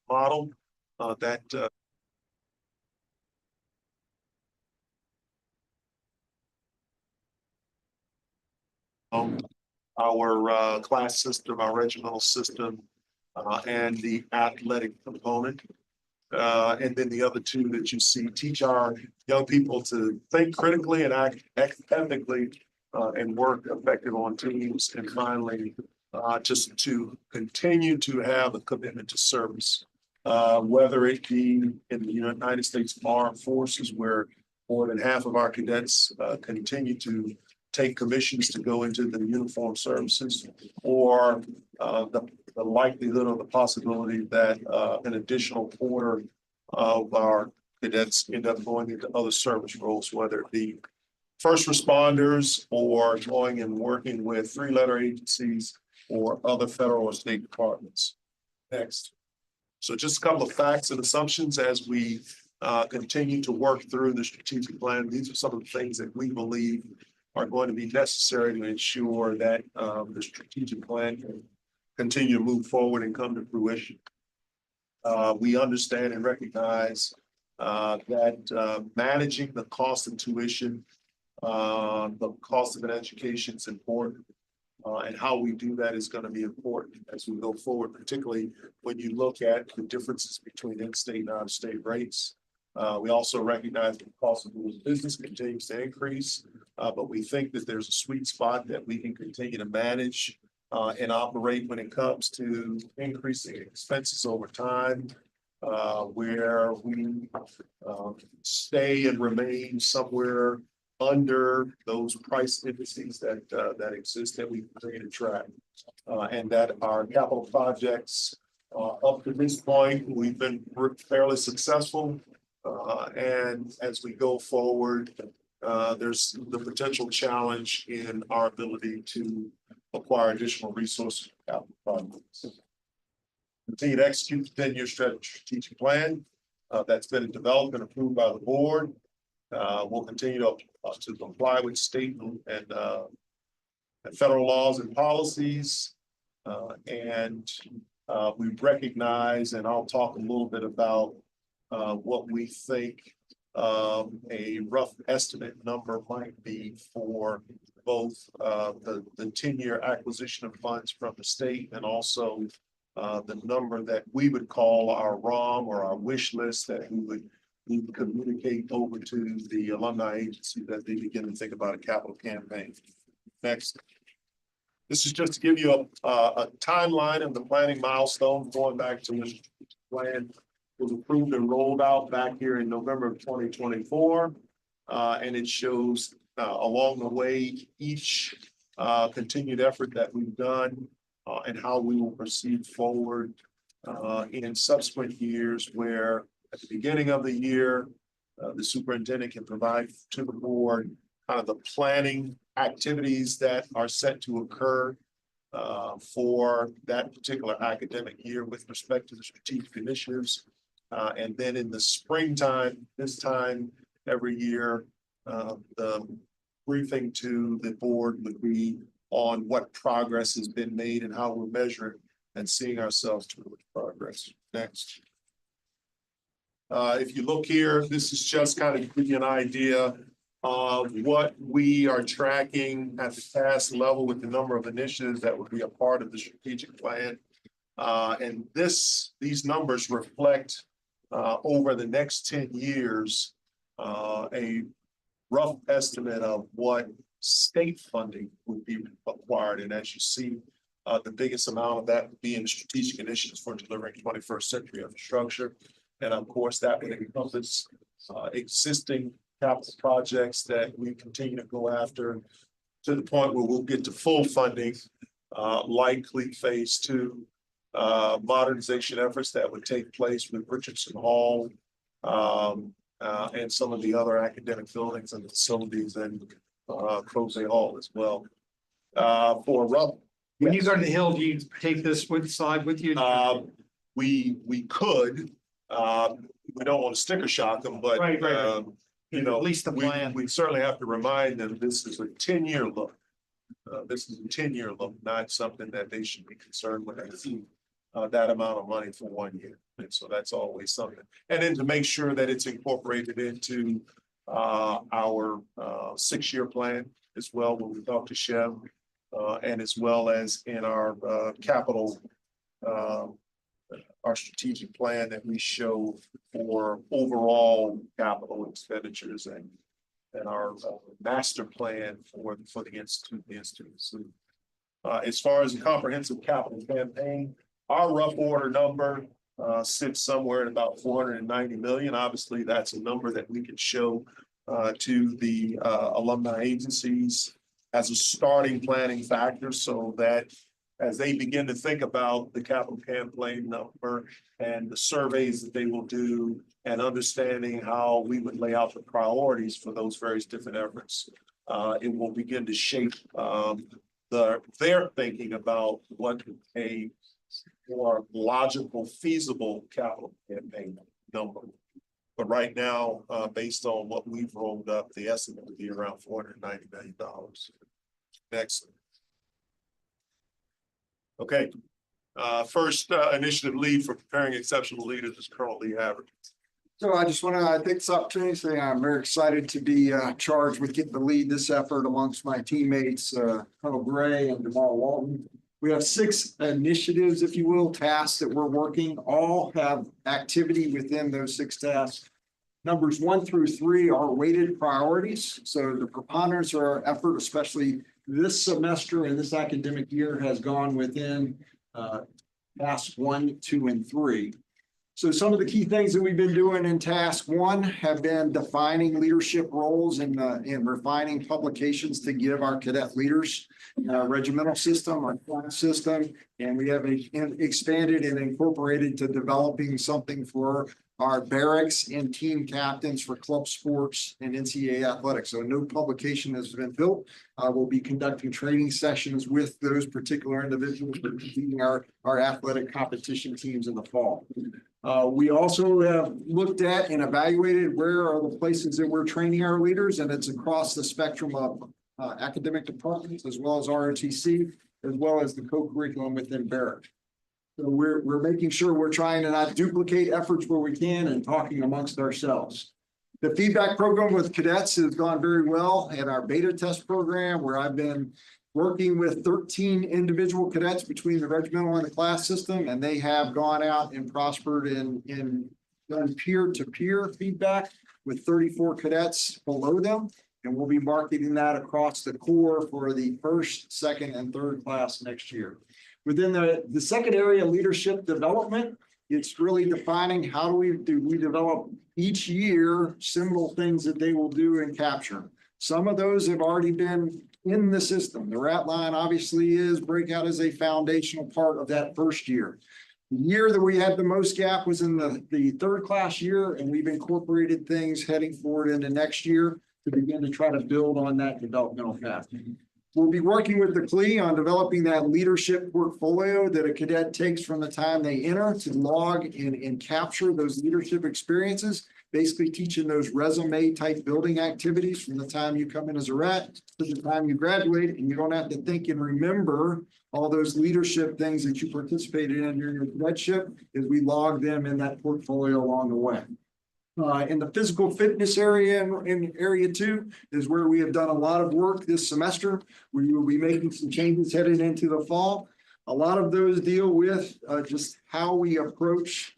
model that our class system, our regimental system, and the athletic component. And then the other two that you see teach our young people to think critically and act ethically and work effective on teams. And finally, just to continue to have a commitment to service, whether it be in the United States Armed Forces, where more than half of our cadets continue to take commissions to go into the uniformed services, or the likelihood or the possibility that an additional quarter of our cadets end up going into other service roles, whether it be first responders or going and working with three-letter agencies or other federal or state departments. Next. So just a couple of facts and assumptions as we continue to work through the strategic plan. These are some of the things that we believe are going to be necessary to ensure that the strategic plan can continue to move forward and come to fruition. We understand and recognize that managing the cost of tuition, the cost of an education is important. And how we do that is going to be important as we go forward, particularly when you look at the differences between in-state and out-of-state rates. We also recognize that the cost of doing business continues to increase, but we think that there's a sweet spot that we can continue to manage and operate when it comes to increasing expenses over time, where we stay and remain somewhere under those price indices that exist that we continue to track, and that our capital projects up to this point we've been fairly successful. And as we go forward, there's the potential challenge in our ability to acquire additional resources for capital projects. Continue to execute the 10-year strategic plan that's been developed and approved by the board. We'll continue to comply with state and federal laws and policies. And we recognize, and I'll talk a little bit about what we think a rough estimate number might be for both the 10-year acquisition of funds from the state, and also the number that we would call our ROM or our wish list that we would communicate over to the alumni agency that they begin to think about a capital campaign. Next. This is just to give you a timeline of the planning milestones going back to the plan was approved and rolled out back here in November of 2024. And it shows along the way each continued effort that we've done and how we will proceed forward in subsequent years, where at the beginning of the year, the superintendent can provide to the board kind of the planning activities that are set to occur for that particular academic year with respect to the strategic initiatives. And then in the springtime, this time every year, the briefing to the board would be on what progress has been made and how we're measuring and seeing ourselves towards progress. Next. If you look here, this is just kind of give you an idea of what we are tracking at the task level with the number of initiatives that would be a part of the strategic plan. And these numbers reflect over the next 10 years, a rough estimate of what state funding would be required. And as you see, the biggest amount of that would be in the strategic initiatives for delivering 21st century infrastructure. And of course, that would encompass existing capital projects that we continue to go after to the point where we'll get to full funding, likely phase 2 modernization efforts that would take place with Richardson Hall and some of the other academic buildings and facilities and Crozet Hall as well. For rough, when you go to the Hill, do you take this slide with you? We could. We don't want to sticker shock them, but right. You know, at least the plan. We certainly have to remind them this is a 10-year look. This is a 10-year look, not something that they should be concerned with. That amount of money for 1 year. And so that's always something. And then to make sure that it's incorporated into our 6-year plan as well, when we talk to SCHEV, and as well as in our capital, our strategic plan that we show for overall capital expenditures and our master plan for the institute. So, as far as the comprehensive capital campaign, our rough order number sits somewhere at about 490 million. Obviously, that's a number that we can show to the alumni agencies as a starting planning factor, so that as they begin to think about the capital campaign number and the surveys that they will do and understanding how we would lay out the priorities for those various different efforts, it will begin to shape their thinking about what a more logical, feasible capital campaign number. But right now, based on what we've rolled up, the estimate would be around $490 million. Next. Okay. First initiative lead for preparing exceptional leaders is Colonel Lee Haverty. So I just want to take this opportunity to say I'm very excited to be charged with getting to lead this effort amongst my teammates, Colonel Gray and Jamal Walton. We have 6 initiatives, if you will, tasks that we're working. All have activity within those 6 tasks. Numbers 1 through 3 are weighted priorities. So the preponderance of our effort, especially this semester and this academic year, has gone within tasks 1, 2, and 3. So some of the key things that we've been doing in task 1 have been defining leadership roles and refining publications to give our cadet leaders regimental system, our class system, and we have expanded and incorporated to developing something for our barracks and team captains for club sports and NCAA athletics. So no publication has been built. We'll be conducting training sessions with those particular individuals for leading our athletic competition teams in the fall. We also have looked at and evaluated where are the places that we're training our leaders, and it's across the spectrum of academic departments as well as ROTC, as well as the co-curriculum within Barrack. So we're making sure we're trying to not duplicate efforts where we can and talking amongst ourselves. The feedback program with cadets has gone very well at our beta test program, where I've been working with 13 individual cadets between the regimental and the class system, and they have gone out and prospered in done peer-to-peer feedback with 34 cadets below them. And we'll be marketing that across the core for the 1st, 2nd, and 3rd class next year. Within the second area, leadership development, it's really defining how do we develop each year similar things that they will do and capture. Some of those have already been in the system. The rat line obviously is breakout as a foundational part of that 1st year. The year that we had the most gap was in the 3rd class year, and we've incorporated things heading forward into next year to begin to try to build on that developmental path. We'll be working with the CLE on developing that leadership portfolio that a cadet takes from the time they enter to log and capture those leadership experiences, basically teaching those resume type building activities from the time you come in as a rat to the time you graduate, and you don't have to think and remember all those leadership things that you participated in during your cadetship, as we log them in that portfolio along the way. In the physical fitness area, in area 2, is where we have done a lot of work this semester. We will be making some changes heading into the fall. A lot of those deal with just how we approach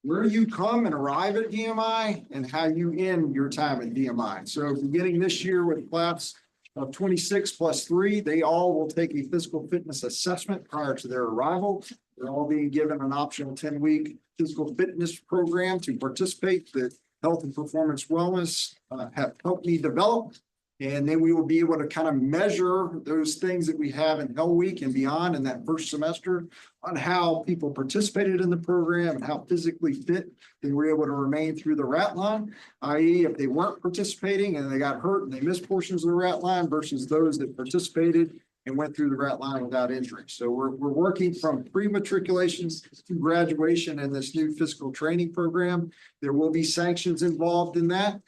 where you come and arrive at DMI and how you end your time at DMI. So beginning this year with class of 26 plus 3, they all will take a physical fitness assessment prior to their arrival. They're all being given an optional 10-week physical fitness program to participate. The health and performance wellness have helped me develop. And then we will be able to kind of measure those things that we have in Hell Week and beyond in that 1st semester on how people participated in the program and how physically fit they were able to remain through the rat line, i.e. if they weren't participating and they got hurt and they missed portions of the rat line versus those that participated and went through the rat line without injury. So we're working from pre-matriculations to graduation in this new physical training program. There will be sanctions involved in that.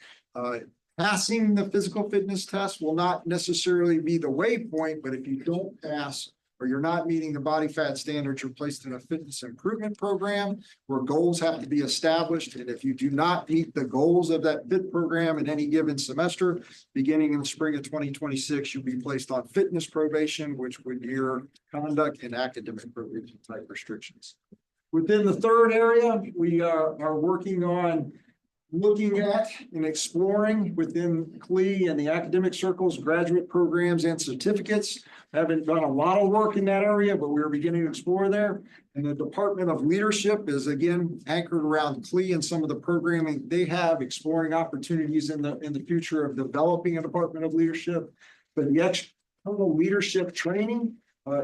Passing the physical fitness test will not necessarily be the waypoint, but if you don't pass or you're not meeting the body fat standards, you're placed in a fitness improvement program where goals have to be established. And if you do not meet the goals of that FIT program in any given semester, beginning in the spring of 2026, you'll be placed on fitness probation, which would mirror conduct and academic probation type restrictions. Within the third area, we are working on looking at and exploring within CLE and the academic circles, graduate programs and certificates. Haven't done a lot of work in that area, but we're beginning to explore there. And the Department of Leadership is again anchored around CLE and some of the programming they have, exploring opportunities in the future of developing a Department of Leadership. But the external leadership training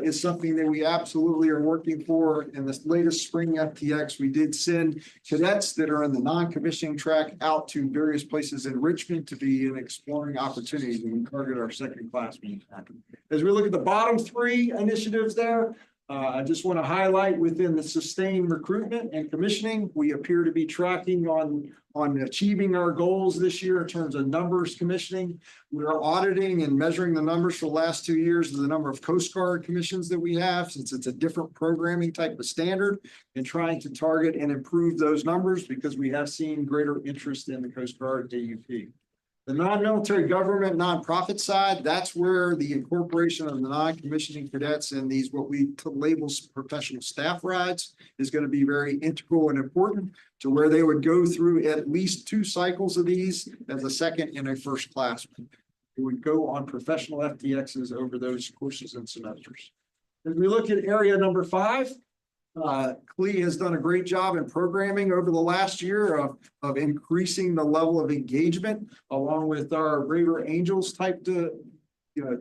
is something that we absolutely are working for. In this latest spring FTX, we did send cadets that are in the non-commissioning track out to various places in Richmond to be in exploring opportunities, and we target our second class. As we look at the bottom three initiatives there, I just want to highlight within the sustained recruitment and commissioning, we appear to be tracking on achieving our goals this year in terms of numbers commissioning. We are auditing and measuring the numbers for the last 2 years of the number of Coast Guard commissions that we have, since it's a different programming type of standard, and trying to target and improve those numbers because we have seen greater interest in the Coast Guard AUP. The non-military government nonprofit side, that's where the incorporation of the non-commissioning cadets and these what we label professional staff rides is going to be very integral and important to where they would go through at least 2 cycles of these as a second and a first class. It would go on professional FTXs over those courses and semesters. As we look at area number 5, CLE has done a great job in programming over the last year of increasing the level of engagement along with our Braver Angels type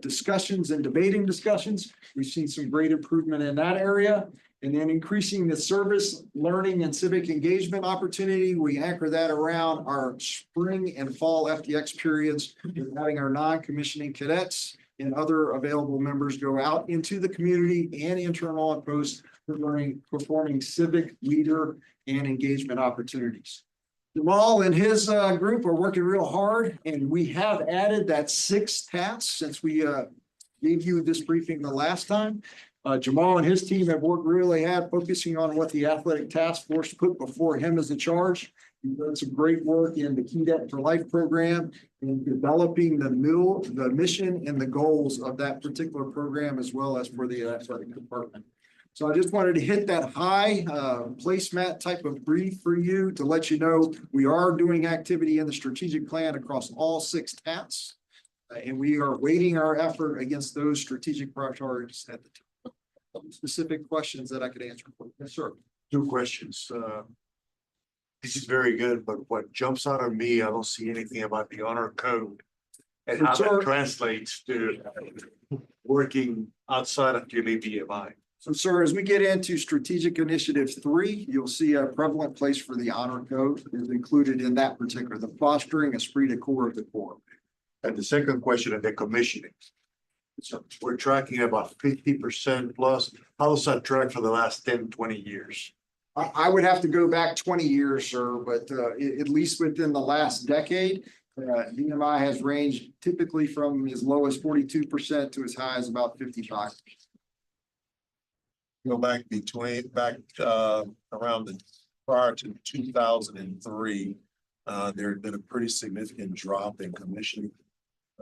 discussions and debating discussions. We've seen some great improvement in that area. And then increasing the service, learning, and civic engagement opportunity. We anchor that around our spring and fall FTX periods, having our non-commissioning cadets and other available members go out into the community and internal outposts for learning, performing civic leader and engagement opportunities. Jamal and his group are working real hard, and we have added that 6th task since we gave you this briefing the last time. Jamal and his team have worked really hard focusing on what the athletic task force put before him as a charge. He's done some great work in the Cadet for Life program and developing the mission and the goals of that particular program, as well as for the athletic department. So I just wanted to hit that high placemat type of brief for you to let you know we are doing activity in the strategic plan across all 6 tasks. And we are weighting our effort against those strategic priorities at the time. Specific questions that I could answer for. Yes, sir. 2 questions. This is very good, but what jumps out at me, I don't see anything about the honor code and how that translates to working outside of your VMI. So, sir, as we get into strategic initiative 3, you'll see a prevalent place for the honor code is included in that particular, the fostering esprit de corps of the corps. And the second question of the commissioning. So we're tracking about 50% plus. How does that track for the last 10, 20 years? I would have to go back 20 years, sir, but at least within the last decade, VMI has ranged typically from as low as 42% to as high as about 55%. Go back around prior to 2003, there had been a pretty significant drop in commissioning.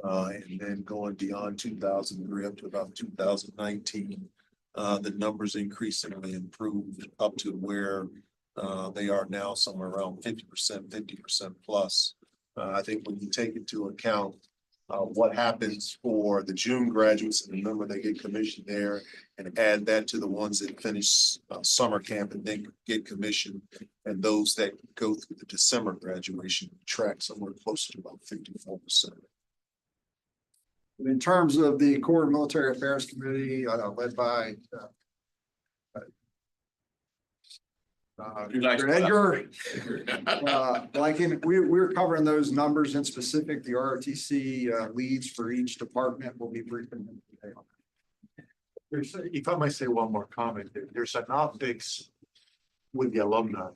And then going beyond 2003 up to about 2019, the numbers increasingly improved up to where they are now, somewhere around 50% plus. I think when you take into account what happens for the June graduates, and remember they get commissioned there, and add that to the ones that finish summer camp and then get commissioned, and those that go through the December graduation, track somewhere closer to about 54%. In terms of the Corps Military Affairs Committee, led by Edgar, we're covering those numbers in specific. The ROTC leads for each department will be briefing them today. If I might say one more comment, there's an optics with the alumni.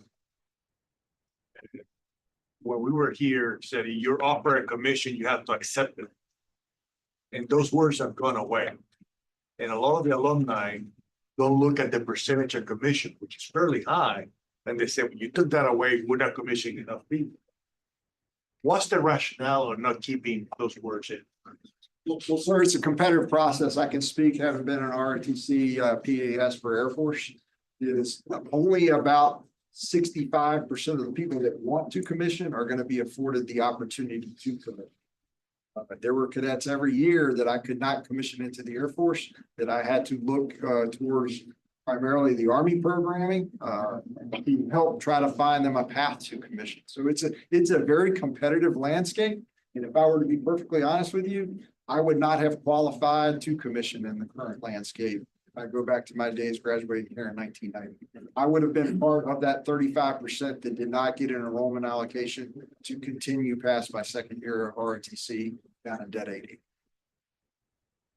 When we were here, said you're offered a commission, you have to accept it. And those words have gone away. And a lot of the alumni don't look at the percentage of commission, which is fairly high. And they say, when you took that away, we're not commissioning enough people. What's the rationale of not keeping those words in? Well, sir, it's a competitive process. I can speak, having been an ROTC PAS for Air Force. is only about 65% of the people that want to commission are going to be afforded the opportunity to commission. There were cadets every year that I could not commission into the Air Force, that I had to look towards primarily the Army programming to help try to find them a path to commission. So it's a very competitive landscape. And if I were to be perfectly honest with you, I would not have qualified to commission in the current landscape. If I go back to my days graduating here in 1990, I would have been part of that 35% that did not get an enrollment allocation to continue past my second year of ROTC down in dead 80.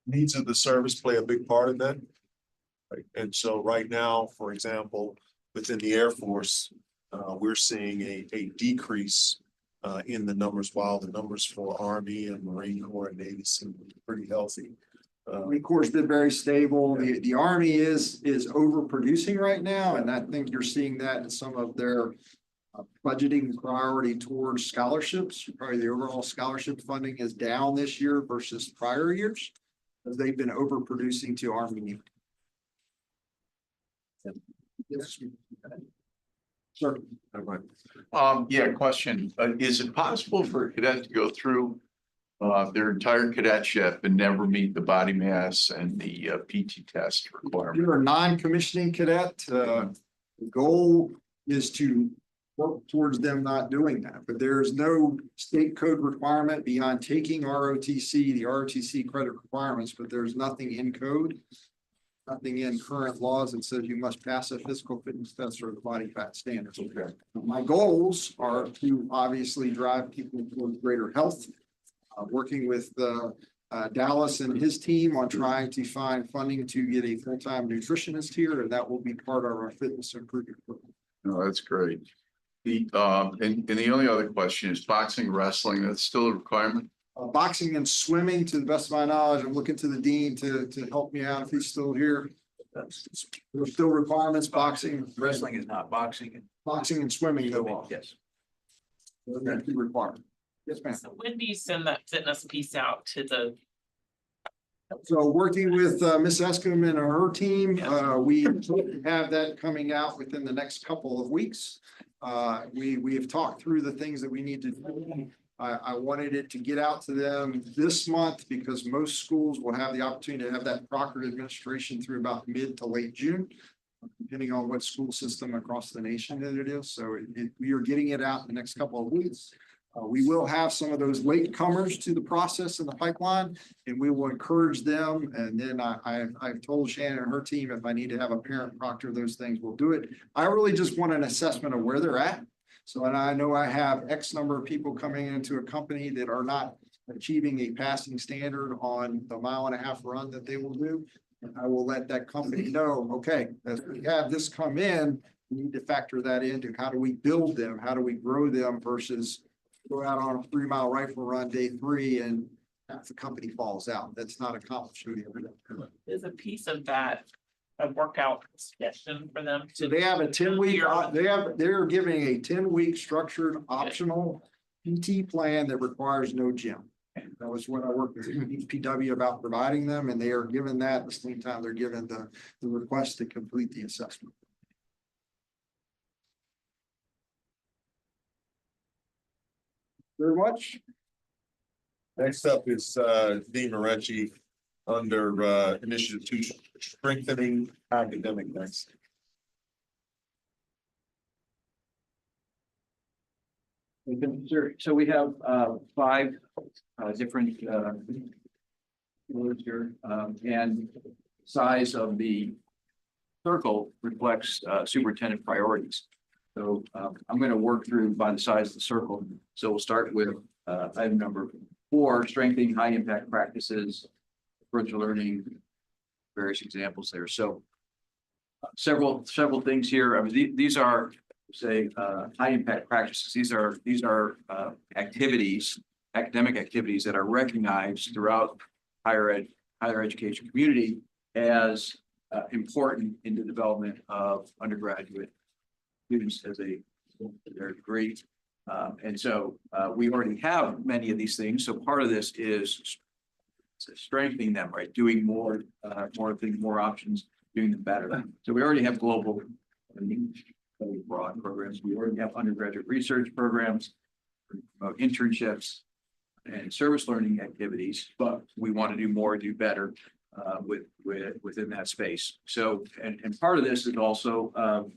Needs of the service play a big part in that. Right, and so right now, for example, within the Air Force, we're seeing a decrease in the numbers, while the numbers for Army and Marine Corps and Navy seem pretty healthy. Marine Corps has been very stable. The Army is overproducing right now, and I think you're seeing that in some of their budgeting priority towards scholarships. Probably the overall scholarship funding is down this year versus prior years, as they've been overproducing to Army need. Yes. Sir. Yeah, question. Is it possible for a cadet to go through their entire cadetship and never meet the body mass and the PT test requirement? You're a non-commissioning cadet. The goal is to work towards them not doing that, but there's no state code requirement beyond taking ROTC, the ROTC credit requirements, but there's nothing in code. Nothing in current laws that says you must pass a physical fitness test or the body fat standards. Okay. My goals are to obviously drive people towards greater health. Working with Dallas and his team on trying to find funding to get a full-time nutritionist here, and that will be part of our fitness improvement program. No, that's great. And the only other question is boxing, wrestling, that's still a requirement? Boxing and swimming, to the best of my knowledge, I'm looking to the dean to help me out if he's still here. There's still requirements, boxing. Wrestling is not boxing. Boxing and swimming go off. Yes. Those are two requirements. Yes, ma'am. So when do you send that fitness piece out to the? So working with Ms. Escom and her team, we have that coming out within the next couple of weeks. We have talked through the things that we need to do. I wanted it to get out to them this month because most schools will have the opportunity to have that proctored administration through about mid to late June, depending on what school system across the nation that it is. So we are getting it out in the next couple of weeks. We will have some of those late comers to the process in the pipeline, and we will encourage them. And then I've told Shannon and her team, if I need to have a parent proctor those things, we'll do it. I really just want an assessment of where they're at. So, and I know I have X number of people coming into a company that are not achieving a passing standard on the 1.5 mile run that they will do. And I will let that company know, okay, as we have this come in, we need to factor that into how do we build them? How do we grow them versus go out on a 3 mile rifle run day 3 and half the company falls out. That's not accomplished. Is a piece of that a workout suggestion for them? So they have a 10-week, they're giving a 10-week structured optional PT plan that requires no gym. That was what I worked with PW about providing them, and they are given that at the same time they're given the request to complete the assessment. Very much. Next up is Dean Moretti under Initiative 2, Strengthening Academic Excellence. So we have 5 different words here, and size of the circle reflects superintendent priorities. So I'm going to work through by the size of the circle. So we'll start with item number 4, strengthening high impact practices, virtual learning, various examples there. So several things here. I mean, these are say high impact practices. These are activities, academic activities that are recognized throughout higher education community as important in the development of undergraduate students as their degree. And so we already have many of these things. So part of this is strengthening them, right? Doing more things, more options. doing them better. So we already have global broad programs. We already have undergraduate research programs, internships and service learning activities, but we want to do more, do better within that space. So, and part of this is also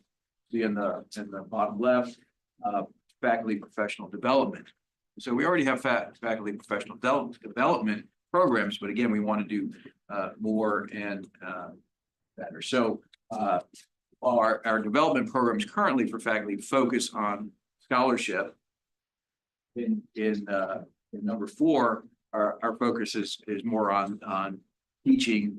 in the bottom left, faculty professional development. So we already have faculty professional development programs, but again, we want to do more and better. So our development programs currently for faculty focus on scholarship. In number 4, our focus is more on teaching,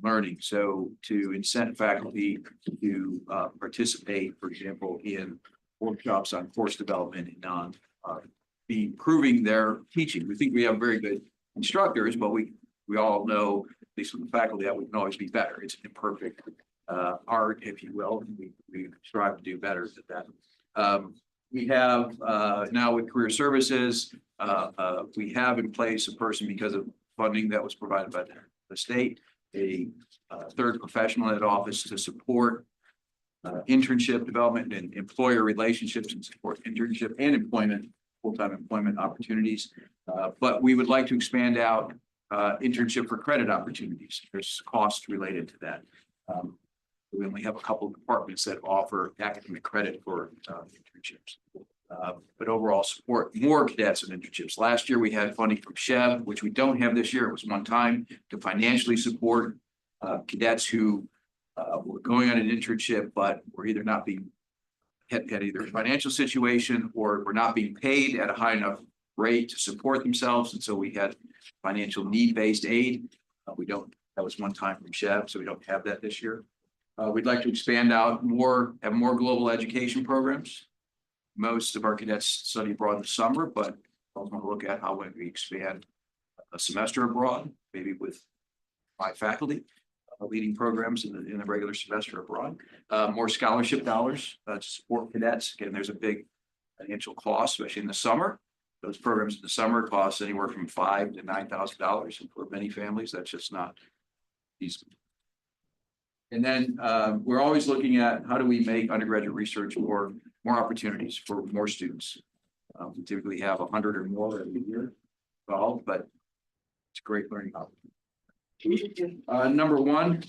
learning. So to incent faculty to participate, for example, in workshops on course development and on be improving their teaching. We think we have very good instructors, but we all know, at least from the faculty, that we can always be better. It's imperfect art, if you will. We strive to do better at that. We have now with career services, we have in place a person, because of funding that was provided by the state, a third professional at office to support internship development and employer relationships and support internship and employment, full-time employment opportunities. But we would like to expand out internship for credit opportunities. There's costs related to that. We only have a couple of departments that offer academic credit for internships. But overall support more cadets and internships. Last year we had funding from SCHEV, which we don't have this year. It was one time to financially support cadets who were going on an internship, but were either not being had either a financial situation or were not being paid at a high enough rate to support themselves. And so we had financial need-based aid. That was one time from SCHEV, so we don't have that this year. We'd like to expand out have more global education programs. Most of our cadets study abroad in the summer, but I want to look at how we expand a semester abroad, maybe with 5 faculty leading programs in the regular semester abroad. More scholarship dollars to support cadets. Again, there's a big financial cost, especially in the summer. Those programs in the summer cost anywhere from $5,000 to $9,000, and for many families, that's just not feasible. And then we're always looking at how do we make undergraduate research more opportunities for more students. We typically have 100 or more every year involved, but it's a great learning opportunity. Number 1,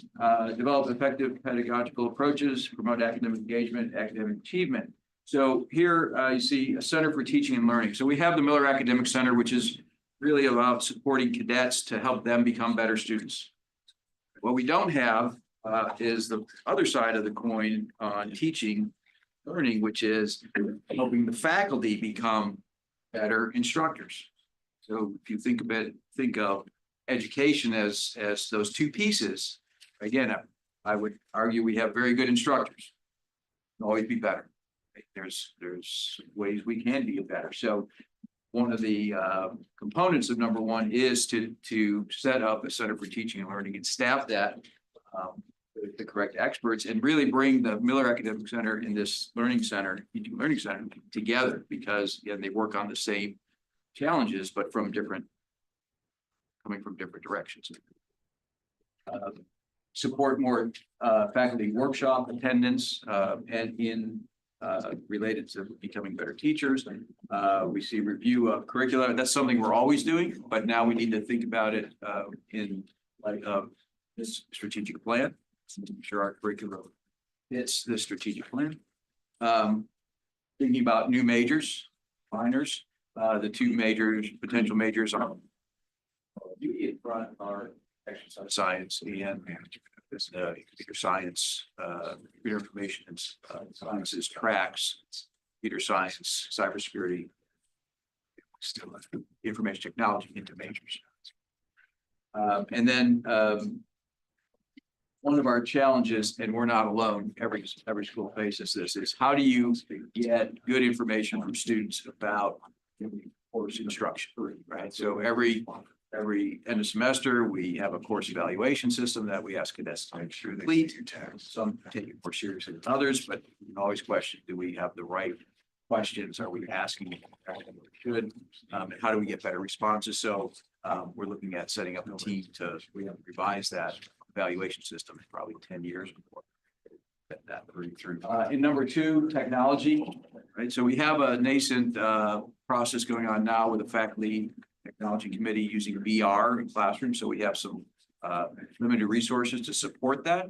develop effective pedagogical approaches, promote academic engagement, academic achievement. So here you see a Center for Teaching and Learning. So we have the Miller Academic Center, which is really about supporting cadets to help them become better students. What we don't have is the other side of the coin on teaching, learning, which is helping the faculty become better instructors. So if you think of education as those 2 pieces, again, I would argue we have very good instructors. Can always be better. There's ways we can be better. So one of the components of number 1 is to set up a Center for Teaching and Learning and staff that with the correct experts and really bring the Miller Academic Center and this learning center, teaching learning center together, because again, they work on the same challenges, but coming from different directions. Support more faculty workshop attendance and related to becoming better teachers. We see review of curricula. That's something we're always doing, but now we need to think about it in light of this strategic plan. To make sure our curriculum fits this strategic plan. Thinking about new majors, minors. The 2 potential majors are immediate front are exercise science and computer science, computer information and sciences tracks, computer science, cybersecurity, still information technology into majors. And then one of our challenges, and we're not alone, every school faces this, is how do you get good information from students about course instruction, right? So every end of semester, we have a course evaluation system that we ask cadets to complete. Some take it more seriously than others, but you can always question, do we have the right questions? Are we asking what we should? And how do we get better responses? So we're looking at setting up a team to revise that evaluation system in probably 10 years before that through. In number two, technology, right? So we have a nascent process going on now with the faculty technology committee using VR in classrooms. So we have some limited resources to support that.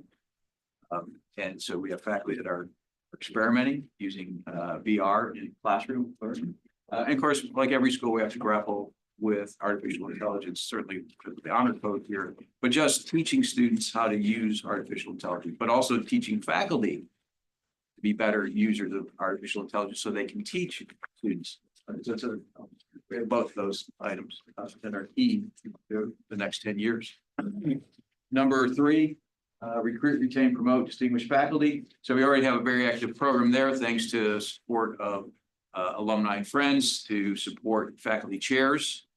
And so we have faculty that are experimenting using VR in classroom learning. And of course, like every school, we have to grapple with artificial intelligence, certainly the honor code here, but just teaching students how to use artificial intelligence, but also teaching faculty to be better users of artificial intelligence so they can teach students. So we have both those items that are key to the next 10 years. Number three, recruit, retain, promote, distinguish faculty. So we already have a very active program there, thanks to support of alumni and friends to support faculty chairs.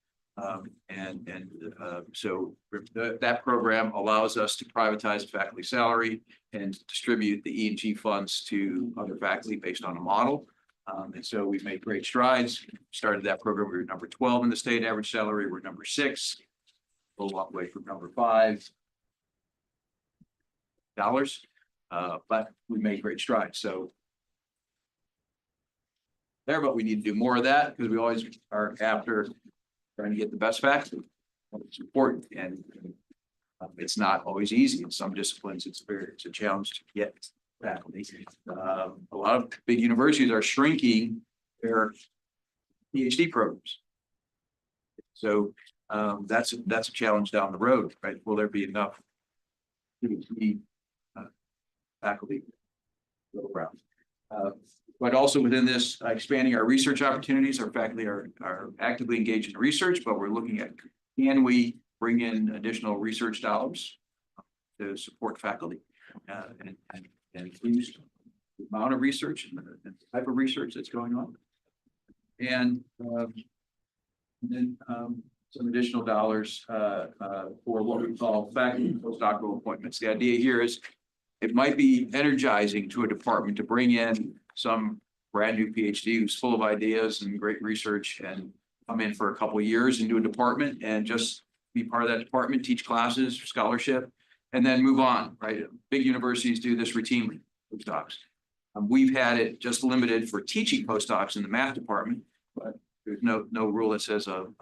So that program allows us to privatize faculty salary and distribute the E&G funds to other faculty based on a model. And so we've made great strides. Started that program, we were number 12 in the state average salary, we're number 6, a long way from number 5. But we made great strides. So but we need to do more of that because we always are after trying to get the best faculty. It's important, and it's not always easy. In some disciplines, it's a challenge to get faculty. A lot of big universities are shrinking their PhD programs. So that's a challenge down the road, right? Will there be enough PhD faculty around? But also within this, expanding our research opportunities. Our faculty are actively engaged in research, but we're looking at, can we bring in additional research dollars to support faculty and increase the amount of research and the type of research that's going on. And then some additional dollars for what we call faculty postdoctoral appointments. The idea here is it might be energizing to a department to bring in some brand new PhD who's full of ideas and great research and come in for a couple of years and do a department and just be part of that department, teach classes, scholarship, and then move on, right? Big universities do this routinely, postdocs. We've had it just limited for teaching postdocs in the math department, but there's no rule that says an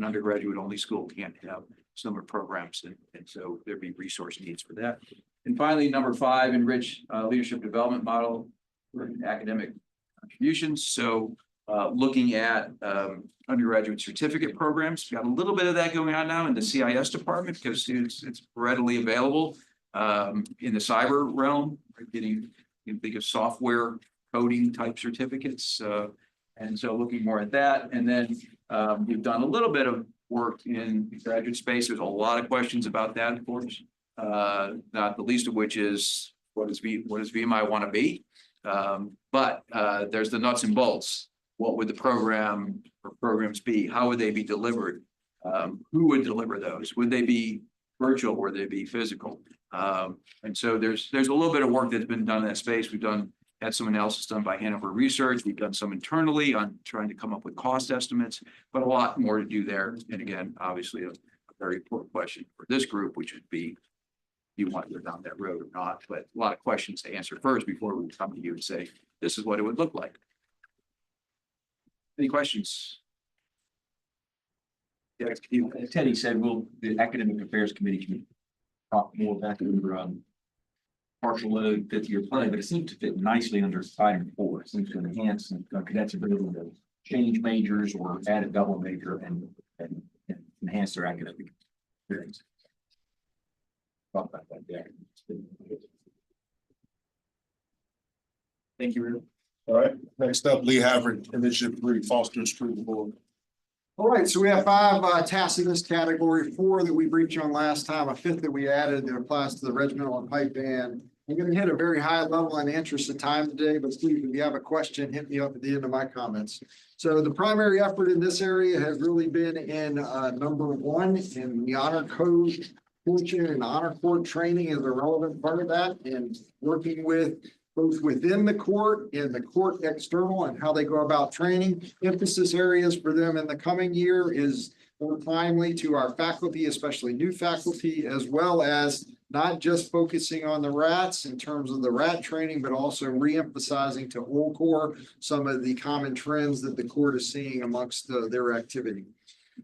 undergraduate only school can't have summer programs. And so there'd be resource needs for that. And finally, number 5, enrich leadership development model for academic contributions. So looking at undergraduate certificate programs, we got a little bit of that going on now in the CIS department because it's readily available in the cyber realm. Getting, you can think of software coding type certificates. And so looking more at that. And then we've done a little bit of work in the graduate space. There's a lot of questions about that, of course. Not the least of which is what does VMI want to be? But there's the nuts and bolts. What would the program or programs be? How would they be delivered? Who would deliver those? Would they be virtual? Would they be physical? And so there's a little bit of work that's been done in that space. We've had some analysis done by Hanover Research. We've done some internally on trying to come up with cost estimates, but a lot more to do there. And again, obviously a very important question for this group, which would be, do you want to go down that road or not? But a lot of questions to answer first before we come to you and say, this is what it would look like. Any questions? Yeah, Teddy said, the academic affairs committee can talk more about the partial load 5th-year plan, but it seems to fit nicely under item 4. It seems to enhance cadets' ability to change majors or add a double major and enhance their academic experience. Talk about that there. Thank you, Rick. All right, next up, Lee Havard, Initiative 3, Foster Student Board. All right, so we have 5 tasks in this category, 4 that we briefed you on last time, a 5th that we added that applies to the regimental and pipe band. I'm going to hit a very high level in the interest of time today, but Steve, if you have a question, hit me up at the end of my comments. So the primary effort in this area has really been in number 1 in the honor code portion, and honor court training is a relevant part of that, and working with both within the court and the court external and how they go about training. Emphasis areas for them in the coming year is more timely to our faculty, especially new faculty, as well as not just focusing on the rats in terms of the rat training, but also reemphasizing to whole Corps some of the common trends that the court is seeing amongst their activity.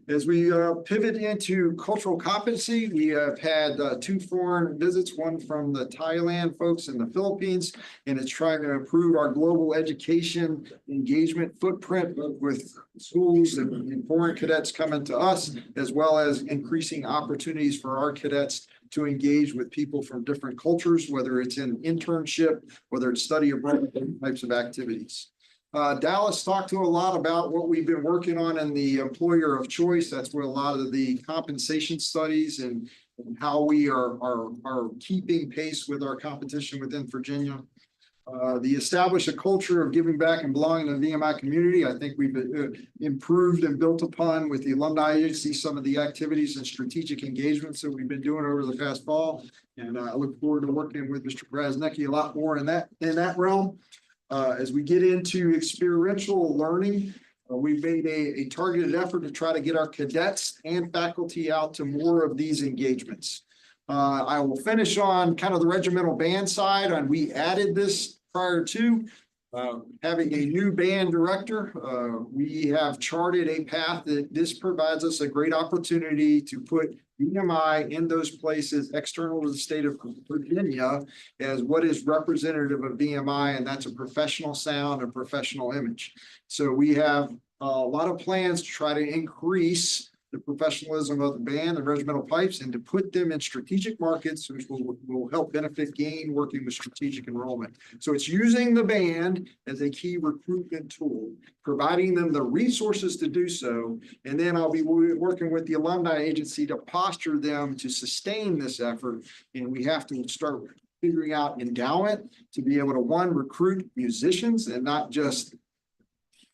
As we pivot into cultural competency, we have had 2 foreign visits, one from the Thailand folks in the Philippines, and it's trying to improve our global education engagement footprint with schools and foreign cadets coming to us, as well as increasing opportunities for our cadets to engage with people from different cultures, whether it's in internship, whether it's study abroad, types of activities. Dallas talked to a lot about what we've been working on in the employer of choice. That's where a lot of the compensation studies and how we are keeping pace with our competition within Virginia. The establish a culture of giving back and belonging to the VMI community. I think we've improved and built upon with the alumni agency some of the activities and strategic engagements that we've been doing over the past fall. And I look forward to working with Mr. Krasnecki a lot more in that realm. As we get into experiential learning, we've made a targeted effort to try to get our cadets and faculty out to more of these engagements. I will finish on kind of the regimental band side, and we added this prior to having a new band director. We have charted a path that this provides us a great opportunity to put VMI in those places external to the state of Virginia as what is representative of VMI, and that's a professional sound and professional image. So we have a lot of plans to try to increase the professionalism of the band, the regimental pipes, and to put them in strategic markets, which will help benefit gain working with strategic enrollment. So it's using the band as a key recruitment tool, providing them the resources to do so. And then I'll be working with the alumni agency to posture them to sustain this effort. And we have to start figuring out endowment to be able to, one, recruit musicians and not just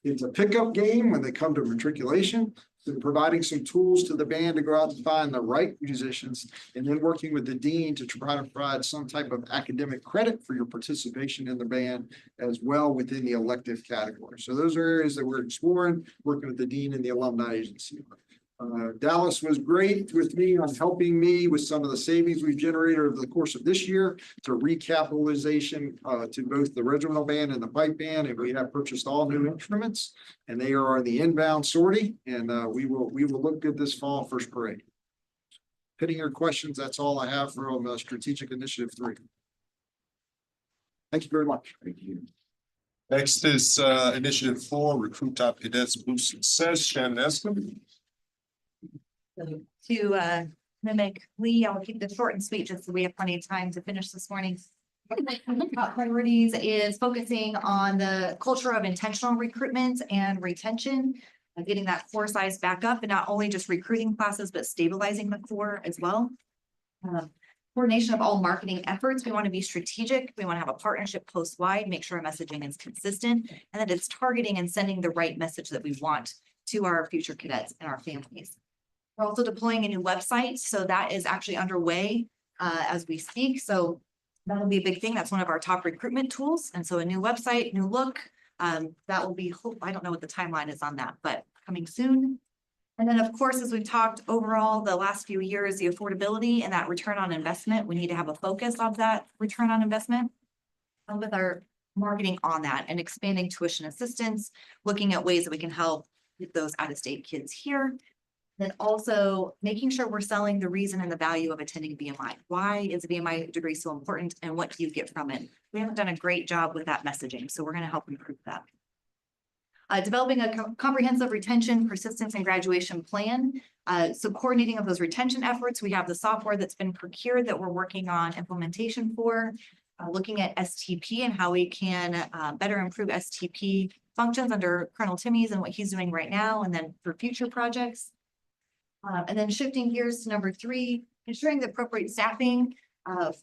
it's a pickup game when they come to matriculation. So providing some tools to the band to go out and find the right musicians, and then working with the dean to try to provide some type of academic credit for your participation in the band as well within the elective category. So those are areas that we're exploring, working with the dean and the alumni agency. Dallas was great with me on helping me with some of the savings we've generated over the course of this year to recapitalization to both the regimental band and the pipe band. And we have purchased all new instruments, and they are on the inbound sortie, and we will look good this fall, first parade. Pitting your questions, that's all I have from Strategic Initiative 3. Thank you very much. Thank you. Next is Initiative 4, Recruit Top Cadets Boost Success. Shannon Escom. To mimic Lee, I'll keep this short and sweet just so we have plenty of time to finish this morning. Top priorities is focusing on the culture of intentional recruitment and retention, getting that core size back up, and not only just recruiting classes, but stabilizing the core as well. Coordination of all marketing efforts. We want to be strategic. We want to have a partnership post-wide, make sure our messaging is consistent, and that it's targeting and sending the right message that we want to our future cadets and our families. We're also deploying a new website, so that is actually underway as we speak. So that'll be a big thing. That's one of our top recruitment tools. And so a new website, new look, that will be, I don't know what the timeline is on that, but coming soon. And then, of course, as we've talked overall the last few years, the affordability and that return on investment, we need to have a focus of that return on investment with our marketing on that and expanding tuition assistance, looking at ways that we can help get those out-of-state kids here. Then also making sure we're selling the reason and the value of attending VMI. Why is a VMI degree so important and what do you get from it? We haven't done a great job with that messaging, so we're going to help improve that. Developing a comprehensive retention, persistence, and graduation plan. So coordinating of those retention efforts. We have the software that's been procured that we're working on implementation for. Looking at STP and how we can better improve STP functions under Colonel Timmy's and what he's doing right now, and then for future projects. And then shifting gears to number 3, ensuring the appropriate staffing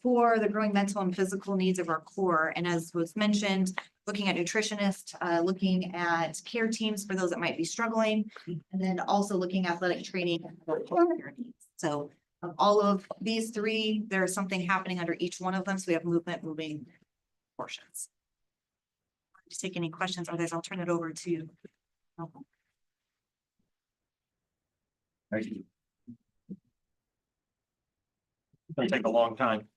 for the growing mental and physical needs of our core. And as was mentioned, looking at nutritionists, looking at care teams for those that might be struggling, and then also looking at athletic training for care needs. So all of these 3, there's something happening under each one of them. So we have moving portions. Just take any questions, otherwise I'll turn it over to. Thank you. It'll take a long time.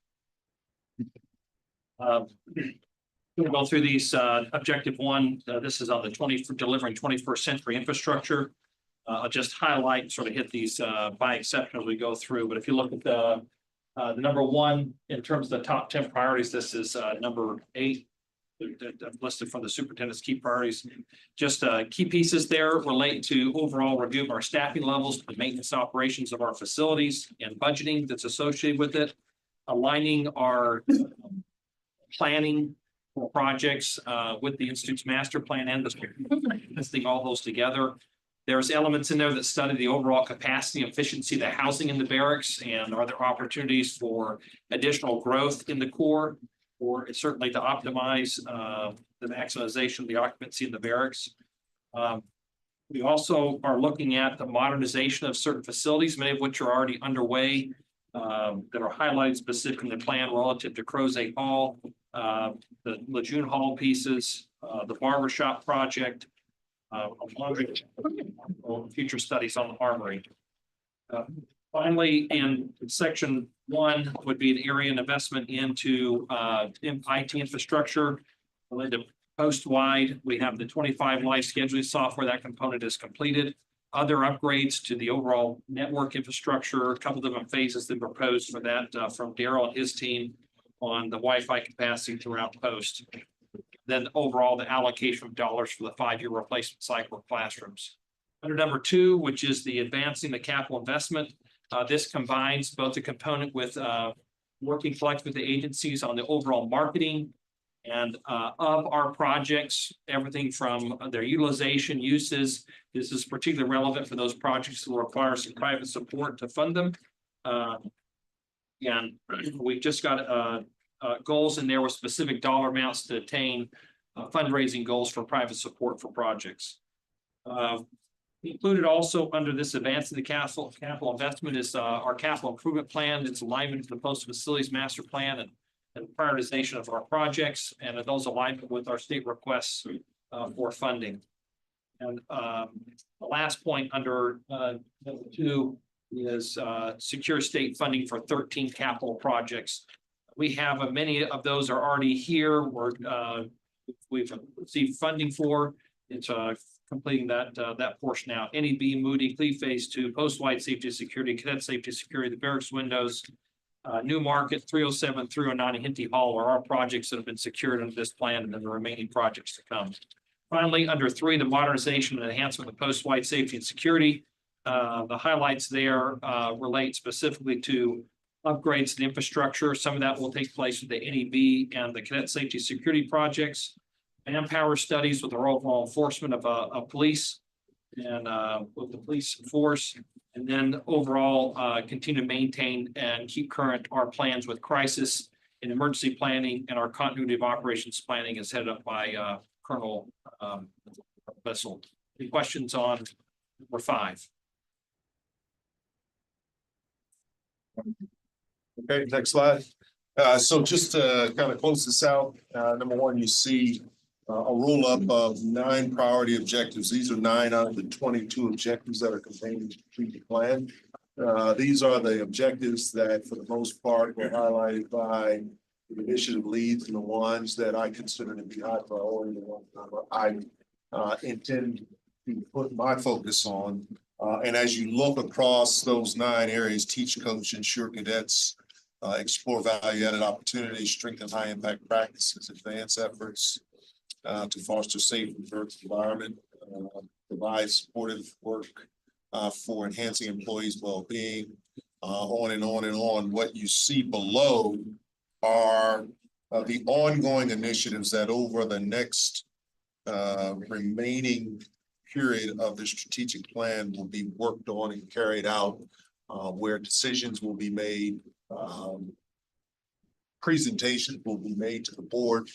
We'll go through these, objective one, this is on the for delivering 21st century infrastructure. I'll just highlight, sort of hit these, by exception as we go through, but if you look at the number one, in terms of the top 10 priorities, this is, number 8. Listed from the superintendent's key priorities. Just key pieces there relate to overall review of our staffing levels, the maintenance operations of our facilities and budgeting that's associated with it. Aligning our planning for projects with the Institute's master plan and listing all those together. There's elements in there that study the overall capacity and efficiency of the housing in the barracks, and are there opportunities for additional growth in the core, or it's certainly to optimize the maximization of the occupancy in the barracks. We also are looking at the modernization of certain facilities, many of which are already underway, that are highlighted specifically in the plan relative to Crozet Hall, the Lejeune Hall pieces, the barbershop project, future studies on the armory. Finally, in section 1 would be an area and investment into IT infrastructure related to post-wide. We have the 25 live scheduling software. That component is completed. Other upgrades to the overall network infrastructure, a couple of different phases that proposed for that from Daryl and his team on the Wi-Fi capacity throughout post. Then overall, the allocation of dollars for the 5-year replacement cycle of classrooms. Under number 2, which is the advancing the capital investment. This combines both the component with working collectively with the agencies on the overall marketing and of our projects, everything from their utilization, uses. This is particularly relevant for those projects that will require some private support to fund them. And we've just got goals in there with specific dollar amounts to attain fundraising goals for private support for projects. Included also under this advancing the capital investment is our capital improvement plan. It's alignment to the post facilities master plan and prioritization of our projects, and those alignment with our state requests for funding. And the last point under number 2 is secure state funding for 13 capital projects. We have many of those are already here. We've received funding for. It's completing that portion now. NEB, Moody, Cleve Phase 2, Post-Wide Safety and Security, Cadet Safety and Security, the barracks windows, New Market, 307, 309, and Hinty Hall are our projects that have been secured under this plan, and then the remaining projects to come. Finally, under 3, the modernization and enhancement of post-wide safety and security. The highlights there relate specifically to upgrades to the infrastructure. Some of that will take place with the NEB and the Cadet Safety Security projects. Manpower studies with our overall enforcement of police and with the police force. And then overall continue to maintain and keep current our plans with crisis and emergency planning, and our continuity of operations planning is headed up by Colonel Bissell. Any questions on number 5? Okay, next slide. So just to kind of close this out, number 1, you see a roll up of 9 priority objectives. These are 9 out of the 22 objectives that are contained in the strategic plan. These are the objectives that, for the most part, were highlighted by the initiative leads and the ones that I consider to be high priority, the ones that I intend to put my focus on. And as you look across those 9 areas, teach, coach, ensure cadets, explore value-added opportunities, strengthen high-impact practices, advance efforts to foster safe and diverse environment, provide supportive work for enhancing employees' well-being, on and on and on. What you see below are the ongoing initiatives that over the next remaining period of the strategic plan will be worked on and carried out, where decisions will be made, presentations will be made to the board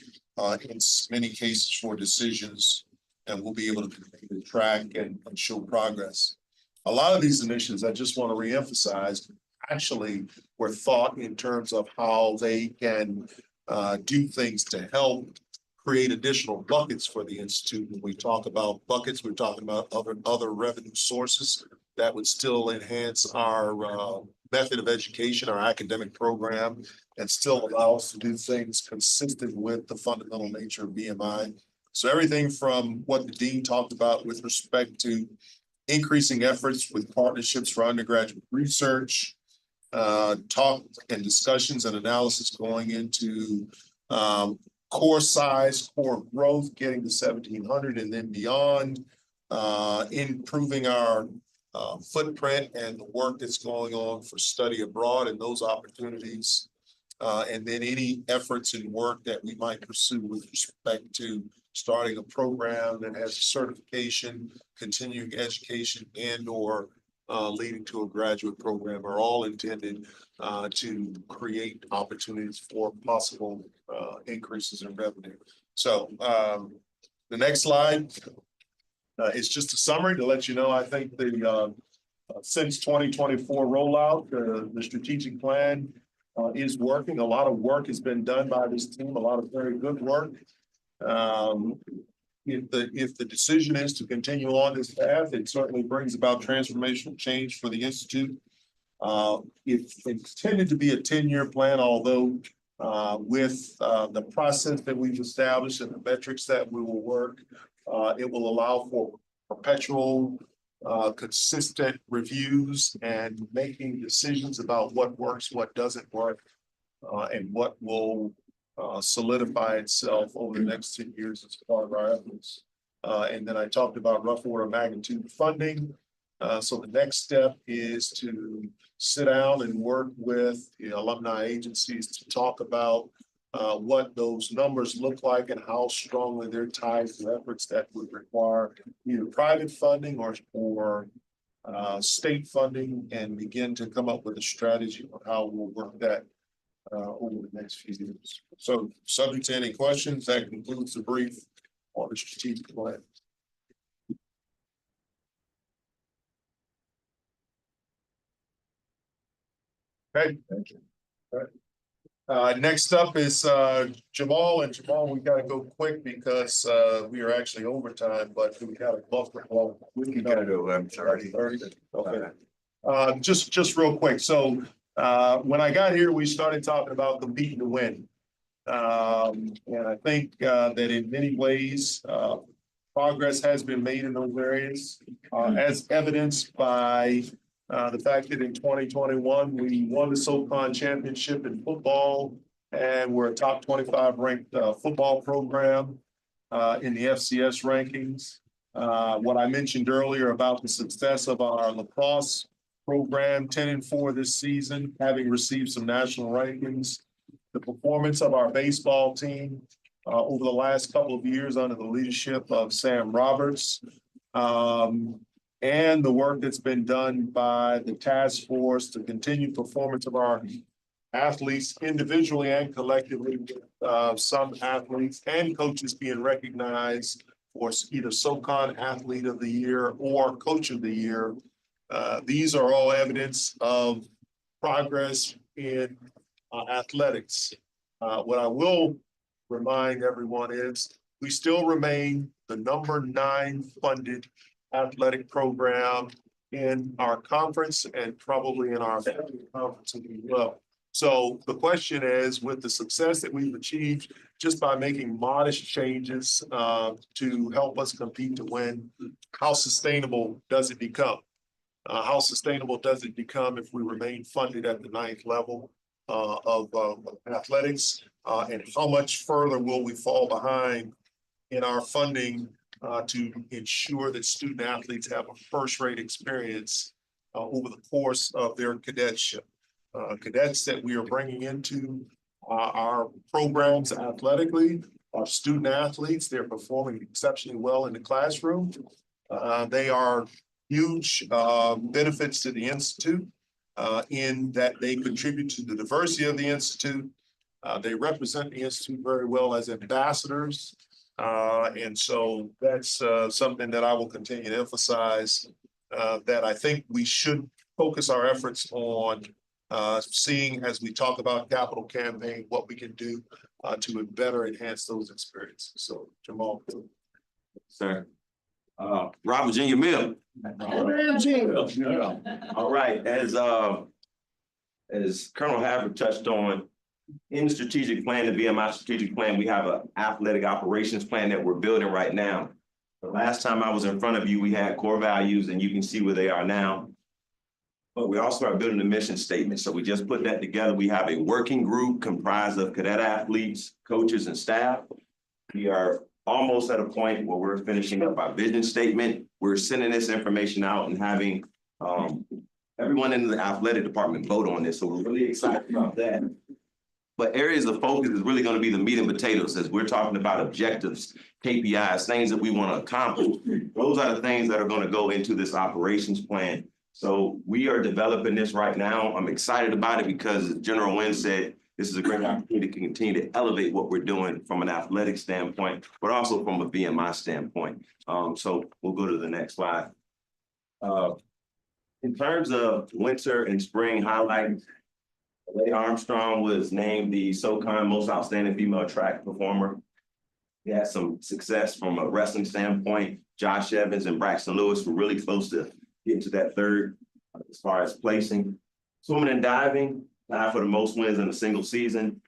in many cases for decisions, and we'll be able to track and show progress. A lot of these initiatives, I just want to reemphasize, actually were thought in terms of how they can do things to help create additional buckets for the Institute. When we talk about buckets, we're talking about other revenue sources that would still enhance our method of education, our academic program, and still allow us to do things consistent with the fundamental nature of VMI. So everything from what the dean talked about with respect to increasing efforts with partnerships for undergraduate research, talk and discussions and analysis going into core size, core growth, getting to 1,700 and then beyond, improving our footprint and the work that's going on for study abroad and those opportunities. And then any efforts and work that we might pursue with respect to starting a program that has a certification, continuing education, and or leading to a graduate program are all intended to create opportunities for possible increases in revenue. So the next slide is just a summary to let you know, I think the since 2024 rollout, the strategic plan is working. A lot of work has been done by this team, a lot of very good work. If the decision is to continue on this path, it certainly brings about transformational change for the Institute. It's intended to be a 10-year plan, although with the process that we've established and the metrics that we will work, it will allow for perpetual, consistent reviews and making decisions about what works, what doesn't work, and what will solidify itself over the next 10 years as part of our efforts. And then I talked about rough order of magnitude funding. So the next step is to sit down and work with alumni agencies to talk about what those numbers look like and how strongly they're tied to efforts that would require either private funding or state funding, and begin to come up with a strategy on how we'll work that over the next few years. So subject to any questions, that concludes the brief on the strategic plan. Okay, thank you. All right. Next up is Jamal, and Jamal, we gotta go quick because we are actually overtime, but we got a buffer. Well, we can go. I'm sorry. Okay. Just real quick. So when I got here, we started talking about competing to win. And I think that in many ways, progress has been made in those areas, as evidenced by the fact that in 2021, we won the SoCon championship in football, and we're a top 25 ranked football program in the FCS rankings. What I mentioned earlier about the success of our lacrosse program, 10-4 this season, having received some national rankings. The performance of our baseball team over the last couple of years under the leadership of Sam Roberts, and the work that's been done by the task force to continue performance of our athletes individually and collectively, some athletes and coaches being recognized for either SoCon Athlete of the Year or Coach of the Year. These are all evidence of progress in athletics. What I will remind everyone is we still remain the number 9 funded athletic program in our conference and probably in our conference as well. So the question is, with the success that we've achieved just by making modest changes to help us compete to win, how sustainable does it become? How sustainable does it become if we remain funded at the 9th level of athletics? And how much further will we fall behind in our funding to ensure that student athletes have a first-rate experience over the course of their cadetship? Cadets that we are bringing into our programs athletically are student athletes. They're performing exceptionally well in the classroom. They are huge benefits to the Institute in that they contribute to the diversity of the Institute. They represent the Institute very well as ambassadors. And so that's something that I will continue to emphasize, that I think we should focus our efforts on seeing, as we talk about capital campaign, what we can do to better enhance those experiences. So Jamal. Sir. Robert Virginia Mill. All right, as as Colonel Havard touched on, in the strategic plan, the VMI strategic plan, we have an athletic operations plan that we're building right now. The last time I was in front of you, we had core values, and you can see where they are now. But we also are building a mission statement. So we just put that together. We have a working group comprised of cadet athletes, coaches, and staff. We are almost at a point where we're finishing up our vision statement. We're sending this information out and having everyone in the athletic department vote on this. So we're really excited about that. But areas of focus is really going to be the meat and potatoes, as we're talking about objectives, KPIs, things that we want to accomplish. Those are the things that are going to go into this operations plan. So we are developing this right now. I'm excited about it because, as General Wynn said, this is a great opportunity to continue to elevate what we're doing from an athletic standpoint, but also from a VMI standpoint. So we'll go to the next slide. In terms of winter and spring highlights, Leigh Armstrong was named the SoCon Most Outstanding Female Track Performer. We had some success from a wrestling standpoint. Josh Evans and Braxton Lewis were really close to getting to that third as far as placing. Swimming and diving, tied for the most wins in a single season,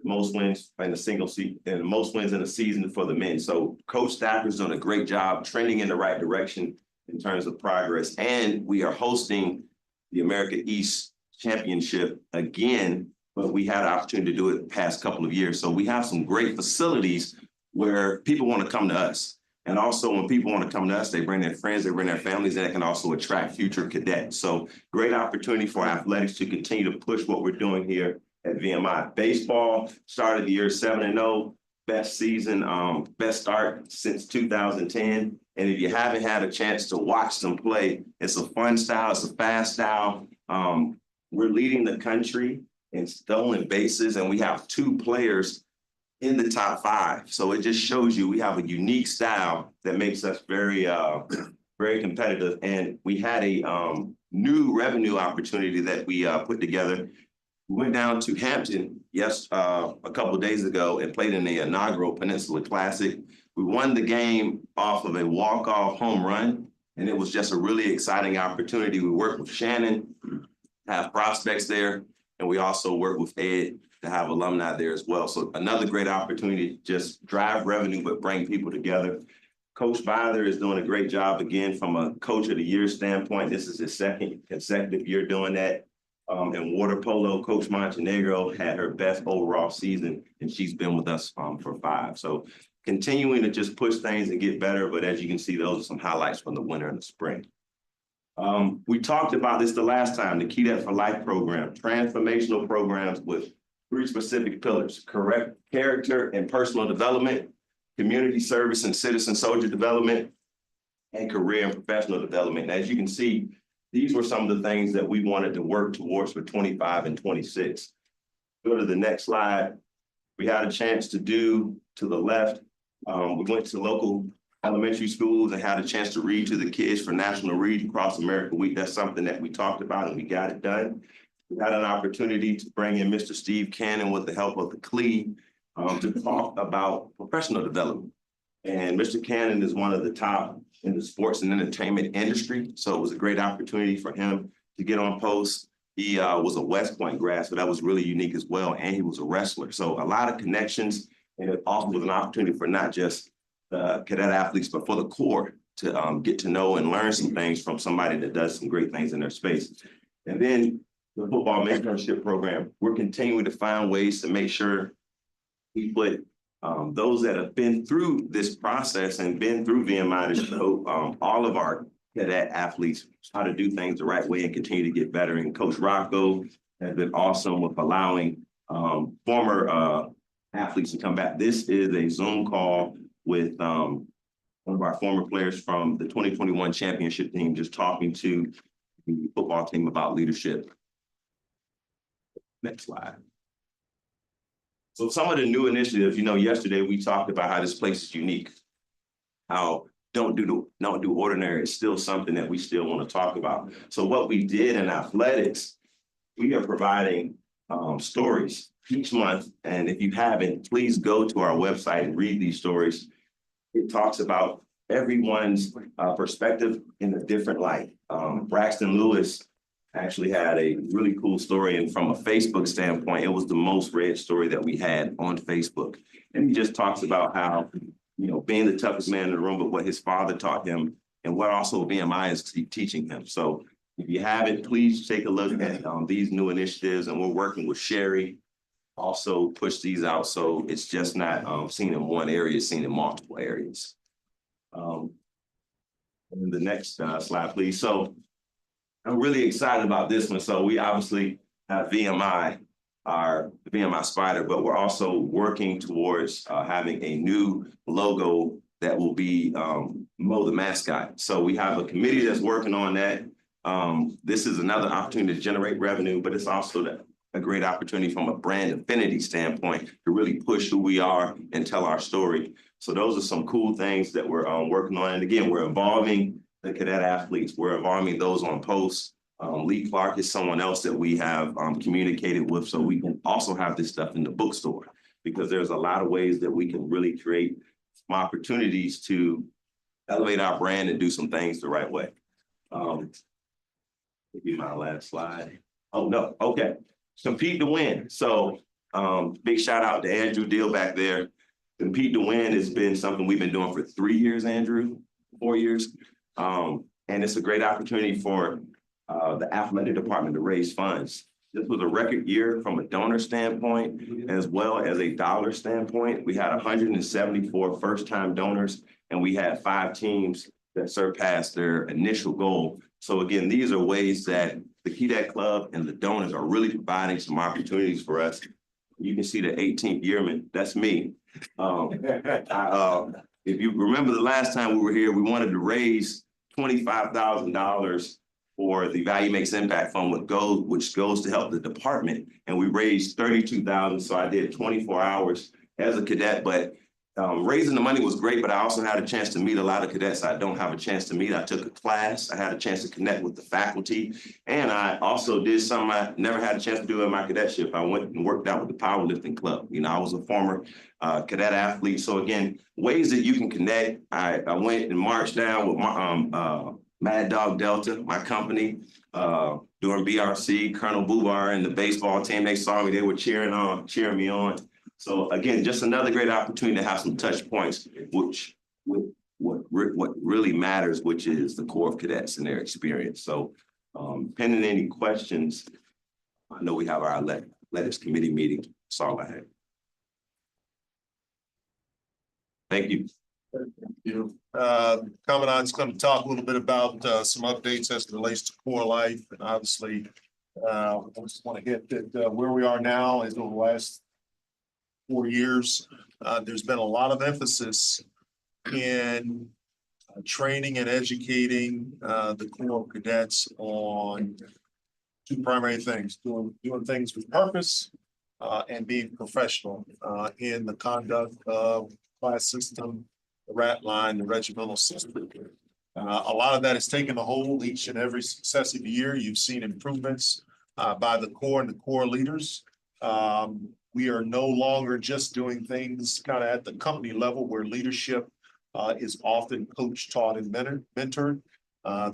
most wins in a single season, and most wins in a season for the men. So Coach Stacker's done a great job trending in the right direction in terms of progress. And we are hosting the America East Championship again, but we had an opportunity to do it the past couple of years. So we have some great facilities where people want to come to us. And also when people want to come to us, they bring their friends, they bring their families, and that can also attract future cadets. So great opportunity for athletics to continue to push what we're doing here at VMI. Baseball started the year 7-0, best season, best start since 2010. And if you haven't had a chance to watch them play, it's a fun style, it's a fast style. We're leading the country in stolen bases, and we have 2 players in the top 5. So it just shows you we have a unique style that makes us very, very competitive. And we had a new revenue opportunity that we put together. We went down to Hampton, a couple of days ago and played in the inaugural Peninsula Classic. We won the game off of a walk-off home run, and it was just a really exciting opportunity. We worked with Shannon, have prospects there, and we also work with Ed to have alumni there as well. So another great opportunity to just drive revenue, but bring people together. Coach Byler is doing a great job again from a Coach of the Year standpoint. This is his 2nd consecutive year doing that. In water polo, Coach Montenegro had her best overall season, and she's been with us for 5. So continuing to just push things and get better. But as you can see, those are some highlights from the winter and the spring. We talked about this the last time, the Cadet for Life program, transformational programs with 3 specific pillars: correct character and personal development, community service and citizen soldier development, and career and professional development. And as you can see, these were some of the things that we wanted to work towards for 25 and 26. Go to the next slide. We had a chance to do to the left. We went to local elementary schools and had a chance to read to the kids for National Read Across America Week. That's something that we talked about and we got it done. We had an opportunity to bring in Mr. Steve Cannon with the help of the CLE to talk about professional development. And Mr. Cannon is one of the top in the sports and entertainment industry. So it was a great opportunity for him to get on post. He was a West Point grad, so that was really unique as well. And he was a wrestler. So a lot of connections, and it also was an opportunity for not just cadet athletes, but for the Corps to get to know and learn some things from somebody that does some great things in their space. And then the football mentorship program, we're continuing to find ways to make sure we put those that have been through this process and been through VMI to show all of our cadet athletes how to do things the right way and continue to get better. And Coach Rocco has been awesome with allowing former athletes to come back. This is a Zoom call with one of our former players from the 2021 championship team, just talking to the football team about leadership. Next slide. So some of the new initiatives, yesterday we talked about how this place is unique. How don't do ordinary is still something that we still want to talk about. So what we did in athletics, we are providing stories each month. And if you haven't, please go to our website and read these stories. It talks about everyone's perspective in a different light. Braxton Lewis actually had a really cool story. And from a Facebook standpoint, it was the most read story that we had on Facebook. And he just talks about how, you know, being the toughest man in the room, but what his father taught him and what also VMI is teaching him. So if you haven't, please take a look at these new initiatives. And we're working with Sherry, also push these out. So it's just not seen in one area, it's seen in multiple areas. And the next slide, please. So I'm really excited about this one. So we obviously have VMI, our VMI Spider, but we're also working towards having a new logo that will be Mo the mascot. So we have a committee that's working on that. This is another opportunity to generate revenue, but it's also a great opportunity from a brand affinity standpoint to really push who we are and tell our story. So those are some cool things that we're working on. And again, we're involving the cadet athletes. We're involving those on posts. Lee Clark is someone else that we have communicated with, so we can also have this stuff in the bookstore, because there's a lot of ways that we can really create some opportunities to elevate our brand and do some things the right way. Maybe my last slide. Oh, no, okay. Compete to win. So big shout out to Andrew Deal back there. Compete to win has been something we've been doing for 3 years, Andrew, 4 years. And it's a great opportunity for the athletic department to raise funds. This was a record year from a donor standpoint, as well as a dollar standpoint. We had 174 first-time donors, and we had 5 teams that surpassed their initial goal. So again, these are ways that the Cadet Club and the donors are really providing some opportunities for us. You can see the 18th yearman, that's me. If you remember the last time we were here, we wanted to raise $25,000 for the Value Makes Impact Fund, which goes to help the department. And we raised $32,000. So I did 24 hours as a cadet, but raising the money was great, but I also had a chance to meet a lot of cadets I don't have a chance to meet. I took a class, I had a chance to connect with the faculty, and I also did something I never had a chance to do in my cadetship. I went and worked out with the powerlifting club. You know, I was a former cadet athlete. So again, ways that you can connect. I went and marched down with my, Mad Dog Delta, my company, during BRC, Colonel Bubar and the baseball team, they saw me, they were cheering me on. So again, just another great opportunity to have some touch points, which what really matters, which is the Corps of Cadets and their experience. So pending any questions, I know we have our athletics committee meeting. That's all I have. Thank you. Commandant's going to talk a little bit about some updates as it relates to core life. And obviously, I just want to hit that where we are now is over the last 4 years. There's been a lot of emphasis in training and educating the Corps of Cadets on 2 primary things: doing things with purpose and being professional in the conduct of class system, the rat line, the regimental system. A lot of that has taken a hold each and every successive year. You've seen improvements by the Corps and the Corps leaders. We are no longer just doing things kind of at the company level where leadership is often coached, taught, and mentored.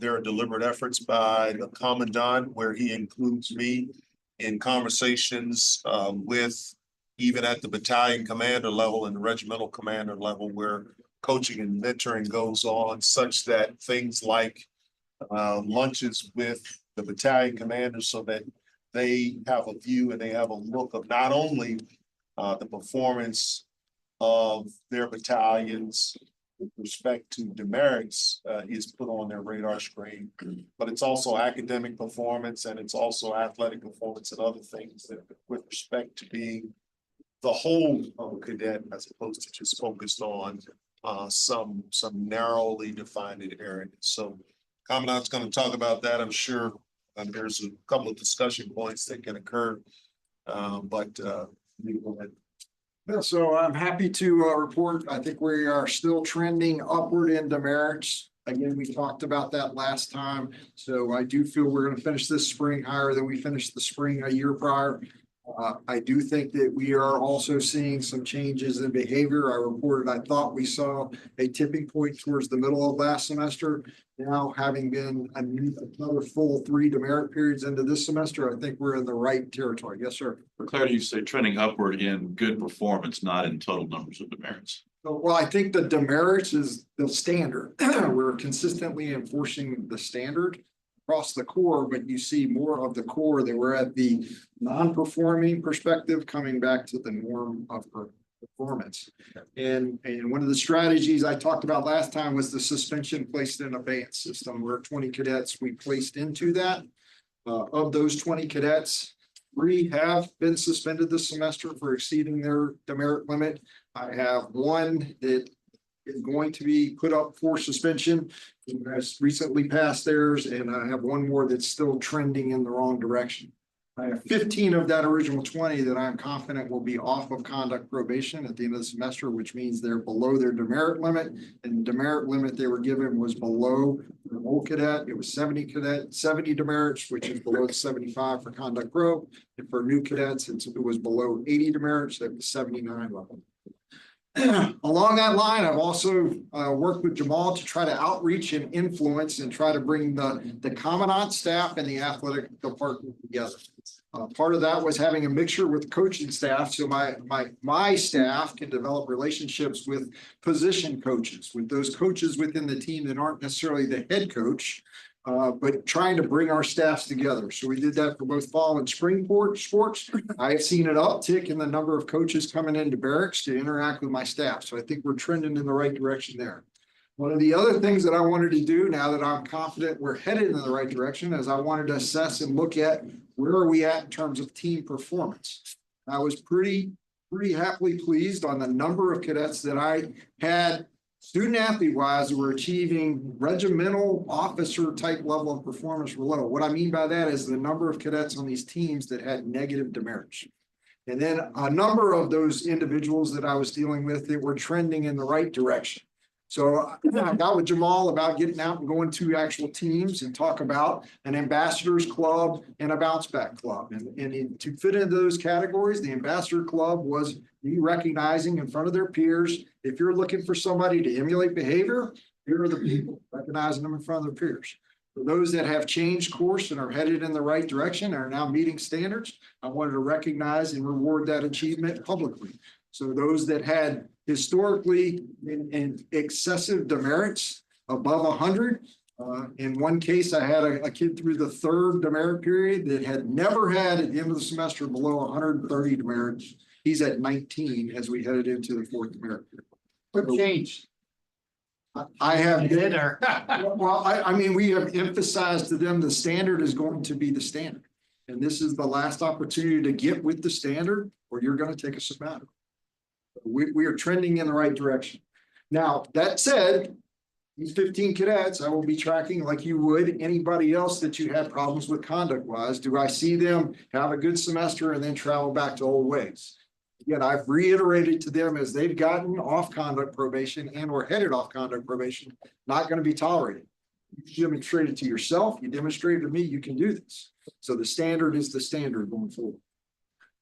There are deliberate efforts by the Commandant where he includes me in conversations with even at the battalion commander level and the regimental commander level, where coaching and mentoring goes on, such that things like lunches with the battalion commanders, so that they have a view and they have a look of not only the performance of their battalions with respect to demerits is put on their radar screen, but it's also academic performance, and it's also athletic performance and other things that with respect to being the whole of a cadet, as opposed to just focused on some narrowly defined areas. So Commandant's going to talk about that. I'm sure there's a couple of discussion points that can occur, but you go ahead. Yeah, so I'm happy to report, I think we are still trending upward in demerits. Again, we talked about that last time. So I do feel we're going to finish this spring higher than we finished the spring a year prior. I do think that we are also seeing some changes in behavior. I reported, I thought we saw a tipping point towards the middle of last semester. Now, having been another full 3 demerit periods into this semester, I think we're in the right territory. Yes, sir. For clarity, you say trending upward in good performance, not in total numbers of demerits. Well, I think the demerits is the standard. We're consistently enforcing the standard across the core, but you see more of the core that we're at the non-performing perspective coming back to the norm of performance. And one of the strategies I talked about last time was the suspension placed in abeyance system, where 20 cadets we placed into that. Of those 20 cadets, 3 have been suspended this semester for exceeding their demerit limit. I have 1 that is going to be put up for suspension, who has recently passed theirs, and I have 1 more that's still trending in the wrong direction. I have 15 of that original 20 that I'm confident will be off of conduct probation at the end of the semester, which means they're below their demerit limit. And the demerit limit they were given was below the old cadet. It was 70 demerits, which is below 75 for conduct pro. And for new cadets, it was below 80 demerits, that was 79 level. Along that line, I've also worked with Jamal to try to outreach and influence and try to bring the commandant staff and the athletic department together. Part of that was having a mixture with coaching staff, so my staff can develop relationships with position coaches, with those coaches within the team that aren't necessarily the head coach, but trying to bring our staffs together. So we did that for both fall and spring sports. I have seen an uptick in the number of coaches coming into barracks to interact with my staff. So I think we're trending in the right direction there. One of the other things that I wanted to do, now that I'm confident we're headed in the right direction, is I wanted to assess and look at where are we at in terms of team performance. I was pretty happily pleased on the number of cadets that I had student athlete wise, we're achieving regimental officer type level of performance below. What I mean by that is the number of cadets on these teams that had negative demerits. And then a number of those individuals that I was dealing with that were trending in the right direction. So I got with Jamal about getting out and going to actual teams and talk about an ambassadors club and a bounce back club. And to fit into those categories, the ambassador club was me recognizing in front of their peers, if you're looking for somebody to emulate behavior, here are the people, recognizing them in front of their peers. For those that have changed course and are headed in the right direction, are now meeting standards, I wanted to recognize and reward that achievement publicly. So those that had historically in excessive demerits above 100, in one case, I had a kid through the 3rd demerit period that had never had at the end of the semester below 130 demerits. He's at 19 as we headed into the 4th demerit period. What changed? I have been there. Well, I mean, we have emphasized to them the standard is going to be the standard. And this is the last opportunity to get with the standard or you're going to take a sabbatical. We are trending in the right direction. Now, that said, these 15 cadets, I will be tracking like you would anybody else that you had problems with conduct wise. Do I see them have a good semester and then travel back to old ways? Again, I've reiterated to them as they've gotten off conduct probation and or headed off conduct probation, not going to be tolerated. You demonstrated to yourself, you demonstrated to me, you can do this. So the standard is the standard going forward.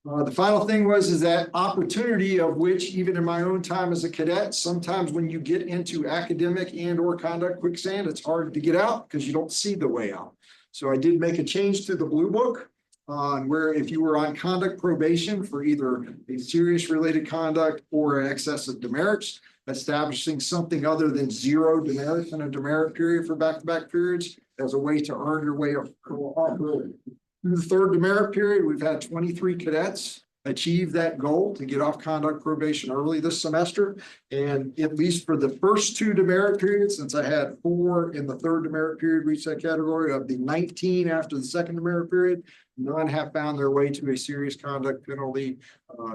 The final thing is that opportunity of which even in my own time as a cadet, sometimes when you get into academic and or conduct quicksand, it's hard to get out because you don't see the way out. So I did make a change to the blue book on where if you were on conduct probation for either a serious related conduct or excessive demerits, establishing something other than 0 demerits in a demerit period for back-to-back periods as a way to earn your way off early. Through the 3rd demerit period, we've had 23 cadets achieve that goal to get off conduct probation early this semester. And at least for the first 2 demerit periods, since I had 4 in the 3rd demerit period reach that category, of the 19 after the 2nd demerit period, none have found their way to a serious conduct penalty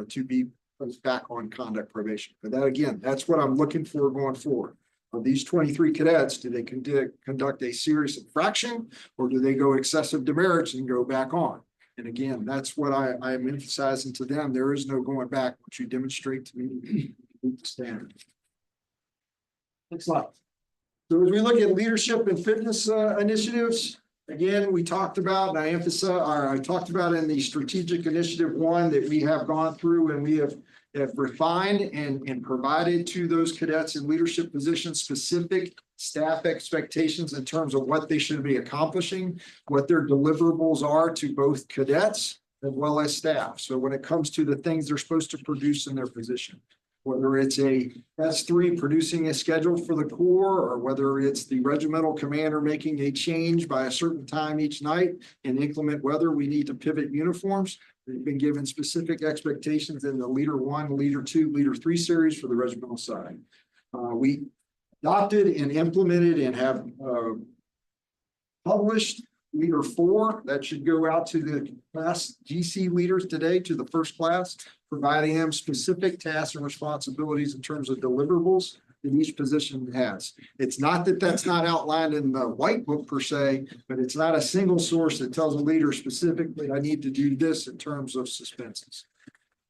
to be put back on conduct probation. But that again, that's what I'm looking for going forward. Of these 23 cadets, do they conduct a serious infraction or do they go excessive demerits and go back on? And again, that's what I am emphasizing to them. There is no going back. What you demonstrate to me, standard. Next slide. So as we look at leadership and fitness initiatives, again, we talked about, and I emphasize, or I talked about in the strategic initiative one that we have gone through and we have refined and provided to those cadets in leadership positions specific staff expectations in terms of what they should be accomplishing, what their deliverables are to both cadets as well as staff. So when it comes to the things they're supposed to produce in their position, whether it's a S3 producing a schedule for the Corps, or whether it's the regimental commander making a change by a certain time each night in inclement weather, we need to pivot uniforms. They've been given specific expectations in the Leader 1, Leader 2, Leader 3 series for the regimental side. We adopted and implemented and have published Leader 4 that should go out to the class GC leaders today, to the first class, providing them specific tasks and responsibilities in terms of deliverables that each position has. It's not that that's not outlined in the white book per se, but it's not a single source that tells a leader specifically, I need to do this in terms of suspenses.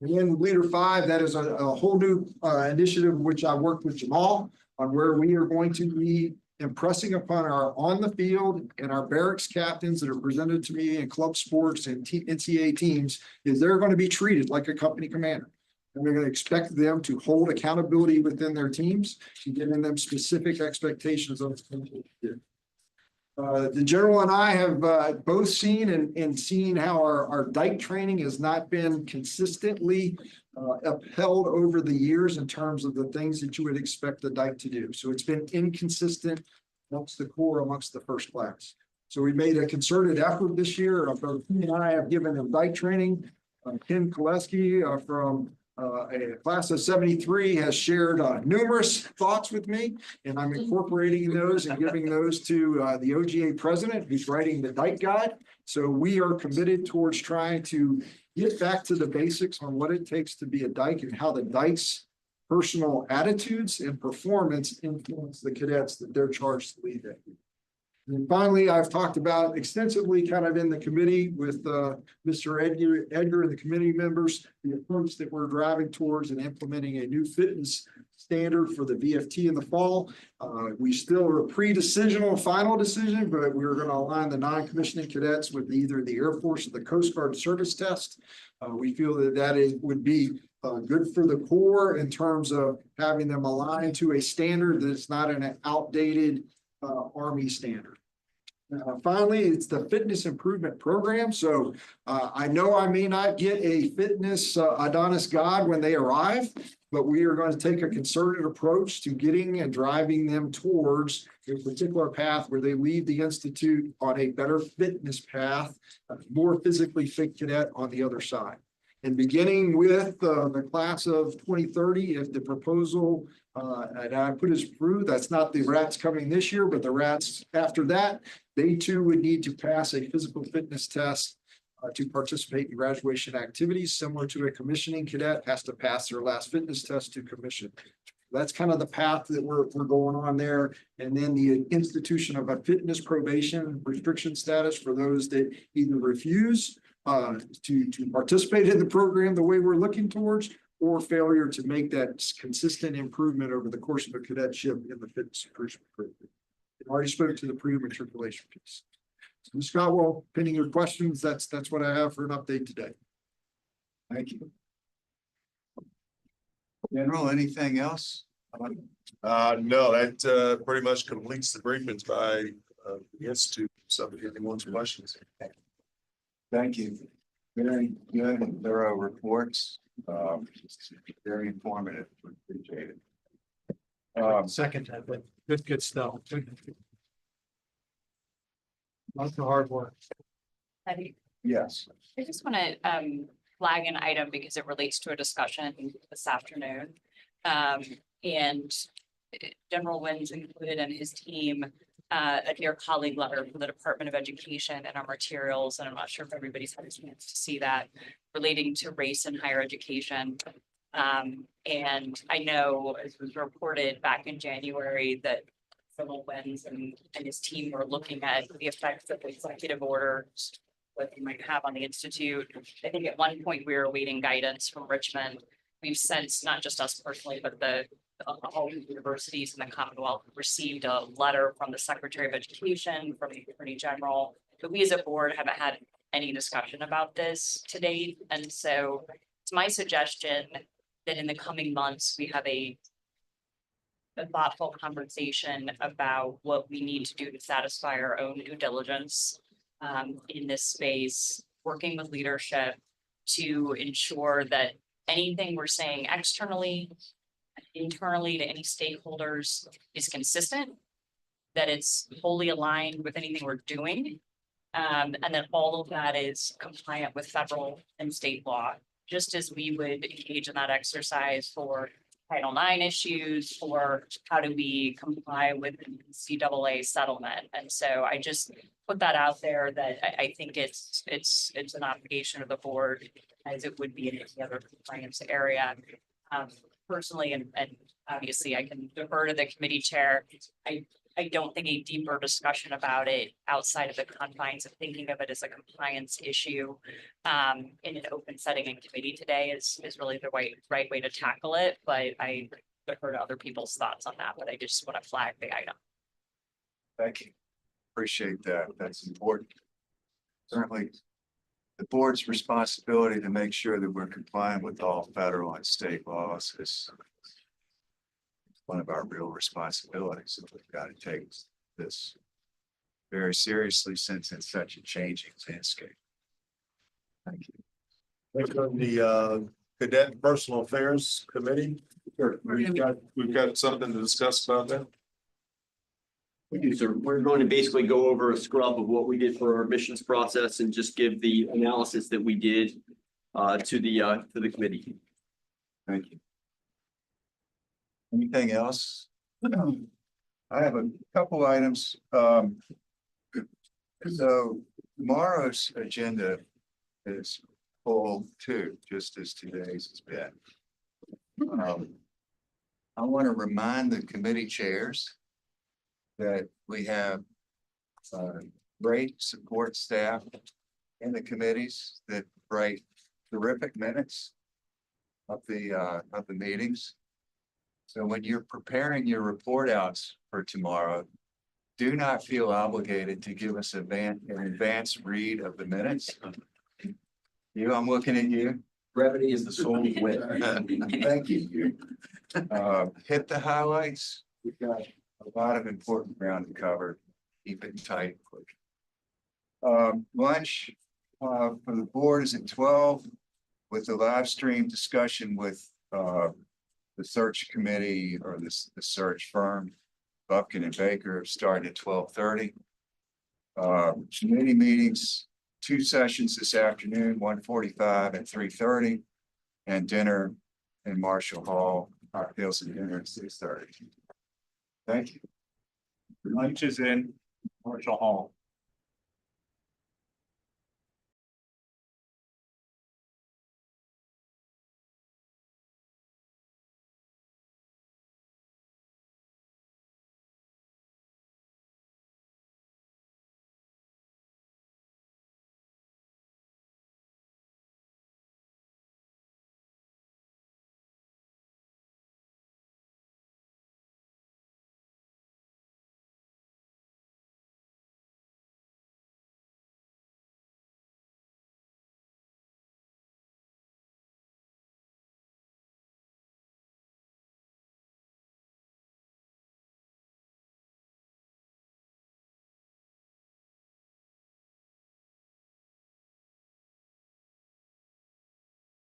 And then Leader 5, that is a whole new initiative, which I worked with Jamal on, where we are going to be impressing upon our on the field and our barracks captains that are presented to me in club sports and NCAA teams, is they're going to be treated like a company commander. And we're going to expect them to hold accountability within their teams and giving them specific expectations of what they do. The general and I have both seen and seen how our dike training has not been consistently upheld over the years in terms of the things that you would expect the dike to do. So it's been inconsistent amongst the Corps, amongst the first class. So we made a concerted effort this year. Both he and I have given them dike training. Ken Koleski from a class of 73 has shared numerous thoughts with me, and I'm incorporating those and giving those to the OGA president who's writing the dike guide. So we are committed towards trying to get back to the basics on what it takes to be a dike and how the dike's personal attitudes and performance influence the cadets that they're charged to lead. And finally, I've talked about extensively kind of in the committee with Mr. Edgar and the committee members, the approach that we're driving towards and implementing a new fitness standard for the VFT in the fall. We still are a pre-decisional final decision, but we're going to align the non-commissioning cadets with either the Air Force or the Coast Guard service test. We feel that would be good for the Corps in terms of having them aligned to a standard that's not an outdated Army standard. Finally, it's the fitness improvement program. So I know I may not get a fitness Adonis God when they arrive, but we are going to take a concerted approach to getting and driving them towards a particular path where they leave the Institute on a better fitness path, more physically fit cadet on the other side. And beginning with the class of 2030, if the proposal and I put as approved, that's not the rats coming this year, but the rats after that, they too would need to pass a physical fitness test to participate in graduation activities, similar to a commissioning cadet has to pass their last fitness test to commission. That's kind of the path that we're going on there. And then the institution of a fitness probation restriction status for those that either refuse to participate in the program the way we're looking towards, or failure to make that consistent improvement over the course of a cadetship in the fitness improvement program. I already spoke to the pre-matriculation piece. So Scott, well, pending your questions, that's what I have for an update today. Thank you. General, anything else? No, that pretty much completes the briefings by the Institute. So if anyone's questions. Thank you. Very good and thorough reports. Very informative. Appreciate it. Second, good stuff. Lots of hard work. Yes. I just want to flag an item because it relates to a discussion this afternoon. And General Wynn's included in his team a dear colleague letter from the Department of Education and our materials, and I'm not sure if everybody's had a chance to see that, relating to race in higher education. And I know, as was reported back in January, that General Wynn's and his team were looking at the effects of the executive orders, what they might have on the Institute. I think at one point we were awaiting guidance from Richmond. We've since, not just us personally, but all the universities in the Commonwealth received a letter from the Secretary of Education, from the Attorney General, But we as a board haven't had any discussion about this to date, and so it's my suggestion that in the coming months, we have a thoughtful conversation about what we need to do to satisfy our own due diligence in this space, working with leadership to ensure that anything we're saying externally, internally to any stakeholders is consistent, that it's wholly aligned with anything we're doing, and that all of that is compliant with federal and state law, just as we would engage in that exercise for Title IX issues, or how do we comply with the CAA settlement. And so I just put that out there that I think it's an obligation of the board, as it would be in any other compliance area. Personally, and obviously I can defer to the committee chair. I don't think a deeper discussion about it outside of the confines of thinking of it as a compliance issue in an open setting in committee today is really the right way to tackle it. But I defer to other people's thoughts on that, but I just want to flag the item. Thank you. Appreciate that. That's important. Certainly, the board's responsibility to make sure that we're compliant with all federal and state laws is one of our real responsibilities. And we've got to take this very seriously since it's such a changing landscape. Thank you. Next on the Cadet Personal Affairs Committee. We've got something to discuss about that. We do, sir. We're going to basically go over a scrub of what we did for our admissions process and just give the analysis that we did to the committee. Thank you. Anything else? I have a couple items. So tomorrow's agenda is full too, just as today's has been. I want to remind the committee chairs that we have great support staff in the committees that write terrific minutes of the meetings. So when you're preparing your report outs for tomorrow, do not feel obligated to give us an advance read of the minutes. I'm looking at you. Brevity is the soul of wit. Thank you. Hit the highlights. We've got a lot of important ground to cover. Keep it tight. Lunch for the board is at 12 with the live stream discussion with the search committee or the search firm, Bupkin and Baker, starting at 12:30. Committee meetings, 2 sessions this afternoon, 1:45 and 3:30, and dinner in Marshall Hall, cocktails and dinner at 6:30. Thank you. Lunch is in Marshall Hall.